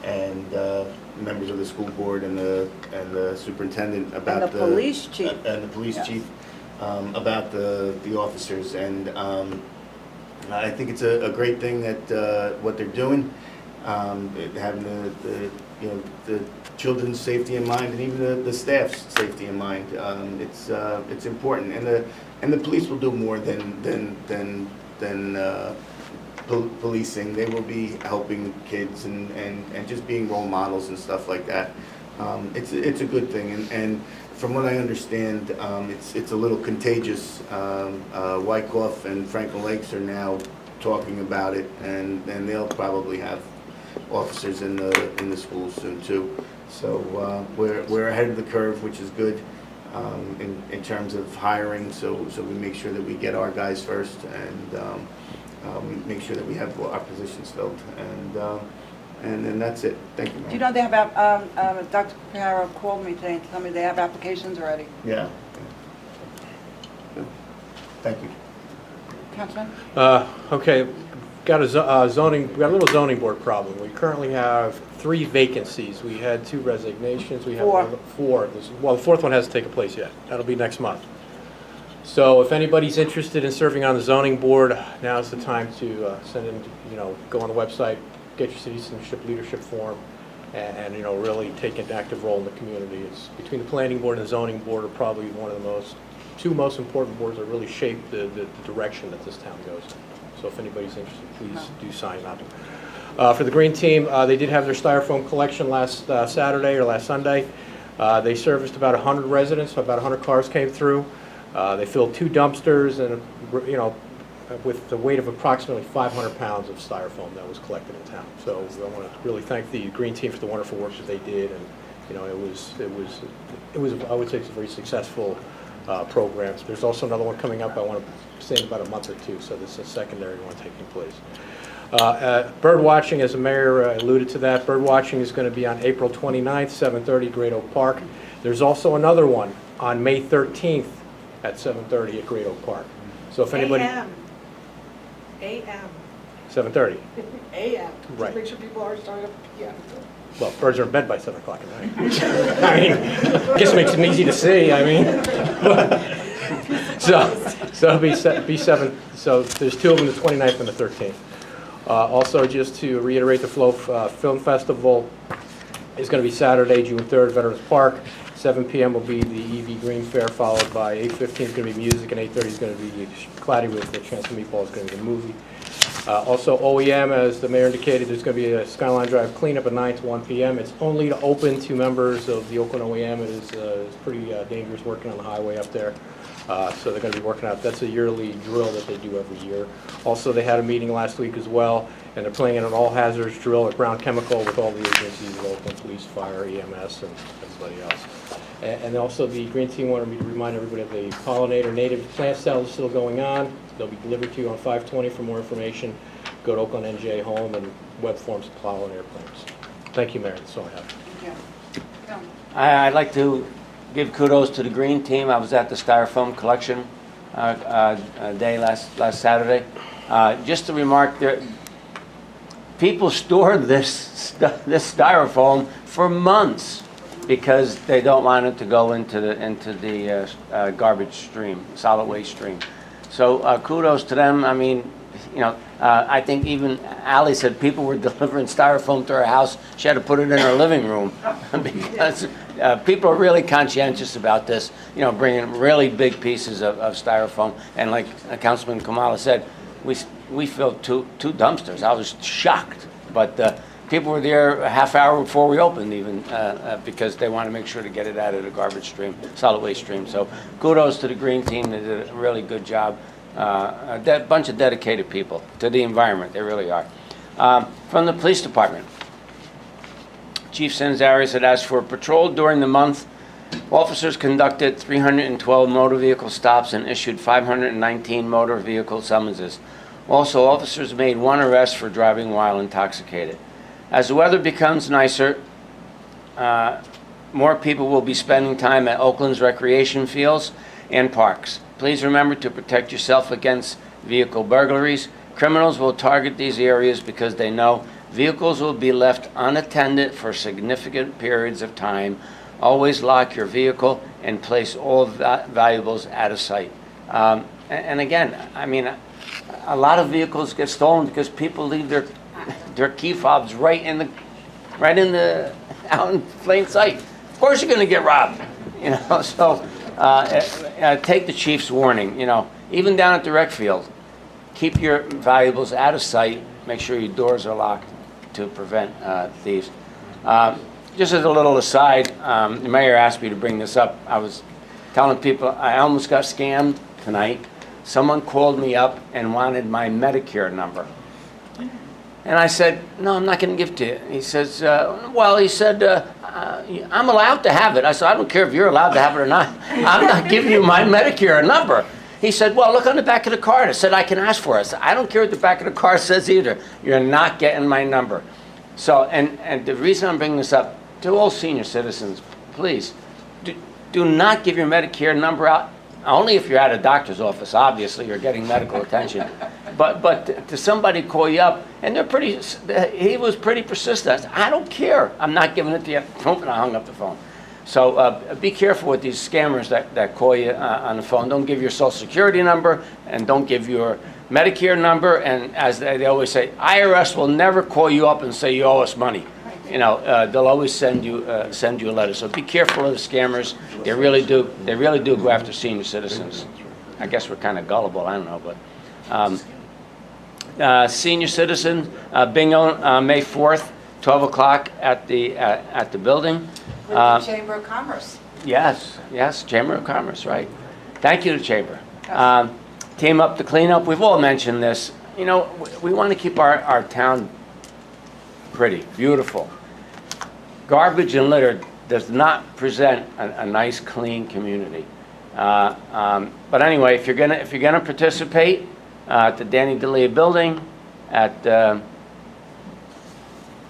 and members of the school board and the superintendent about and the police chief and the police chief about the officers. And I think it's a great thing that what they're doing, having the children's safety in mind, and even the staff's safety in mind. It's important, and the police will do more than policing. They will be helping kids and just being role models and stuff like that. It's a good thing, and from what I understand, it's a little contagious. Wyckoff and Franklin Lakes are now talking about it, and they'll probably have officers in the schools soon too. So we're ahead of the curve, which is good in terms of hiring. So we make sure that we get our guys first, and we make sure that we have our positions filled. And then that's it. Thank you, Mayor. Do you know they have, Dr. Carrera called me today and told me they have applications already? Yeah. Thank you. Councilman? Okay, got a little zoning board problem. We currently have 3 vacancies. We had 2 resignations. We have 4. Well, the 4th one hasn't taken place yet. That'll be next month. So if anybody's interested in serving on the zoning board, now's the time to send in, go on the website, get your citizenship leadership form, and really take an active role in the community. It's between the planning board and the zoning board are probably one of the 2 most important boards that really shape the direction that this town goes in. So if anybody's interested, please do sign up. For the green team, they did have their styrofoam collection last Saturday or last Sunday. They serviced about 100 residents, so about 100 cars came through. They filled 2 dumpsters and, with the weight of approximately 500 pounds of styrofoam that was collected in town. So I want to really thank the Green Team for the wonderful work that they did, and it was I would say it's a very successful program. There's also another one coming up. I want to say in about a month or 2. So this is a secondary one taking place. Bird watching, as the mayor alluded to that, bird watching is going to be on April 29th, 7:30, Great Oak Park. There's also another one on May 13th at 7:30 at Great Oak Park. So if anybody. A.M. 7:30. A.M. Right. Make sure people are starting up p.m. Well, birds are in bed by 7 o'clock at night. I mean, I guess it makes them easy to see. I mean, so it'll be 7. So there's 2 of them, the 29th and the 13th. Also, just to reiterate, the Flow Film Festival is going to be Saturday, June 3rd, Veterans Park. 7 p.m. will be the EV Green Fair, followed by 8:15 is going to be music, and 8:30 is going to be Clatty with the Chance of Meatball is going to be a movie. Also, OEM, as the mayor indicated, there's going to be a Skyline Drive cleanup at 9 to 1 p.m. It's only open to members of the Oakland OEM. It is it's pretty dangerous working on the highway up there. So they're going to be working out. That's a yearly drill that they do every year. Also, they had a meeting last week as well, and they're planning an all-hazards drill at Brown Chemical with all the agencies, Oakland Police, Fire, EMS, and everybody else. And also, the Green Team wanted me to remind everybody of the pollinator native plant sale is still going on. They'll be delivered to you on 5/20. For more information, go to Oakland NJ Home and web forms of pollinator plants. Thank you, Mayor. That's all I have. Thank you. I'd like to give kudos to the Green Team. I was at the Styrofoam collection day last Saturday. Just to remark, people store this Styrofoam for months because they don't want it to go into the garbage stream, solid waste stream. So kudos to them. I mean, I think even Allie said people were delivering Styrofoam to her house. She had to put it in her living room because people are really conscientious about this, bringing really big pieces of Styrofoam. And like Councilman Kamala said, we filled two dumpsters. I was shocked, but people were there a half hour before we opened even because they want to make sure to get it out of the garbage stream, solid waste stream. So kudos to the Green Team. They did a really good job. A bunch of dedicated people to the environment. They really are. From the police department, Chief Sanzari said, as for patrol during the month, officers conducted 312 motor vehicle stops and issued 519 motor vehicle summonses. Also, officers made 1 arrest for driving while intoxicated. As the weather becomes nicer, more people will be spending time at Oakland's recreation fields and parks. Please remember to protect yourself against vehicle burglaries. Criminals will target these areas because they know vehicles will be left unattended for significant periods of time. Always lock your vehicle and place all valuables out of sight. And again, I mean, a lot of vehicles get stolen because people leave their key fobs right in the out in plain sight. Of course you're going to get robbed, So take the chief's warning. Even down at the rec field, keep your valuables out of sight. Make sure your doors are locked to prevent thieves. Just as a little aside, the mayor asked me to bring this up. I was telling people I almost got scammed tonight. Someone called me up and wanted my Medicare number. And I said, no, I'm not going to give it to you. He says, I'm allowed to have it. I said, I don't care if you're allowed to have it or not. I'm not giving you my Medicare number. He said, well, look on the back of the card. I said, I can ask for it. I said, I don't care what the back of the card says either. You're not getting my number. So, and the reason I'm bringing this up, to all senior citizens, please, do not give your Medicare number out. Only if you're at a doctor's office, obviously, you're getting medical attention. But to somebody call you up, and he was pretty persistent. I said, I don't care. I'm not giving it to you. And I hung up the phone. So be careful with these scammers that call you on the phone. Don't give your Social Security number, and don't give your Medicare number. And as they always say, IRS will never call you up and say you owe us money. They'll always send you a letter. So be careful of the scammers. They really do go after senior citizens. I guess we're kind of gullible. I don't know, but senior citizen bingo May 4th, 12 o'clock at the building. With the Chamber of Commerce. Yes, Chamber of Commerce, right. Thank you to Chamber. Team up to clean up. We've all mentioned this. You know, we want to keep our town pretty, beautiful. Garbage and litter does not present a nice, clean community. But anyway, if you're gonna participate at the Danny DeLea building at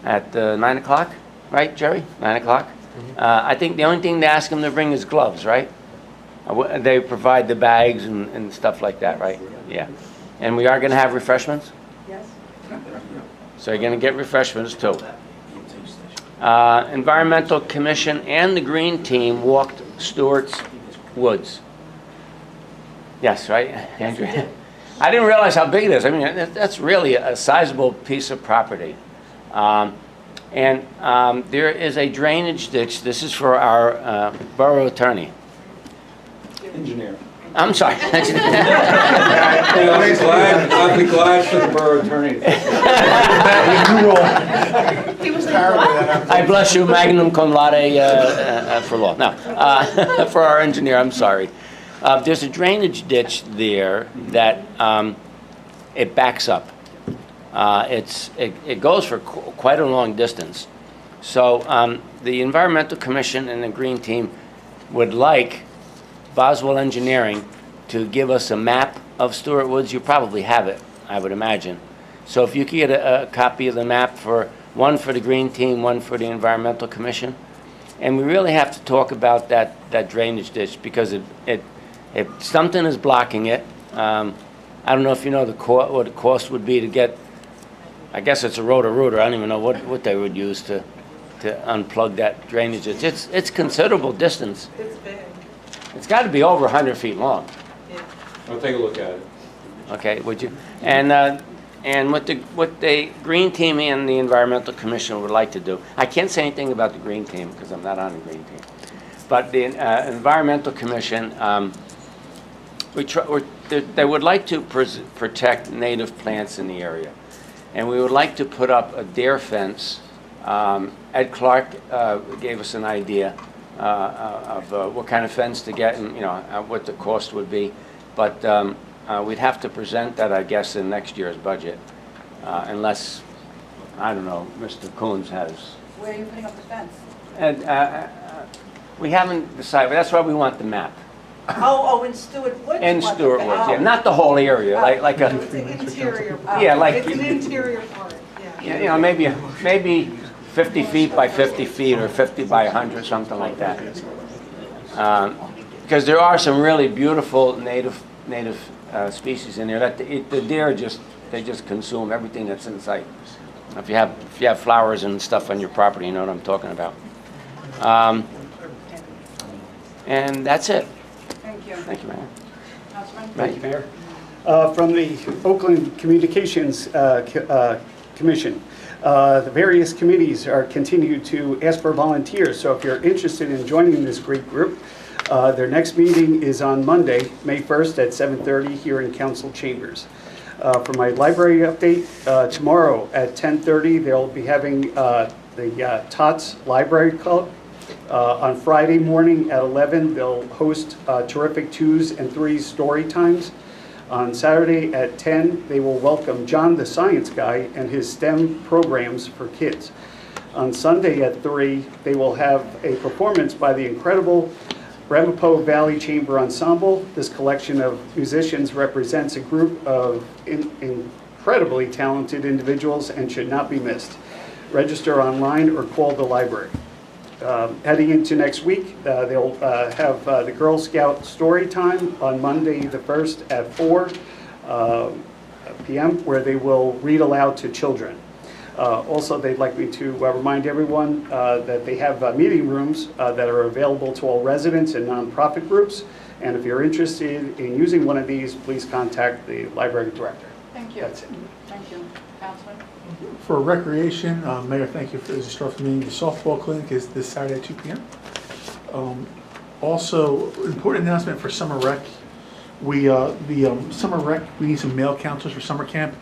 9 o'clock, right, Jerry? 9 o'clock. I think the only thing to ask them to bring is gloves, right? They provide the bags and stuff like that, right? Yeah. And we are going to have refreshments? Yes. So you're going to get refreshments too. Environmental Commission and the Green Team walked Stewart's Woods. Yes, right, Andrew? I didn't realize how big it is. I mean, that's really a sizable piece of property. There is a drainage ditch. This is for our borough attorney. Engineer. I'm sorry. I'll be glad for the borough attorney. I bless you, magnum cum laude for law. No, for our engineer, I'm sorry. There's a drainage ditch there that it backs up. It goes for quite a long distance. So the Environmental Commission and the Green Team would like Boswell Engineering to give us a map of Stewart Woods. You probably have it, I would imagine. So if you could get a copy of the map, one for the Green Team, one for the Environmental Commission. And we really have to talk about that drainage ditch because if something is blocking it, I don't know if you know what the cost would be to get, I guess it's a rotor-rooter. I don't even know what they would use to unplug that drainage ditch. It's considerable distance. It's big. It's got to be over 100 feet long. I'll take a look at it. Okay, would you? And what the Green Team and the Environmental Commission would like to do, I can't say anything about the Green Team because I'm not on the Green Team, but the Environmental Commission, they would like to protect native plants in the area, and we would like to put up a deer fence. Ed Clark gave us an idea of what kind of fence to get and what the cost would be, but we'd have to present that, I guess, in next year's budget, unless, I don't know, Mr. Coons has. Where are you putting up the fence? And we haven't decided, but that's why we want the map. Oh, in Stewart Woods? In Stewart Woods, yeah, not the whole area, like a. It's an interior part. Yeah, like. It's an interior part, yeah. Maybe 50 feet by 50 feet or 50 by 100, something like that. Because there are some really beautiful native species in there that the deer just consume everything that's in sight. If you have flowers and stuff on your property, you know what I'm talking about. And that's it. Thank you. Thank you, Mayor. Councilman? Thank you, Mayor. From the Oakland Communications Commission, the various committees are continued to ask for volunteers. So if you're interested in joining this great group, their next meeting is on Monday, May 1st at 7:30 here in Council Chambers. For my library update, tomorrow at 10:30 they'll be having the TOTS Library Club. On Friday morning at 11 they'll host terrific 2s and 3s story times. On Saturday at 10 they will welcome John the Science Guy and his STEM programs for kids. On Sunday at 3 they will have a performance by the incredible Ramapo Valley Chamber Ensemble. This collection of musicians represents a group of incredibly talented individuals and should not be missed. Register online or call the library. Heading into next week, they'll have the Girl Scout story time on Monday the 1st at 4 p.m. where they will read aloud to children. Also, they'd like me to remind everyone that they have meeting rooms that are available to all residents and nonprofit groups. And if you're interested in using one of these, please contact the library director. Thank you. That's it. Thank you. Councilman? For recreation, Mayor, thank you for this instruction meeting. The softball clinic is this Saturday at 2 p.m. Also, important announcement for summer rec. Summer rec, we need some male counselors for summer camp.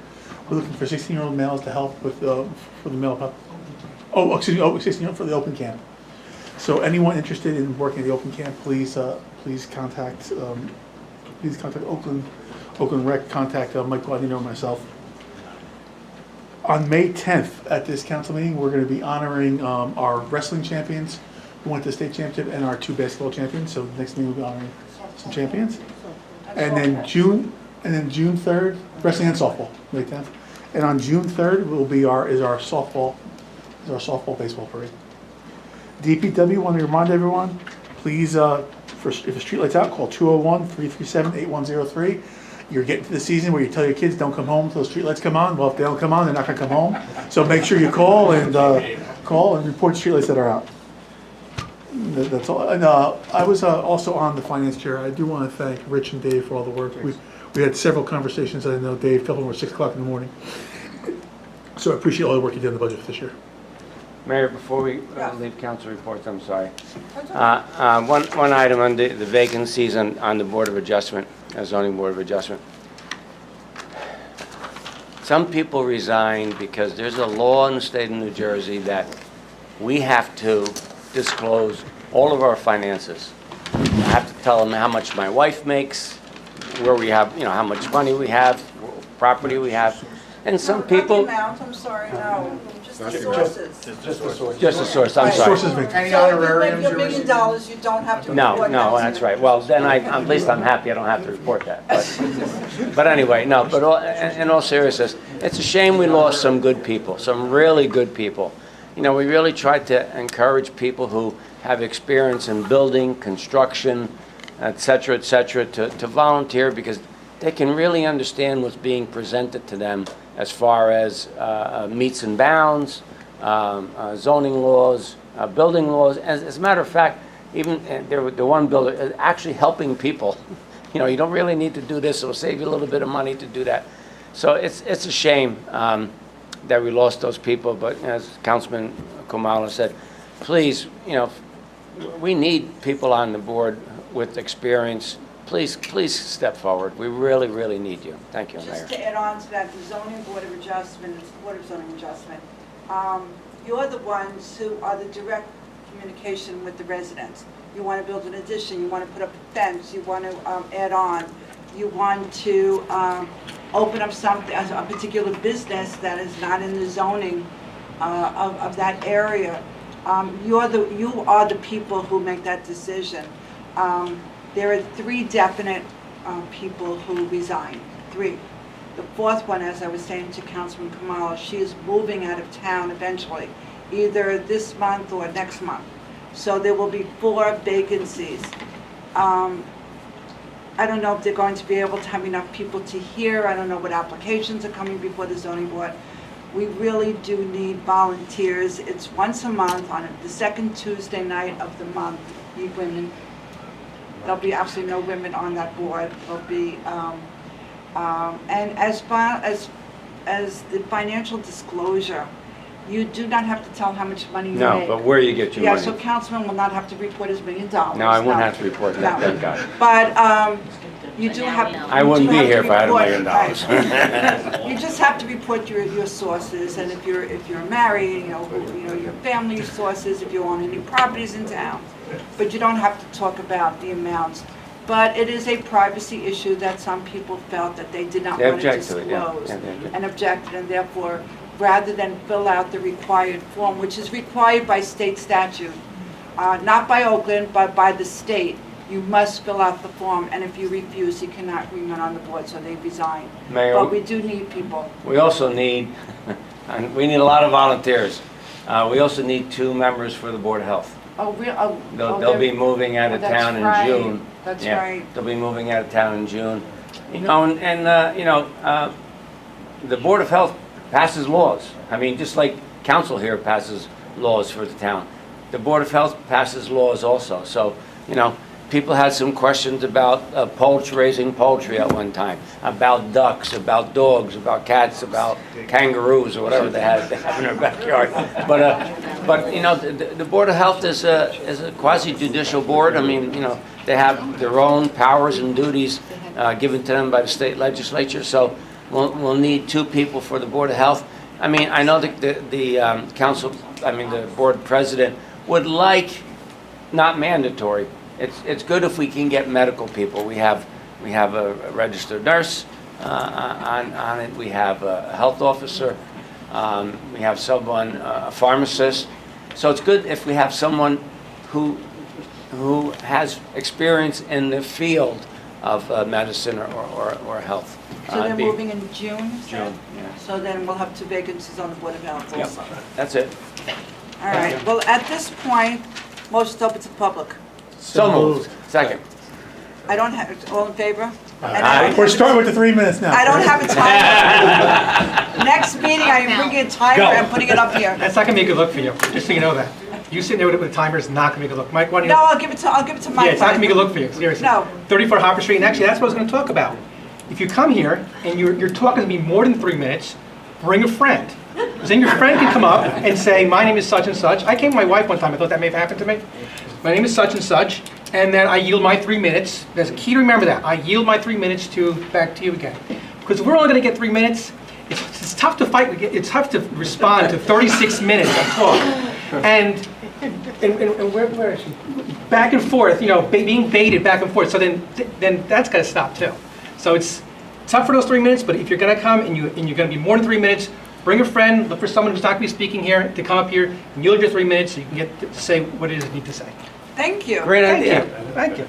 We're looking for 16-year-old males to help with for the male. 16-year-old for the open camp. So anyone interested in working at the open camp, please contact please contact Oakland Rec, contact Mike Guadagnino or myself. On May 10th at this council meeting, we're going to be honoring our wrestling champions who went to the state championship and our 2 basketball champions. So next meeting we'll be honoring some champions. And then June 3rd, wrestling and softball, May 10th. And on June 3rd will be our softball baseball parade. DPW, want to remind everyone, please, if a street light's out, call 201-337-8103. You're getting to the season where you tell your kids don't come home until the street lights come on. Well, if they don't come on, they're not going to come home. So make sure you call and report street lights that are out. That's all. And I was also on the finance chair. I do want to thank Rich and Dave for all the work. We had several conversations. I know Dave, a couple of them were 6 o'clock in the morning. So I appreciate all the work you did on the budget for this year. Mayor, before we leave council reports, I'm sorry. One item on the vacancies on the Board of Adjustment, Zoning Board of Adjustment. Some people resign because there's a law in the state of New Jersey that we have to disclose all of our finances. I have to tell them how much my wife makes, where we have, how much money we have, property we have. And some people... Not the amount, I'm sorry, no. Just the sources. Just the source, I'm sorry. Any honorariums So if you or make $1 million, you don't have to No, report no, that. that's right. Well, then at least I'm happy I don't have to report that. But anyway, no, but in all seriousness, it's a shame we lost some good people, some really good people. We really tried to encourage people who have experience in building, construction, et cetera, to volunteer because they can really understand what's being presented to them as far as meets and bounds, zoning laws, building laws. As a matter of fact, even the one builder is actually helping people. You don't really need to do this. It'll save you a little bit of money to do that. So it's a shame that we lost those people. But as Councilman Kumala said, please, we need people on the board with experience. Please step forward. We really, really need you. Thank you, Mayor. Just to add on to that, the zoning board of adjustment, and the board of zoning adjustment, you're the ones who are the direct communication with the residents. You want to build an addition, you want to put up a fence, you want to add on, you want to open up something, a particular business that is not in the zoning of that area. You are the people who make that decision. There are 3 definite people who resigned, 3. The 4th one, as I was saying to Councilman Kamala, she is moving out of town eventually, either this month or next month. So there will be 4 vacancies. I don't know if they're going to be able to have enough people to hear. I don't know what applications are coming before the zoning board. We really do need volunteers. It's once a month on the 2nd Tuesday night of the month. Need women. There'll be absolutely no women on that board. There'll be, and as far as the financial disclosure, you do not have to tell how much money you make. No, but where you get your money. Yeah, so councilman will not have to report his $1 million. No, I wouldn't have to report that, No. thank God. But you do have. I wouldn't be here if I had $1 million. You just have to report your sources, and if you're married, your family sources, if you own any properties in town. But you don't have to talk about the amounts. But it is a privacy issue that some people felt that they did not want to disclose and objected, and therefore, rather than fill out the required form, which is required by state statute, not by Oakland, but by the state, you must fill out the form, and if you refuse, you cannot remain on the board, so they resign. Mayor, but we do need people. We also need, we need a lot of volunteers. We also need 2 members for the Board of Health. Oh, really? They'll be moving out of town in June. That's right. They'll be moving out of town in June. The Board of Health passes laws. I mean, just like council here passes laws for the town. The Board of Health passes laws also. So, people had some questions about raising poultry at one time, about ducks, about dogs, about cats, about kangaroos, or whatever they have in their backyard. But the Board of Health is a quasi-judicial board. I mean, they have their own powers and duties given to them by the state legislature. So we'll need 2 people for the Board of Health. I mean, I know that the board president would like, not mandatory. It's good if we can get medical people. We have We have a registered nurse on it. We have a health officer. We have someone, a pharmacist. So it's good if we have someone who has experience in the field of medicine or health. So they're moving in June, you said? June, yeah. So then we'll have 2 vacancies on the Board of Health Yep, also. that's it. All right, well, at this point, motion to open to the public. So moved. Second. I don't have, all in favor? Aye. We're starting with the 3 minutes now. I don't have a timer. Next meeting, I am bringing a timer and putting it up here. That's not gonna be a good look for you, just so you know that. You sitting there with a timer is not gonna be a good look. Mike, why don't you? No, I'll give it to Mike. Yeah, it's not gonna be a good look for you, seriously. No. 34 Hopper Street, and actually, that's what I was gonna talk about. If you come here and you're talking to me more than 3 minutes, bring a friend. Because then your friend can come up and say, my name is such and such. I came with my wife one time, I thought that may have happened to me. My name is such and such, and then I yield my 3 minutes. There's a key to remember that. I yield my 3 minutes back to you again. Because if we're only gonna get 3 minutes, it's tough to fight, it's tough to respond to 36 minutes of talk. And where is she? Back and forth, being baited back and forth. So then that's got to stop too. So it's tough for those 3 minutes. But if you're going to come and you're going to be more than 3 minutes, bring a friend. Look for someone who's not going to be speaking here to come up here and yield your 3 minutes so you can get to say what it is you need to say. Thank you. Great idea. Thank you.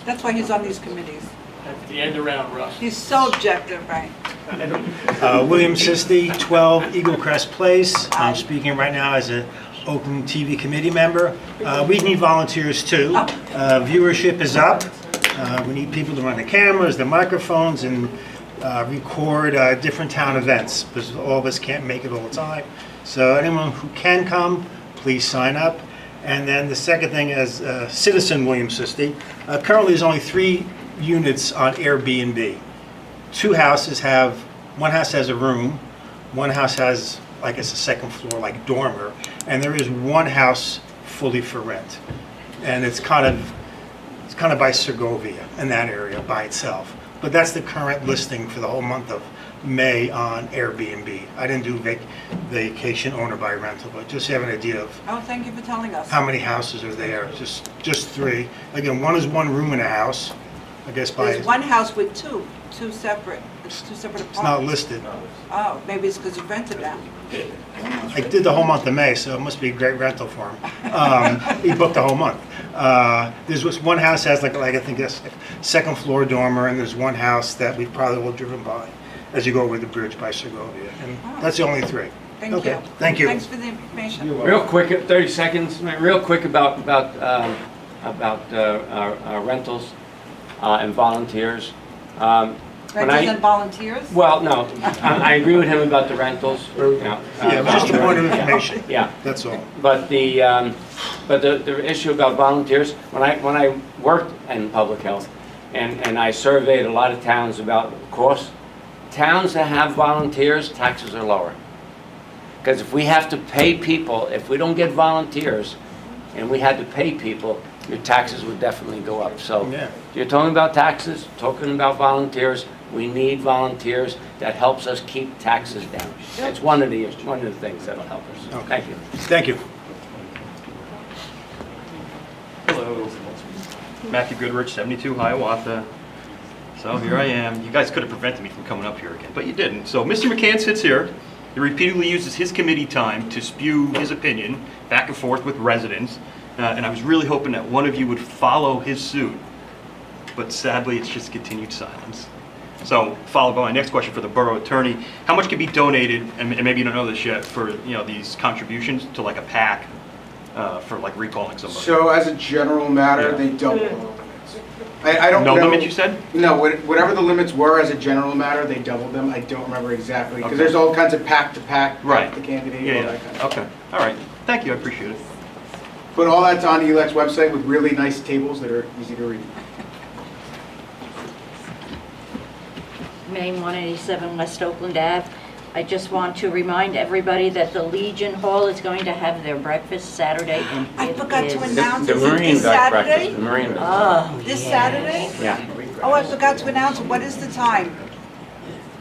That's why he's on these committees. At the end around Russ. He's so objective, right? William Sisti, 12 Eagle Crest Place. I'm speaking right now as an Oakland TV committee member. We need volunteers too. Viewership is up. We need people to run the cameras, the microphones, and record different town events, because all of us can't make it all the time. So anyone who can come, please sign up. And then the second thing, as citizen William Sisti, currently there's only 3 units on Airbnb. 2 houses have, one house has a room, one house has, like it's a second floor, like dormer, and there is one house fully for rent. And it's kind of by Segovia in that area by itself. But that's the current listing for the whole month of May on Airbnb. I didn't do vacation owner by rental, but just have an idea of Oh, thank you for telling us. how many houses are there. Just 3. Again, one is 1 room in a house, I guess by. There's one house with two separate, it's 2 separate apartments. It's not listed. Oh, maybe it's because you rented them. I did the whole month of May, so it must be a great rental for him. He booked the whole month. There's just one house has like I think this second floor dormer, and there's one house that we probably will driven by as you go over the bridge by Segovia, and that's the only 3. Thank Okay. you. Thank you. Thanks for the information. Real quick, 30 seconds, real quick about rentals and volunteers. Renters and volunteers? Well, no, I agree with him about the rentals. Just a point of information. Yeah. That's all. But the issue about volunteers, when I worked in public health and I surveyed a lot of towns about costs, towns that have volunteers, taxes are lower. Because if we have to pay people, if we don't get volunteers and we had to pay people, your taxes would definitely go up. So Yeah. you're talking about taxes, talking about volunteers, we need volunteers. That helps us keep taxes down. It's one of the things that'll help us. Okay. Thank you. Thank you. Hello. Matthew Goodrich, 72 Hiawatha. So here I am. You guys could have prevented me from coming up here again, but you didn't. So Mr. McCann sits here. He repeatedly uses his committee time to spew his opinion back and forth with residents. And I was really hoping that one of you would follow his suit. But sadly, it's just continued silence. So, followed by my next question for the borough attorney: how much can be donated, and maybe you don't know this yet, for these contributions to like a PAC for like recalling somebody? So as a general matter, they double the limits. I don't know. No limit, you said? No, whatever the limits were as a general matter, they doubled them. I don't remember exactly, because there's all kinds of PAC to PAC, Right. the candidate, Yeah, all yeah. that kind of stuff. Okay. All right. Thank you. I appreciate it. But all that's on ELEC's website with really nice tables that are easy to read. Main 187 West Oakland Ave. I just want to remind everybody that the Legion Hall is going to have their breakfast Saturday, and I forgot to announce The is it Marine this breakfast. Saturday? The Marine breakfast. Oh, This yeah. Saturday? Yeah. Oh, I forgot to announce, what is the time?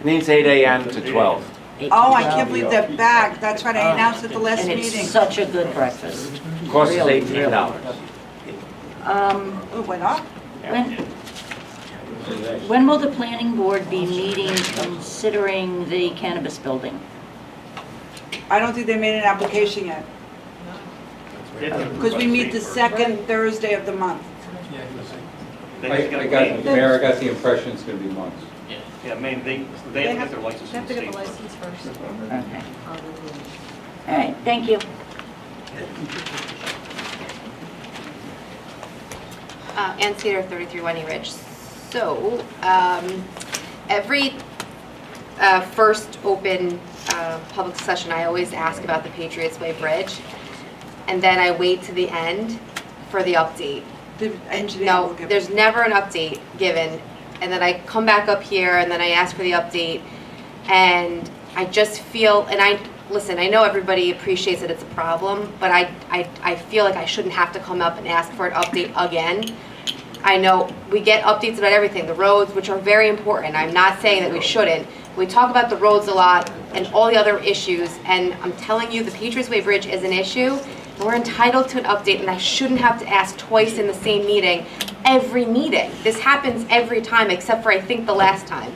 It means 8 a.m. to 12. 8 Oh, to I 12. can't believe they're back. That's right, I announced at the last And it's meeting. such a good breakfast. Cost is Really, $18. Oh, it went up? When- When will the planning board be meeting considering the cannabis building? I don't think they made an application yet. Because we meet the second Thursday of the month. Mayor, I got the impression it's going to be months. Yeah, Maine, they have to get their license. They have to get the license first. Okay. All right, thank you. Ann Cedar, 33 Wendy Ridge. So, every first open public session, I always ask about the Patriots Way Bridge, and then I wait to the end for the update. No, there's never an update given, and then I come back up here, and then I ask for the update, and I just feel, and listen, I know everybody appreciates that it's a problem, but I feel like I shouldn't have to come up and ask for an update again. I know we get updates about everything, the roads, which are very important. I'm not saying that we shouldn't. We talk about the roads a lot and all the other issues, and I'm telling you, the Patriots Way Bridge is an issue, and we're entitled to an update, and I shouldn't have to ask twice in the same meeting, every meeting. This happens every time, except for I think the last time.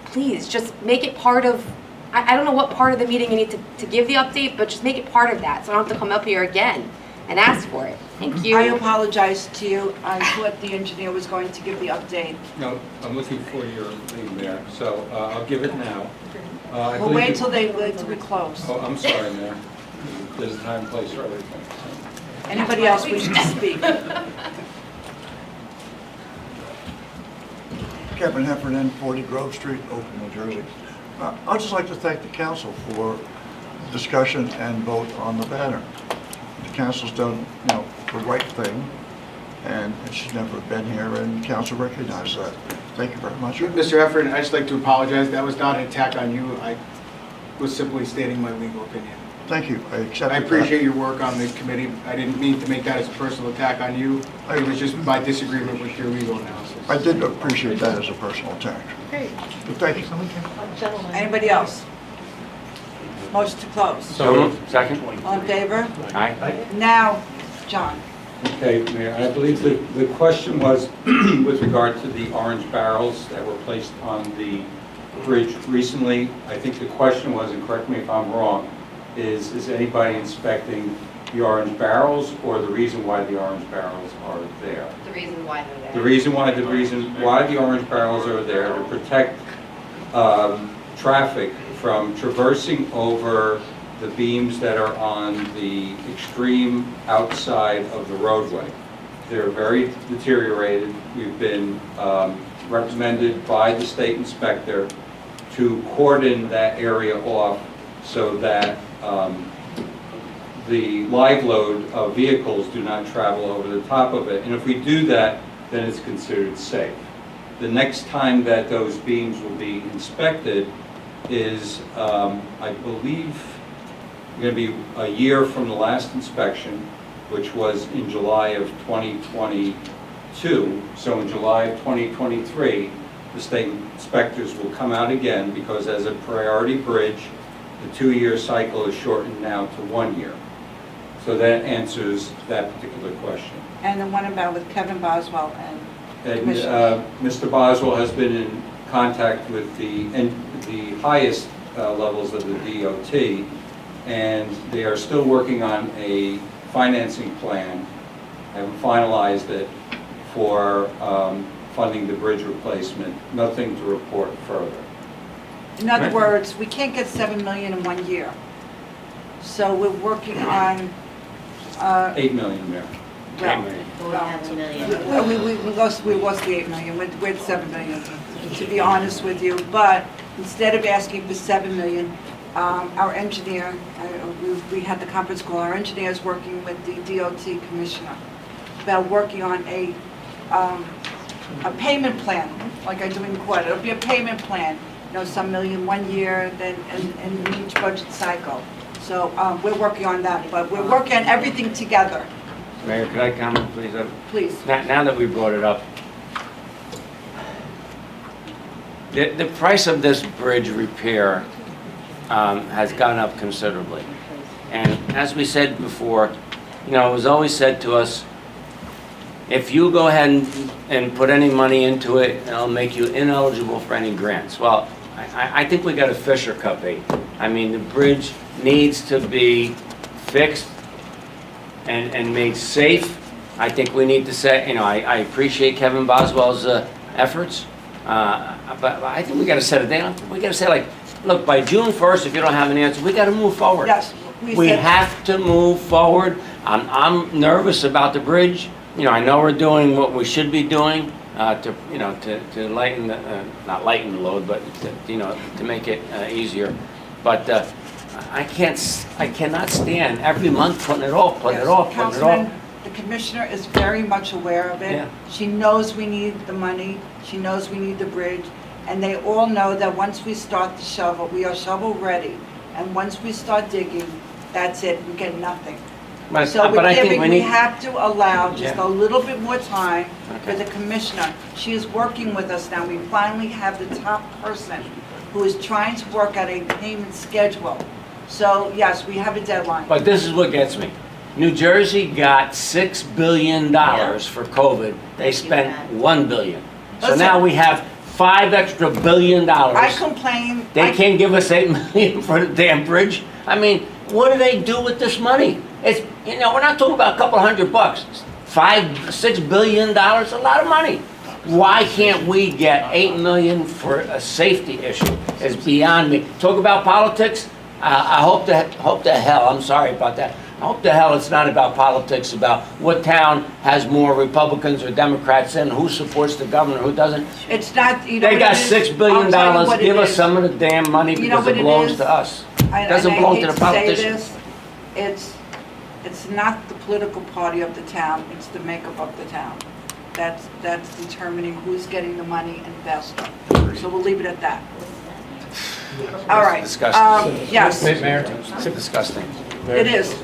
Please, just make it part of, I don't know what part of the meeting you need to give the update, but just make it part of that, so I don't have to come up here again and ask for it. Thank you. I apologize to you. I thought the engineer was going to give the update. No, I'm looking for your lead, Mayor, so I'll give it now. We'll wait till we close. Oh, I'm sorry, Mayor. There's a time and place for everything. Anybody else wishing to speak? Kevin Heffernan, 40 Grove Street, Oakland, New Jersey. I'd just like to thank the council for discussion and vote on the banner. The council's done, the right thing, and it's never been here, and council recognizes that. Thank you very much. Mr. Heffernan, I'd just like to apologize. That was not an attack on you. I was simply stating my legal opinion. Thank you. I accept I appreciate your work on the committee. I didn't mean to make that as a personal attack on you. It was just my disagreement with your legal analysis. I did appreciate that as a personal attack. Great. But thank you. Anybody else? Motion to close. So moved. Second. All in favor? Aye. Now, John. Okay, Mayor, I believe the question was with regard to the orange barrels that were placed on the bridge recently. I think the question was, and correct me if I'm wrong, is anybody inspecting the orange barrels, or the reason why the orange barrels are there? The reason why they're there. The reason why the orange barrels are there to protect traffic from traversing over the beams that are on the extreme outside of the roadway. They're very deteriorated. We've been recommended by the state inspector to cordon that area off so that the live load of vehicles do not travel over the top of it. And if we do that, then it's considered safe. The next time that those beams will be inspected is, I believe, going to be a year from the last inspection, which was in July of 2022. So in July of 2023, the state inspectors will come out again, because as a priority bridge, the 2-year cycle is shortened now to 1 year. So that answers that particular question. And the one about with Kevin Boswell and And Mr. Boswell has been in contact with the highest levels of the DOT, and they are still working on a financing plan. Haven't finalized it for funding the bridge replacement. Nothing to report further. In other words, we can't get 7 million in 1 year. So we're working on 8 million, Mayor. We lost the 8 million, we're at 7 million, to be honest with you. But instead of asking for 7 million, our engineer, we had the conference call, our engineer is working with the DOT commissioner about working on a payment plan, like I do in court. It'll be a payment plan, some million 1 year, then in each budget cycle. So we're working on that, but we're working on everything together. Mayor, could I comment, please? Please. Now that we brought it up, the price of this bridge repair has gone up considerably. And as we said before, it was always said to us, if you go ahead and put any money into it, it'll make you ineligible for any grants. Well, I think we got a Fisher Cup bait. I mean, the bridge needs to be fixed and made safe. I think we need to say, you know, I appreciate Kevin Boswell's efforts, but I think we got to set a date. We got to say, like, look, by June 1st, if you don't have an answer, we got to move forward. Yes. We have to move forward. I'm nervous about the bridge. You know, I know we're doing what we should be doing to lighten the, not lighten the load, but to make it easier. But I cannot stand every month putting it off. Councilman, the commissioner is very much aware of it. Yeah. She knows we need the money. She knows we need the bridge. And they all know that once we start the shovel, we are shovel ready. And once we start digging, that's it, we get nothing. But So I think we have to allow just a little bit more time for Okay. the commissioner. She is working with us now. We finally have the top person who is trying to work out a payment schedule. So yes, we have a deadline. But this is what gets me. New Jersey got $6 billion for COVID. They spent $1 billion. So Listen. now we have $5 extra billion. I complain. They can't give us $8 million for the damn bridge. I mean, what do they do with this money? It's, we're not talking about a couple $100. $6 billion, a lot of money. Why can't we get $8 million for a safety issue? It's beyond me. Talk about politics. I hope to hell. I'm sorry about that. I hope to hell it's not about politics, about what town has more Republicans or Democrats in, who supports the governor, who doesn't. It's not, They got $6 billion. Give us some of the damn money because it belongs to us. It doesn't belong to the politicians. It's not the political party of the town, it's the makeup of the town. That's determining who's getting the money and faster. So we'll leave it at that. All right. Disgusting. Yes. Mayor? It's disgusting. It is.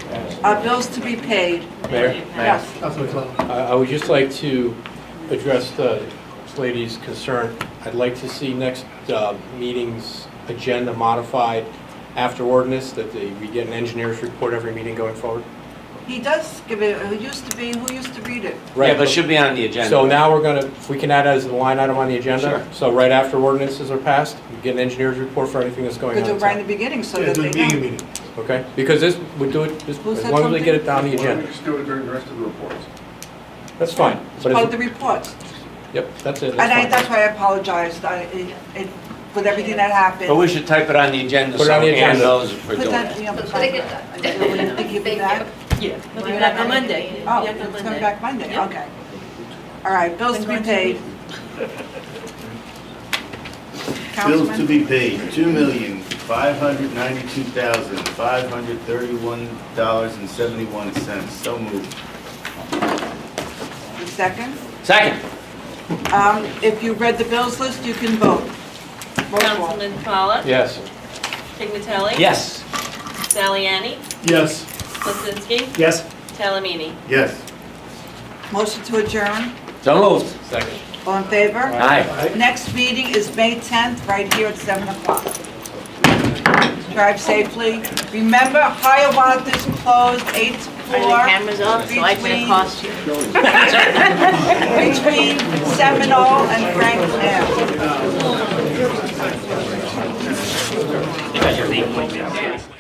Bills to be paid. Mayor? Yes. I would just like to address this lady's concern. I'd like to see next meeting's agenda modified after ordinance, that we get an engineer's report every meeting going forward. He does give it, who used to read it? Right, yeah, but it should be on the agenda. So now we're going to, if we can add it as a line item on the agenda. Sure. So right after ordinances are passed, we get an engineer's report for anything that's going on. Could do it right in the beginning so that they know. Okay, because this, we do it, as Who said long as we get it something? down the Why don't we agenda. just do it during the rest of the reports? That's fine. It's But part it's- of the reports. Yep, that's it. And That's fine. that's why I apologized, with everything that happened. But we should type it on the agenda Put it so on the Ann agenda. knows if we're Put doing that, it. Thank you for that. Yeah. We'll be back on Monday. Oh, it's coming back Monday, okay. All right, bills to be paid. Bills to Councilman? be paid, $2,592,531.71. So moved. The second? Second. If you read the bills list, you can vote. Roll call. Councilman Pollak? Yes. Pignatelli? Yes. Saliani? Yes. Lizinski? Yes. Talamini? Yes. Motion to adjourn. So moved. Second. All in favor? Aye. Next meeting is May 10th, right here at 7 o'clock. Drive safely. Remember, Hiawatha is closed 8 to 4. Are the cameras off, so I can between- accost you? Between Seminole and Franklin Ave.